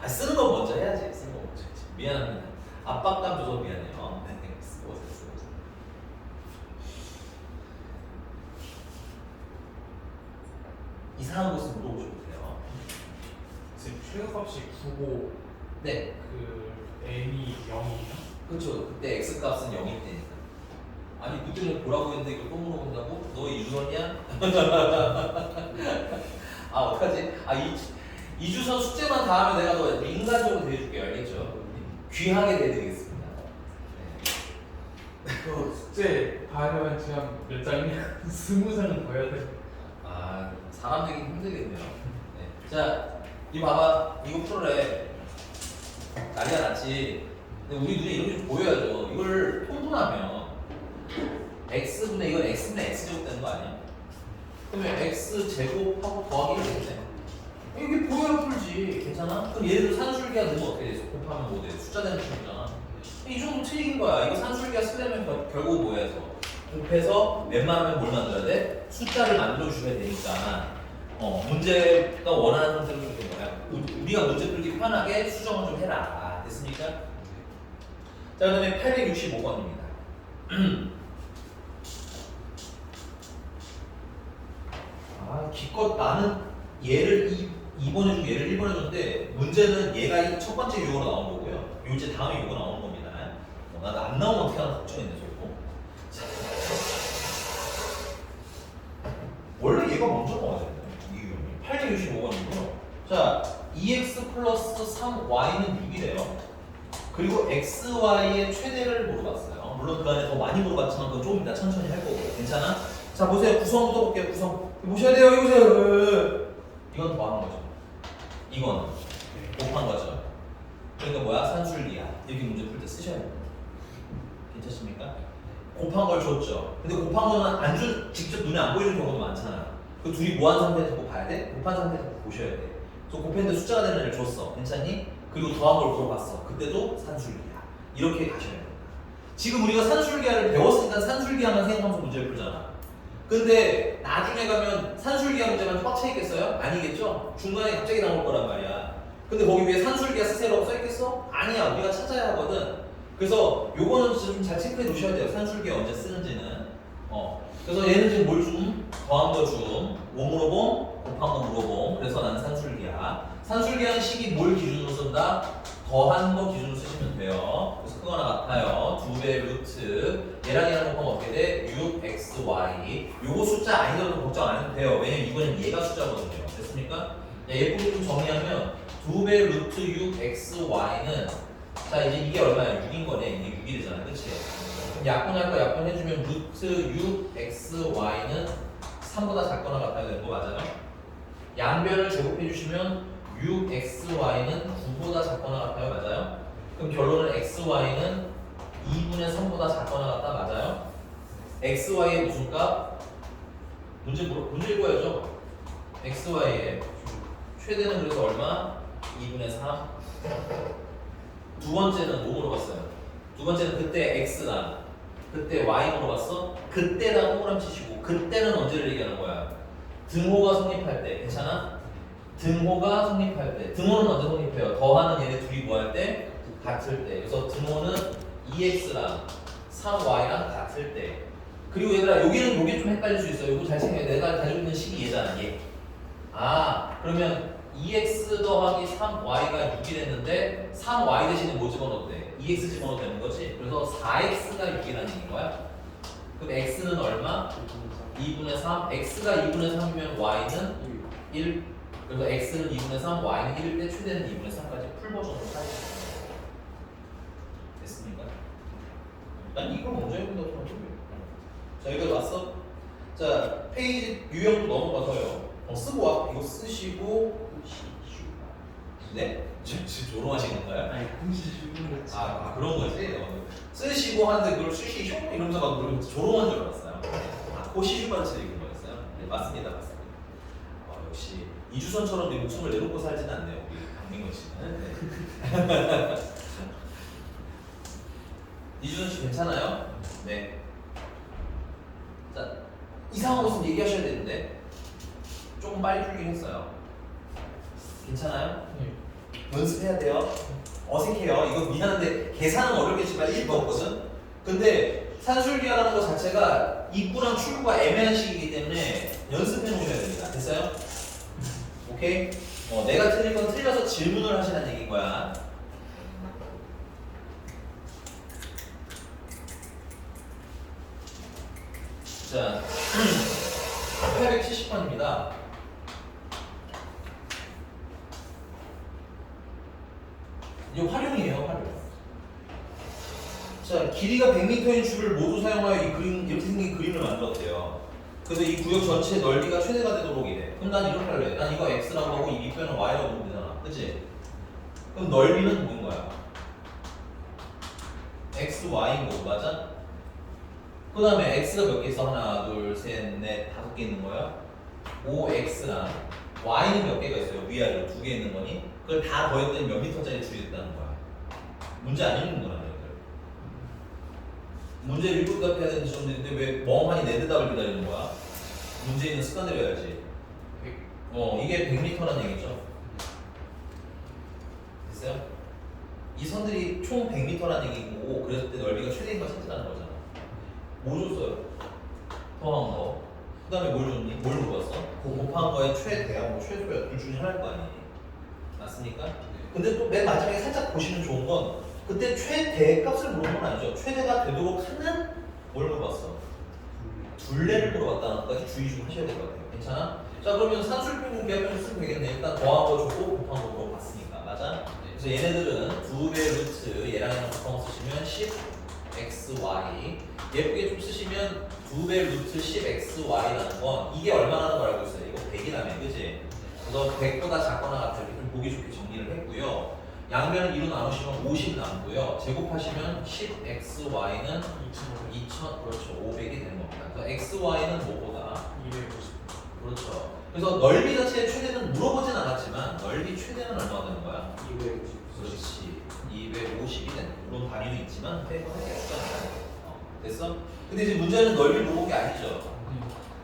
쓰는 거 먼저 해야지. 쓰는 거 먼저 해야지. 미안합니다. 압박감 줘서 미안해요. 네, 쓰고 오세요. 이상한 곳은 물어보셔도 돼요. 지금 최고값이 9고 네. 그 n이 0이에요? 그렇죠. 그때 x 값은 0일 때니까. 아니 그때는 보라고 했는데 이걸 또 물어본다고? 너 유선이야? 아 어떡하지? 이주선 숙제만 다 하면 내가 너 인간적으로 대해줄게요. 알겠죠? 귀하게 대해드리겠습니다. 그 숙제 다 하려면 제가 몇 장이냐? 20장은 더 해야 돼. 아 사람 되기 힘들겠네요. 네. 자, 이거 봐봐. 이거 풀어래. 난리가 났지. 근데 우리 눈에 이런 게 좀 보여야죠. 이걸 통분하면 x분의 이건 x분의 x제곱 되는 거 아니야? 그러면 x제곱하고 더하기 1이겠네. 이게 보여야 풀지. 괜찮아? 그럼 얘들 산술기가 넣으면 어떻게 돼? 곱하면 뭐 돼? 숫자 되는 셈이잖아. 이 정도 틀린 거야. 이거 산술기가 쓰려면 결국 뭐야 해서 곱해서 웬만하면 뭘 만들어야 돼? 숫자를 만들어 주셔야 되니까 문제가 원하는 형태로 좀 된 거야. 우리가 문제 풀기 편하게 수정을 좀 해라. 됐습니까? 자, 그다음에 865번입니다. 기껏 나는 얘를 2번 해주고 얘를 1번 해줬는데 문제는 얘가 첫 번째 유형으로 나온 거고요. 요제 다음에 이거 나오는 겁니다. 나도 안 나오면 어떻게 하나 걱정했네, 저거. 원래 얘가 먼저 나와야 되네. 이 유형이 865번이고요. 자, 2x 플러스 3y는 6이래요. 그리고 xy의 최대를 물어봤어요. 물론 그 안에 더 많이 물어봤지만 그건 조금 이따 천천히 할 거고. 괜찮아? 자, 보세요. 구성부터 볼게요. 구성. 보셔야 돼요. 이거 보세요. 이건 더한 거죠. 이거는 곱한 거죠. 그러니까 뭐야? 산술기야. 이렇게 문제 풀 때 쓰셔야 됩니다. 괜찮습니까? 곱한 걸 줬죠. 근데 곱한 거는 직접 눈에 안 보이는 경우도 많잖아. 그 둘이 뭐한 상태에서 자꾸 봐야 돼? 곱한 상태에서 보셔야 돼. 그래서 곱했는데 숫자가 되는 애를 줬어. 괜찮니? 그리고 더한 걸 물어봤어. 그때도 산술기야. 이렇게 가셔야 됩니다. 지금 우리가 산술기하를 배웠으니까 산술기하만 생각하면서 문제를 풀잖아. 근데 나중에 가면 산술기하 문제만 꽉 차 있겠어요? 아니겠죠? 중간에 갑자기 나올 거란 말이야. 근데 거기 위에 산술기하 쓰세요라고 써 있겠어? 아니야. 우리가 찾아야 하거든. 그래서 요거는 좀 잘 체크해 두셔야 돼요. 산술기하 언제 쓰는지는. 그래서 얘는 지금 뭘 줌? 더한 거 줌. 뭐 물어봄? 곱한 거 물어봄. 그래서 나는 산술기하. 산술기하는 식이 뭘 기준으로 쓴다? 더한 거 기준으로 쓰시면 돼요. 그래서 그거 하나 같아요. 2배 루트. 얘랑 얘랑 곱하면 어떻게 돼? 6xy. 요거 숫자 아니더라도 걱정 안 해도 돼요. 왜냐면 이거는 얘가 숫자거든요. 됐습니까? 예쁘게 좀 정리하면 2배 루트 6xy는 자 이제 이게 얼마야? 6인 거네. 이게 6이 되잖아. 그치? 그럼 약분할 거 약분해주면 루트 6xy는 3보다 작거나 같아야 되는 거 맞아요? 양변을 제곱해주시면 6xy는 9보다 작거나 같아요. 맞아요? 그럼 결론은 xy는 2분의 3보다 작거나 같다. 맞아요? xy의 무슨 값? 문제 읽어야죠. xy의 최대는 그래서 얼마? 2분의 3. 두 번째는 뭐 물어봤어요? 두 번째는 그때 x나 그때 y 물어봤어? 그때랑 동그라미 치시고 그때는 언제를 얘기하는 거야? 등호가 성립할 때. 괜찮아? 등호가 성립할 때. 등호는 언제 성립해요? 더하는 얘네 둘이 뭐 할 때? 같을 때. 그래서 등호는 2x랑 3y랑 같을 때. 그리고 얘들아 여기는 요게 좀 헷갈릴 수 있어요. 이거 잘 챙겨야 돼. 내가 가지고 있는 식이 얘잖아. 얘. 그러면 2x 더하기 3y가 6이 됐는데 3y 대신에 뭐 집어넣어도 돼? 2x 집어넣어도 되는 거지? 그래서 4x가 6이라는 얘기인 거야. 그럼 x는 얼마? 2분의 3. x가 2분의 3이면 y는 1. 그래서 x는 2분의 3, y는 1일 때 최대는 2분의 3까지 풀 버전으로 사용해요. 됐습니까? 난 이걸 먼저 해본다고 생각해요. 자, 여기까지 왔어? 자, 페이지 유형도 넘어가서요. 쓰고 와. 이거 쓰시고 네? 지금 조롱하신 건가요? 아니 공시 주는 거지. 그런 거지? 쓰시고 하는데 그걸 쓰시쇼? 이러면서 막 조롱한 줄 알았어요. 고시슈바르츠 읽은 거였어요? 네, 맞습니다. 역시 이주선처럼 내 목숨을 내놓고 살지는 않네요. 우리 강민건 씨는. 네. 이주선 씨 괜찮아요? 네. 자, 이상한 것은 얘기하셔야 되는데 조금 빨리 풀긴 했어요. 괜찮아요? 네. 연습해야 돼요. 어색해요. 이거 미안한데 계산은 어렵겠지만 1도 없거든. 근데 산술기하라는 것 자체가 입구랑 출구가 애매한 시기이기 때문에 연습해 놓으셔야 됩니다. 됐어요? 오케이? 내가 틀린 건 틀려서 질문을 하시라는 얘기인 거야. 자, 870번입니다. 이게 활용이에요, 활용. 자, 길이가 100m인 줄을 모두 사용하여 이 그림, 이렇게 생긴 그림을 만들었대요. 그래서 이 구역 전체의 넓이가 최대가 되도록 이래. 그럼 난 이렇게 할래. 난 이거 x라고 하고 이 밑변은 y라고 보면 되잖아. 그치? 그럼 넓이는 뭐인 거야? x, y인 거고, 맞아? 그 다음에 x가 몇 개 있어? 하나, 둘, 셋, 넷, 5개 있는 거야? 5x랑 y는 몇 개가 있어요? 위아래로 2개 있는 거니? 그걸 다 더했더니 몇 미터짜리 줄이 됐다는 거야. 문제 안 읽는 거란 얘기들. 문제 읽고 답해야 되는 시험들인데 왜 멍하니 내 대답을 기다리는 거야? 문제 있는 습관대로 해야지. 이게 100m라는 얘기죠. 됐어요? 이 선들이 총 100m라는 얘기고 그랬을 때 넓이가 최대인 걸 찾으라는 거잖아. 뭐 줬어요? 더한 거. 그 다음에 뭘 줬니? 뭘 물어봤어? 그 곱한 거에 최대야 뭐 최소야 둘 중에 하나일 거 아니니? 맞습니까? 근데 또 맨 마지막에 살짝 보시면 좋은 건 그때 최대 값을 물어본 건 아니죠. 최대가 되도록 하는 뭘 물어봤어? 둘레를 물어봤다는 것까지 주의 좀 하셔야 될 것 같아요. 괜찮아? 자 그러면 산술표 공개하면 쓰면 되겠네. 일단 더한 거 줬고 곱한 거 물어봤으니까 맞아? 그래서 얘네들은 2배 루트 얘랑 얘랑 곱한 거 쓰시면 10xy 예쁘게 좀 쓰시면 2배 루트 10xy라는 건 이게 얼마라는 걸 알고 있어요. 이거 100이라며 그지? 그래서 100보다 작거나 같다 이렇게 좀 보기 좋게 정리를 했고요. 양변을 2로 나누시면 50 남고요. 제곱하시면 10xy는 2000 그렇죠 500이 되는 겁니다. 그래서 xy는 뭐보다 250. 그렇죠. 그래서 넓이 자체의 최대는 물어보진 않았지만 넓이 최대는 얼마 되는 거야? 250. 그렇지 250이 되는 거야. 물론 단위도 있지만 빼고 할게 됐어? 근데 이제 문제는 넓이를 물어본 게 아니죠.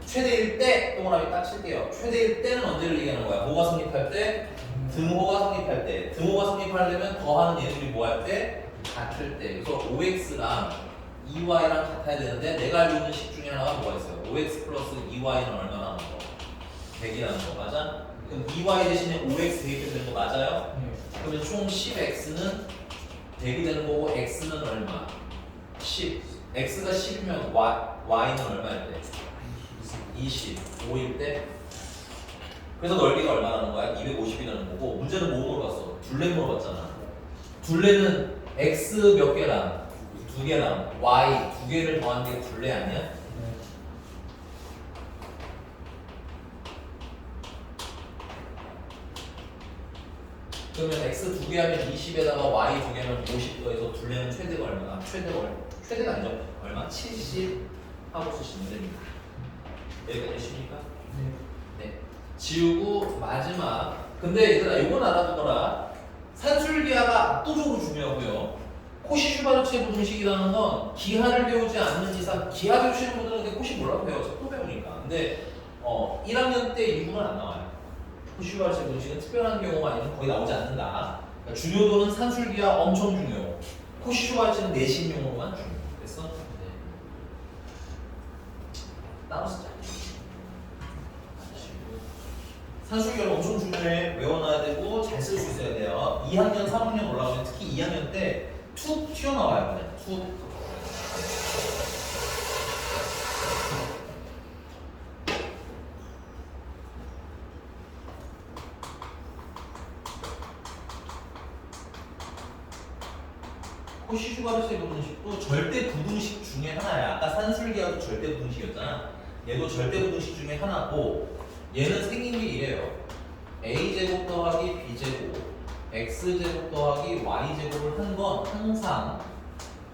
최대일 때 동그라미 딱 칠게요. 최대일 때는 언제를 얘기하는 거야? 뭐가 성립할 때? 등호가 성립할 때. 등호가 성립하려면 더하는 얘네들이 뭐 할 때? 같을 때. 그래서 5x랑 2y랑 같아야 되는데 내가 알고 있는 식 중에 하나가 뭐가 있어요? 5x 플러스 2y는 얼마나 하는 거? 100이라는 거 맞아? 그럼 2y 대신에 5x 대입해서 되는 거 맞아요? 그러면 총 10x는 100이 되는 거고 x는 얼마? 10. x가 10이면 y는 얼마일 때? 25일 때? 그래서 넓이가 얼마라는 거야? 250이라는 거고 문제는 뭐 물어봤어? 둘레 물어봤잖아. 둘레는 x 몇 개랑 2개랑 y 2개를 더한 게 둘레 아니야? 그러면 x 2개 하면 20에다가 y 2개면 50 더해서 둘레는 최대가 얼마나? 최대가 아니죠? 얼마? 70 하고 쓰시면 됩니다. 여기까지 되십니까? 네. 지우고 마지막. 근데 얘들아 이건 알아두거라. 산술기하가 압도적으로 중요하고요. 코시-슈바르츠의 부등식이라는 건 기하를 배우지 않는 이상 기하 배우시는 분들은 근데 코시 몰라도 배워. 또 배우니까. 근데 1학년 때 이후는 안 나와요. 코시-슈바르츠의 부등식은 특별한 경우가 아니면 거의 나오지 않는다. 그러니까 중요도는 산술기하 엄청 중요해요. 코시-슈바르츠는 내신용으로만 중요해. 됐어? 따로 쓰자. 산술기하는 엄청 중요해. 외워놔야 되고 잘 쓸 수 있어야 돼요. 2학년, 3학년 올라가면 특히 2학년 때 툭 튀어나와요. 그냥 툭. 코시-슈바르츠의 부등식도 절대 부등식 중에 하나야. 아까 산술기하도 절대 부등식이었잖아. 얘도 절대 부등식 중에 하나고 얘는 생긴 게 이래요. a제곱 더하기 b제곱 x제곱 더하기 y제곱을 한 건 항상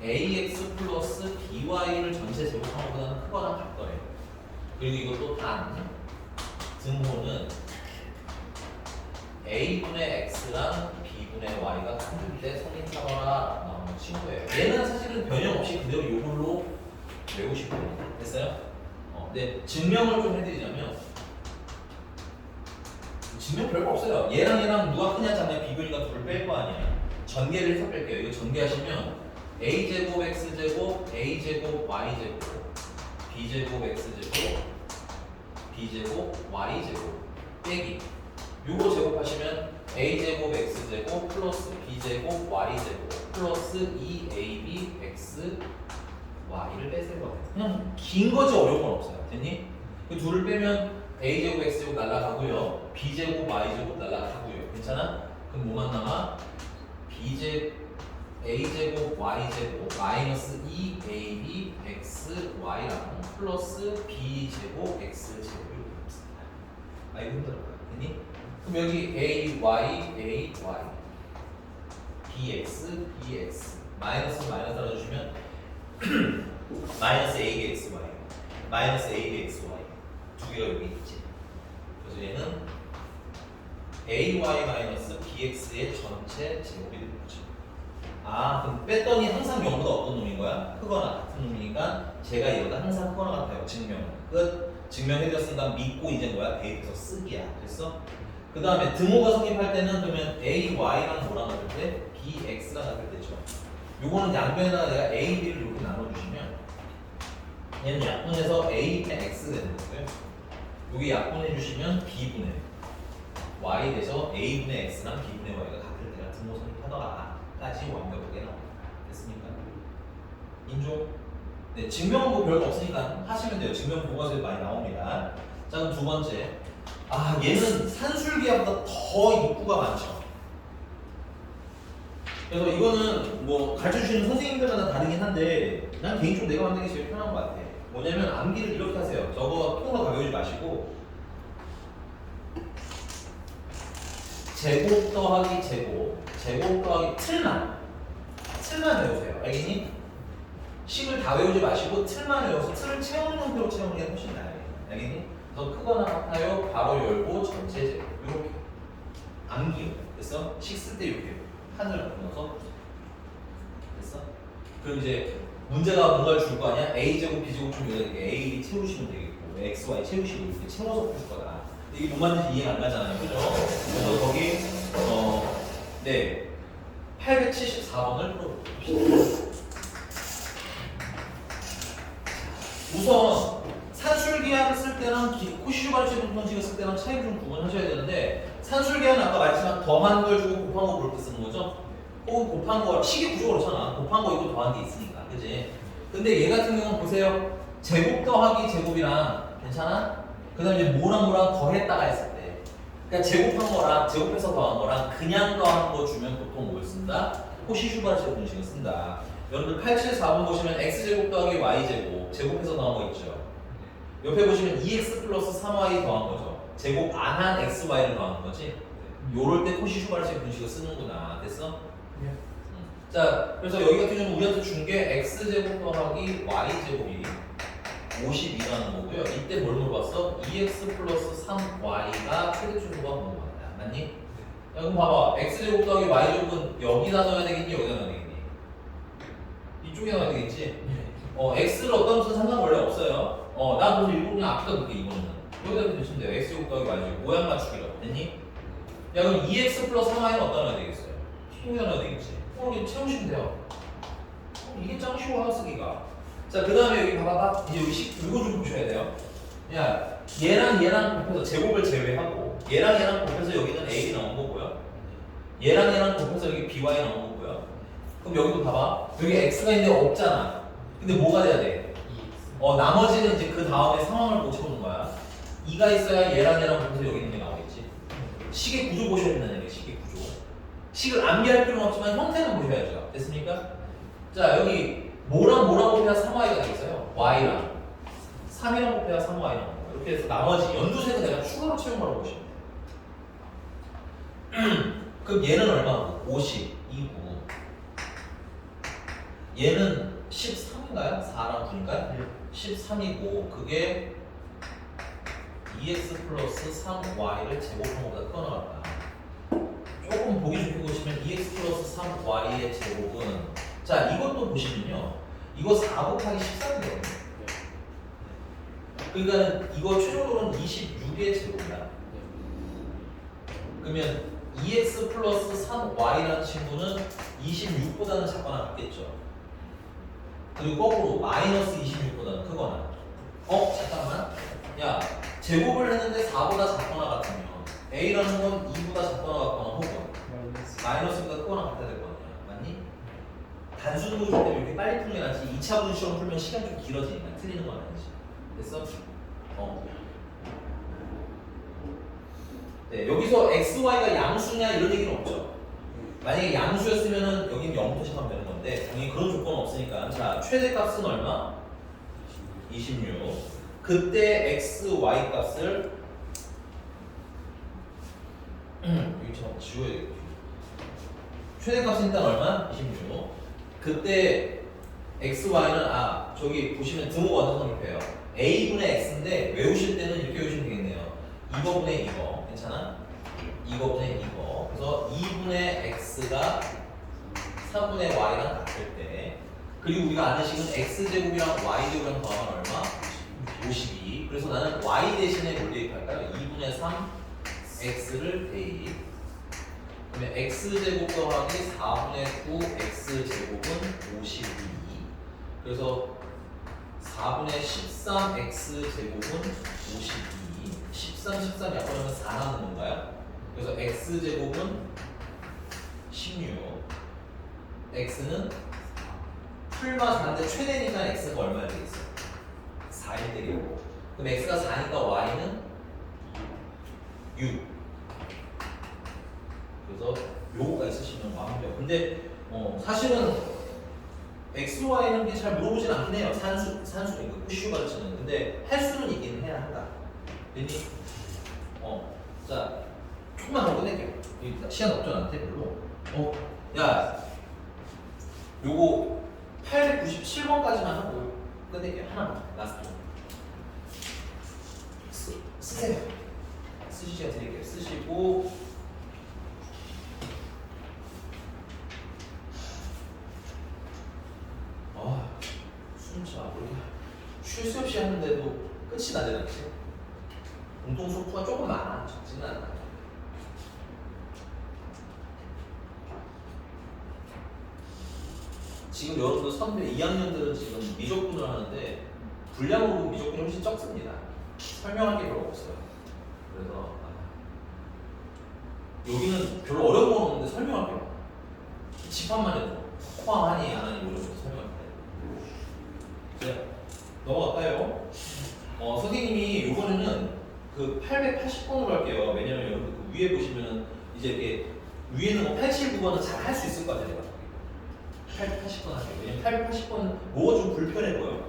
ax 플러스 by를 전체 제곱한 것보다는 크거나 같더래요. 그리고 이것도 단 등호는 a분의 x랑 b분의 y가 같을 때 성립하거나 나오는 친구예요. 얘는 사실은 변형 없이 그대로 이걸로 외우시면 됩니다. 됐어요? 근데 증명을 좀 해드리자면 증명 별거 없어요. 얘랑 누가 크냐 작냐 비교니까 둘을 뺄 거 아니야. 전개를 해서 뺄게요. 이거 전개하시면 a제곱 x제곱 a제곱 y제곱 b제곱 x제곱 b제곱 y제곱 빼기 요거 제곱하시면 a제곱 x제곱 플러스 b제곱 y제곱 플러스 2ab x y를 빼세요. 그냥 긴 거지 어려운 건 없어요. 됐니? 그 둘을 빼면 a제곱 x제곱 날라가고요. b제곱 y제곱 날라가고요. 괜찮아? 그럼 뭐만 남아? a제곱 y제곱 마이너스 2ab x y랑 플러스 b제곱 x제곱 이렇게 없습니다. 아 이거 힘들어요. 됐니? 그럼 여기 a y bx bx 마이너스 따라주시면 마이너스 abxy 마이너스 abxy 두 개가 여기 있지. 그래서 얘는 ay 마이너스 bx의 전체 제곱이 되는 거죠. 아 그럼 뺐더니 항상 0보다 어떤 놈인 거야? 크거나 같은 놈이니까 제가 얘보다 항상 크거나 같아요. 증명은 끝. 증명해드렸으니까 믿고 이제 뭐야? 대입해서 쓰기야. 됐어? 그 다음에 등호가 성립할 때는 그러면 ay랑 뭐랑 같을 때? bx랑 같을 때죠. 요거는 양변에다가 내가 a, b를 이렇게 나눠주시면 얘는 약분해서 a분의 x 되는 거고요. 여기 약분해주시면 b분의 y 돼서 a분의 x랑 b분의 y가 같을 때가 등호 성립하다가까지 완벽하게 나옵니다. 됐습니까? 인종? 네, 증명은 뭐 별거 없으니까 하시면 돼요. 증명 교과서에 많이 나옵니다. 자 그럼 두 번째. 아 얘는 산술기하보다 더 입구가 많죠. 그래서 이거는 뭐 가르쳐주시는 선생님들마다 다르긴 한데 난 개인적으로 내가 만든 게 제일 편한 것 같아. 뭐냐면 암기를 이렇게 하세요. 저거 통으로 가벼우지 마시고 제곱 더하기 제곱 더하기 틀만 외우세요. 알겠니? 식을 다 외우지 마시고 틀만 외워서 틀을 채우는 형태로 채우는 게 훨씬 나아요. 알겠니? 더 크거나 같아요. 바로 열고 전체 제곱 이렇게 암기요. 됐어? 식 쓸 때 이렇게 판을 넣어서 됐어? 그럼 이제 문제가 뭔가를 줄 거 아니야? a제곱 b제곱 좀 이렇게 a 채우시면 되겠고 x, y 채우시고 이렇게 채워서 풀 거다. 이게 뭔 말인지 이해가 안 가잖아요. 그죠? 그래서 거기 네 874번을 풀어봅시다. 우선 산술기하를 쓸 때랑 코시슈바르체 분식을 쓸 때랑 차이를 좀 구분하셔야 되는데 산술기하는 아까 말했지만 더한 걸 주고 곱한 거 그럴 때 쓰는 거죠? 혹은 곱한 거 식이 구조가 그렇잖아. 곱한 거 이거 더한 게 있으니까. 그지? 근데 얘 같은 경우는 보세요. 제곱 더하기 제곱이랑 괜찮아? 그 다음에 이제 뭐랑 더했다가 했을 때 그러니까 제곱한 거랑 제곱해서 더한 거랑 그냥 더한 거 주면 보통 뭘 쓴다? 코시슈바르체 분식을 쓴다. 여러분들 874번 보시면 x제곱 더하기 y제곱 제곱해서 더한 거 있죠. 옆에 보시면 2x 플러스 3y 더한 거죠. 제곱 안 한 xy를 더한 거지. 요럴 때 코시슈바르체 분식을 쓰는구나. 됐어? 네. 자, 그래서 여기 같은 경우는 우리한테 준 게 x제곱 더하기 y제곱이 52라는 거고요. 이때 뭘 물어봤어? 2x 플러스 3y가 최대초수가 물어봤다. 맞니? 야, 그럼 봐봐. x제곱 더하기 y제곱은 여기다 넣어야 되겠니? 여기다 넣어야 되겠니? 이쪽에 넣어야 되겠지? x를 어떤 것은 상관 원래 없어요. 나 그래서 일부러 그냥 앞에다 놓게 이거는. 여기다 넣으시면 돼요. x제곱 더하기 y제곱. 모양 맞추기로. 됐니? 야, 그럼 2x 플러스 3y는 어디다 넣어야 되겠어요? 여기다 넣어야 되겠지? 이렇게 채우시면 돼요. 이게 짱 쉬워 하쓰기가. 자, 그 다음에 여기 봐봐. 이제 여기 이거 좀 보셔야 돼요. 야, 얘랑 곱해서 제곱을 제외하고 얘랑 곱해서 여기는 a 나온 거고요. 얘랑 곱해서 여기 by 나온 거고요. 그럼 여기도 봐봐. 여기 x가 있는데 없잖아. 근데 뭐가 돼야 돼? 나머지는 이제 그 다음에 상황을 못 채우는 거야. 2가 있어야 얘랑 곱해서 여기 있는 게 나오겠지. 식의 구조 보셔야 된다는 얘기야. 식의 구조. 식을 암기할 필요는 없지만 형태는 보셔야죠. 됐습니까? 자, 여기 뭐랑 곱해야 3y가 되겠어요? y랑 3이랑 곱해야 3y랑 나와요. 이렇게 해서 나머지 연두색은 내가 추가로 채운 거라고 보시면 돼요. 그럼 얘는 얼마고? 50, 29. 얘는 13인가요? 4랑 9인가요? 13이고 그게 2x 플러스 3y를 제곱한 것보다 커나갔다. 자, 이것도 보시면요. 이거 4 곱하기 13이 되거든요. 그러니까 이거 최종적으로는 26의 제곱이야. 그러면 2x 플러스 3y라는 친구는 26보다는 작거나 같겠죠. 그리고 거꾸로 마이너스 26보다는 크거나. 잠깐만. 야, 제곱을 했는데 4보다 작거나 같으면 a라는 건 2보다 작거나 같거나 혹은 마이너스보다 크거나 같아야 될 거 아니야. 맞니? 단순 분수 때문에 이렇게 빨리 풀면 낫지. 2차 분수 시험 풀면 시간 좀 길어지니까 틀리는 건 아니지. 됐어? 네, 여기서 x, y가 양수냐 이런 얘기는 없죠. 만약에 양수였으면은 여긴 0부터 시작하면 되는 건데 당연히 그런 조건은 없으니까. 자, 최대값은 얼마? 26. 그때 x, y 값을 여기 좀 지워야 되겠지. 최대값은 일단 얼마? 26. 그때 x, y는 저기 보시면 등호가 어떤 성립해요. a분의 x인데 외우실 때는 이렇게 외우시면 되겠네요. 2번분의 이거 괜찮아? 2번분의 이거. 그래서 2분의 x가 3분의 y랑 같을 때, 그리고 우리가 아는 식은 x제곱이랑 y제곱이랑 더하면 얼마? 52. 그래서 나는 y 대신에 뭘 대입할까요? 2분의 3 x를 대입. 그러면 x제곱 더하기 4분의 9 x제곱은 52. 그래서 4분의 13 x제곱은 52. 13, 13 약분하면 4 나오는 건가요? 그래서 x제곱은 16. x는 풀마 4인데 최대니까 x가 얼마야 되겠어? 4일 되겠고. 그럼 x가 4니까 y는 6. 그래서 요거가 있으시면 완벽. 근데 사실은 x, y는 잘 물어보진 않긴 해요. 산수니까 푸슈 가르치는. 근데 할 수는 있긴 해야 한다. 됐니? 자, 조금만 더 끝낼게요. 시간 없죠, 나한테 별로. 야, 요거 897번까지만 하고 끝낼게요. 하나만. 라스트. 쓰세요. 쓰시죠, 드릴게요. 쓰시고. 숨차. 쉴 새 없이 하는데도 끝이 나잖아, 그치? 공통 소프가 조금 많아. 적지는 않아. 지금 여러분들 선배 2학년들은 지금 미적분을 하는데 분량으로 미적분이 훨씬 적습니다. 설명할 게 별로 없어요. 그래서 여기는 별로 어려운 건 없는데 설명할 게 많아. 집합만 해도 포함하니 안 하니 모르겠어. 설명할 때. 네. 넘어갈까요? 선생님이 이번에는 그 880번으로 할게요. 왜냐면 여러분들 그 위에 보시면은 이제 이렇게 위에는 뭐 87, 9번은 잘 할 수 있을 것 같아요. 880번 할게요. 왜냐면 880번 뭐가 좀 불편해 보여?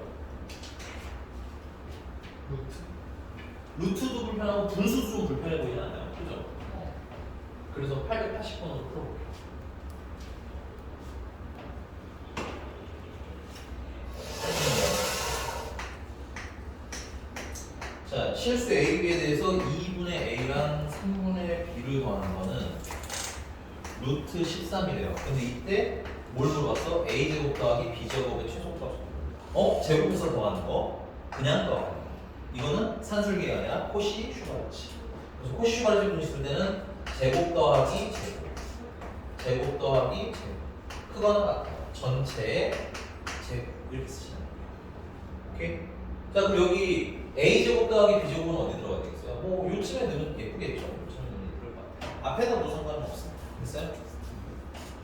루트도 불편하고 분수도 좀 불편해 보이지 않나요? 그죠? 그래서 880번으로 풀어볼게요. 자, 실수 A, B에 대해서 2분의 A랑 3분의 B를 더하는 거는 루트 13이래요. 근데 이때 뭘 물어봤어? A제곱 더하기 B제곱의 최소값. 제곱해서 더하는 거 그냥 더하는 거. 이거는 산술기가 아니라 코시 슈바르치. 그래서 코시 슈바르치 있을 때는 제곱 더하기 제곱 더하기 제곱 크거나 같아요. 전체의 제곱 이렇게 쓰시면 돼요. 오케이? 자, 그럼 여기 A제곱 더하기 B제곱은 어디 들어가야 되겠어요? 뭐 요쯤에 넣으면 예쁘겠죠. 요쯤에 넣으면 예쁠 것 같아요. 앞에다 도 상관은 없습니다. 됐어요?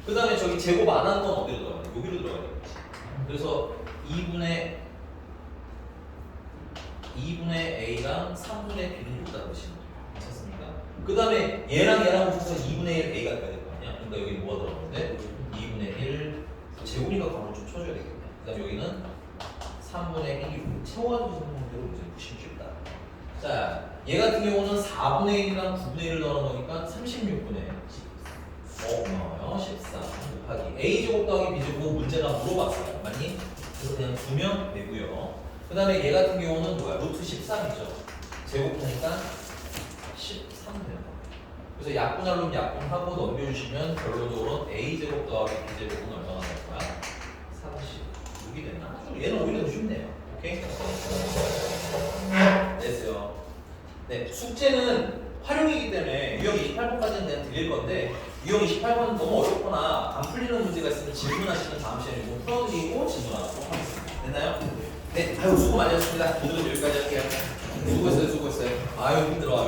그 다음에 저기 제곱 안 한 건 어디로 들어가야 돼? 여기로 들어가야 되겠지. 그래서 2분의 A랑 3분의 B는 여기다 넣으시면 돼요. 괜찮습니까? 그 다음에 얘랑 붙어서 2분의 1 A가 돼야 될 거 아니야? 그러니까 여기 뭐가 들어가는데? 2분의 1 제곱이니까 값을 좀 쳐줘야 되겠네. 그 다음에 여기는 3분의 1로 채워주시는 대로 이제 보시면 쉽다. 자, 얘 같은 경우는 4분의 1이랑 9분의 1을 넣는 거니까 36분의 13 곱하기 A제곱 더하기 B제곱 문제가 물어봤어요. 맞니? 그래서 그냥 두면 되고요. 그 다음에 얘 같은 경우는 뭐야? 루트 13이죠. 제곱하니까 13이에요. 그래서 약분할 놈 약분하고 넘겨주시면 결론적으로 A제곱 더하기 B제곱은 얼마나 될 거야? 36이 됐나? 얘는 오히려 더 쉽네요. 오케이? 됐어요. 네, 숙제는 활용이기 때문에 유형 28번까지는 그냥 드릴 건데 유형 28번은 너무 어렵거나 안 풀리는 문제가 있으면 질문하시면 다음 시간에 좀 풀어드리고 질문하도록 하겠습니다. 됐나요? 네, 아유 수고 많이 하셨습니다. 오늘은 여기까지 할게요. 수고했어요. 아유 힘들어.